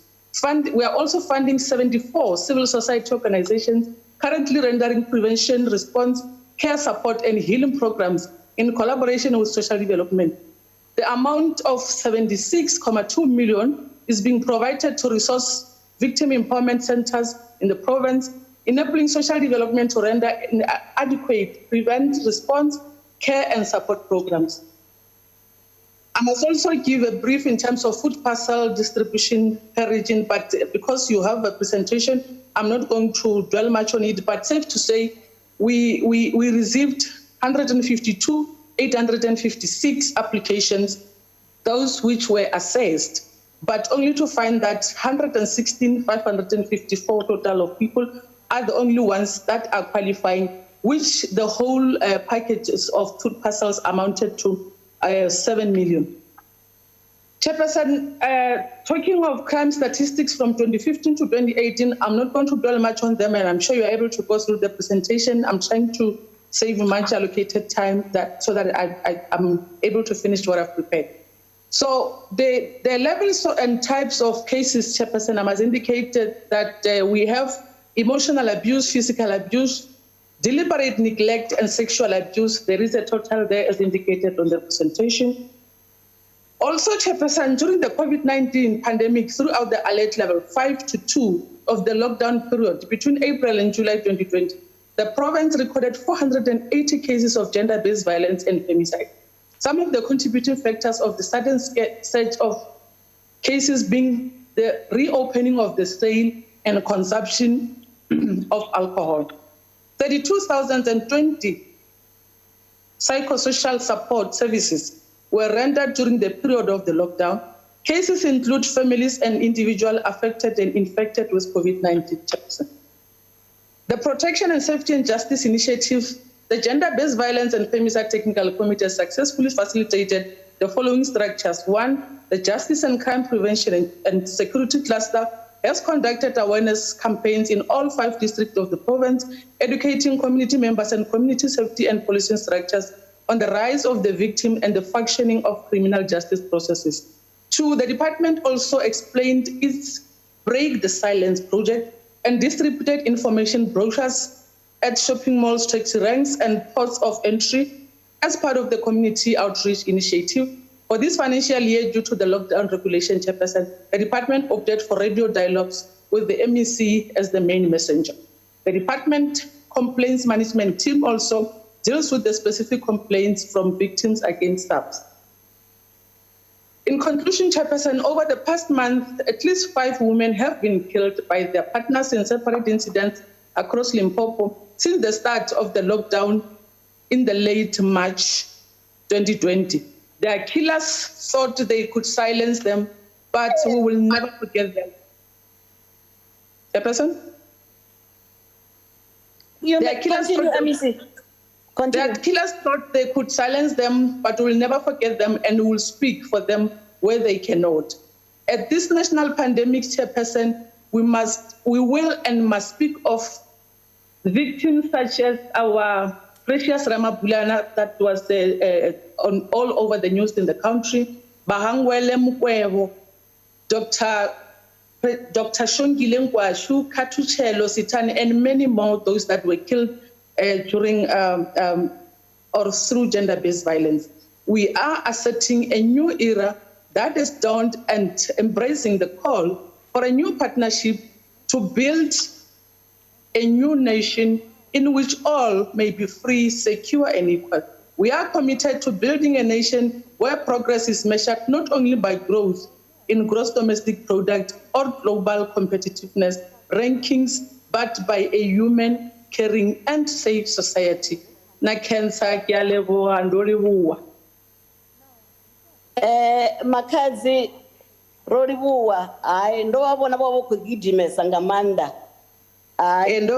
We are also funding 74 civil society organizations currently rendering prevention, response, care support, and healing programs in collaboration with social development. The amount of 76.2 million is being provided to resource victim empowerment centers in the province enabling social development to render adequate prevent, response, care and support programs. I must also give a brief in terms of food parcel distribution per region, but because you have a presentation, I'm not going to dwell much on it, but safe to say, we received 152,856 applications, those which were assessed, but only to find that 116,554 total of people are the only ones that are qualifying, which the whole packages of food parcels amounted to 7 million. Chairperson, talking of crime statistics from 2015 to 2018, I'm not going to dwell much on them, and I'm sure you're able to go through the presentation. I'm trying to save much allocated time so that I'm able to finish what I've prepared. So the levels and types of cases, Chairperson, I must indicate that we have emotional abuse, physical abuse, deliberate neglect and sexual abuse. There is a total there as indicated on the presentation. Also, Chairperson, during the COVID-19 pandemic throughout the alert level 5 to 2 of the lockdown period between April and July 2020, the province recorded 480 cases of gender-based violence and femicide. Some of the contributing factors of the sudden surge of cases being the reopening of the sale and consumption of alcohol. 32,020 psychosocial support services were rendered during the period of the lockdown. Cases include families and individuals affected and infected with COVID-19. The Protection and Safety and Justice Initiative, the Gender-Based Violence and Femicide Technical Committee successfully facilitated the following structures. 1, the Justice and Crime Prevention and Security Cluster has conducted awareness campaigns in all 5 districts of the province, educating community members and community safety and policing structures on the rise of the victim and the functioning of criminal justice processes. 2, the department also explained its Break the Silence project and distributed information brochures at shopping malls, taxi ranks, and ports of entry as part of the community outreach initiative. For this financial year, due to the lockdown regulation, Chairperson, the department opted for radio dialogues with the MEC as the main messenger. The department complaints management team also deals with the specific complaints from victims against staff. In conclusion, Chairperson, over the past month, at least 5 women have been killed by their partners in separate incidents across Limpopo since the start of the lockdown in the late March 2020. Their killers thought they could silence them, but we will never forget them. Chairperson? Their killers thought they could silence them, but we will never forget them and we will speak for them where they cannot. At this national pandemic, Chairperson, we will and must speak of victims such as our precious Ramabulana that was on all over the news in the country, Bahangwele Mukwebo, Dr. Shongile Nkwashu, Katuchelo Sitani, and many more, those that were killed during or through gender-based violence. We are asserting a new era that is dawned and embracing the call for a new partnership to build a new nation in which all may be free, secure, and equal. We are committed to building a nation where progress is measured not only by growth in gross domestic product or global competitiveness rankings, but by a human, caring, and safe society. Makazi Roribuwa, I ndo wabona babo kugidimesa ngamanda. Thank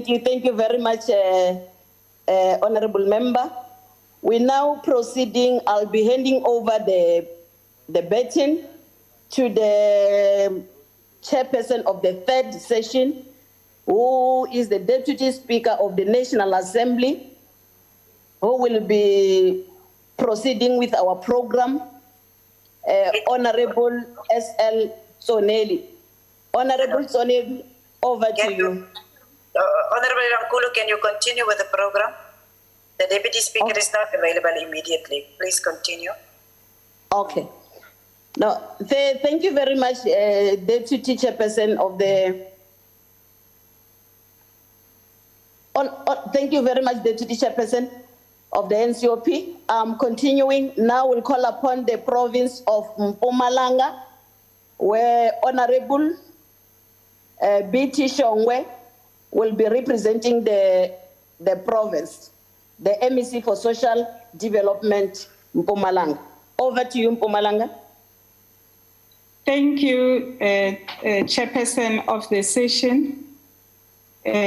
you. Thank you very much, Honorable Member. We're now proceeding. I'll be handing over the baton to the chairperson of the 3rd session, who is the Deputy Speaker of the National Assembly, who will be proceeding with our program. Honorable S.L. Soneli. Honorable Soneli, over to you. Honorable Rankulu, can you continue with the program? The Deputy Speaker is not available immediately. Please continue. Okay. No, thank you very much, Deputy Chairperson of the. Thank you very much, Deputy Chairperson of the NCOP. Continuing now, we'll call upon the province of Mpumalanga, where Honorable B.T. Shongwe will be representing the province, the MEC for Social Development, Mpumalanga. Over to you, Mpumalanga. Thank you, Chairperson of the session.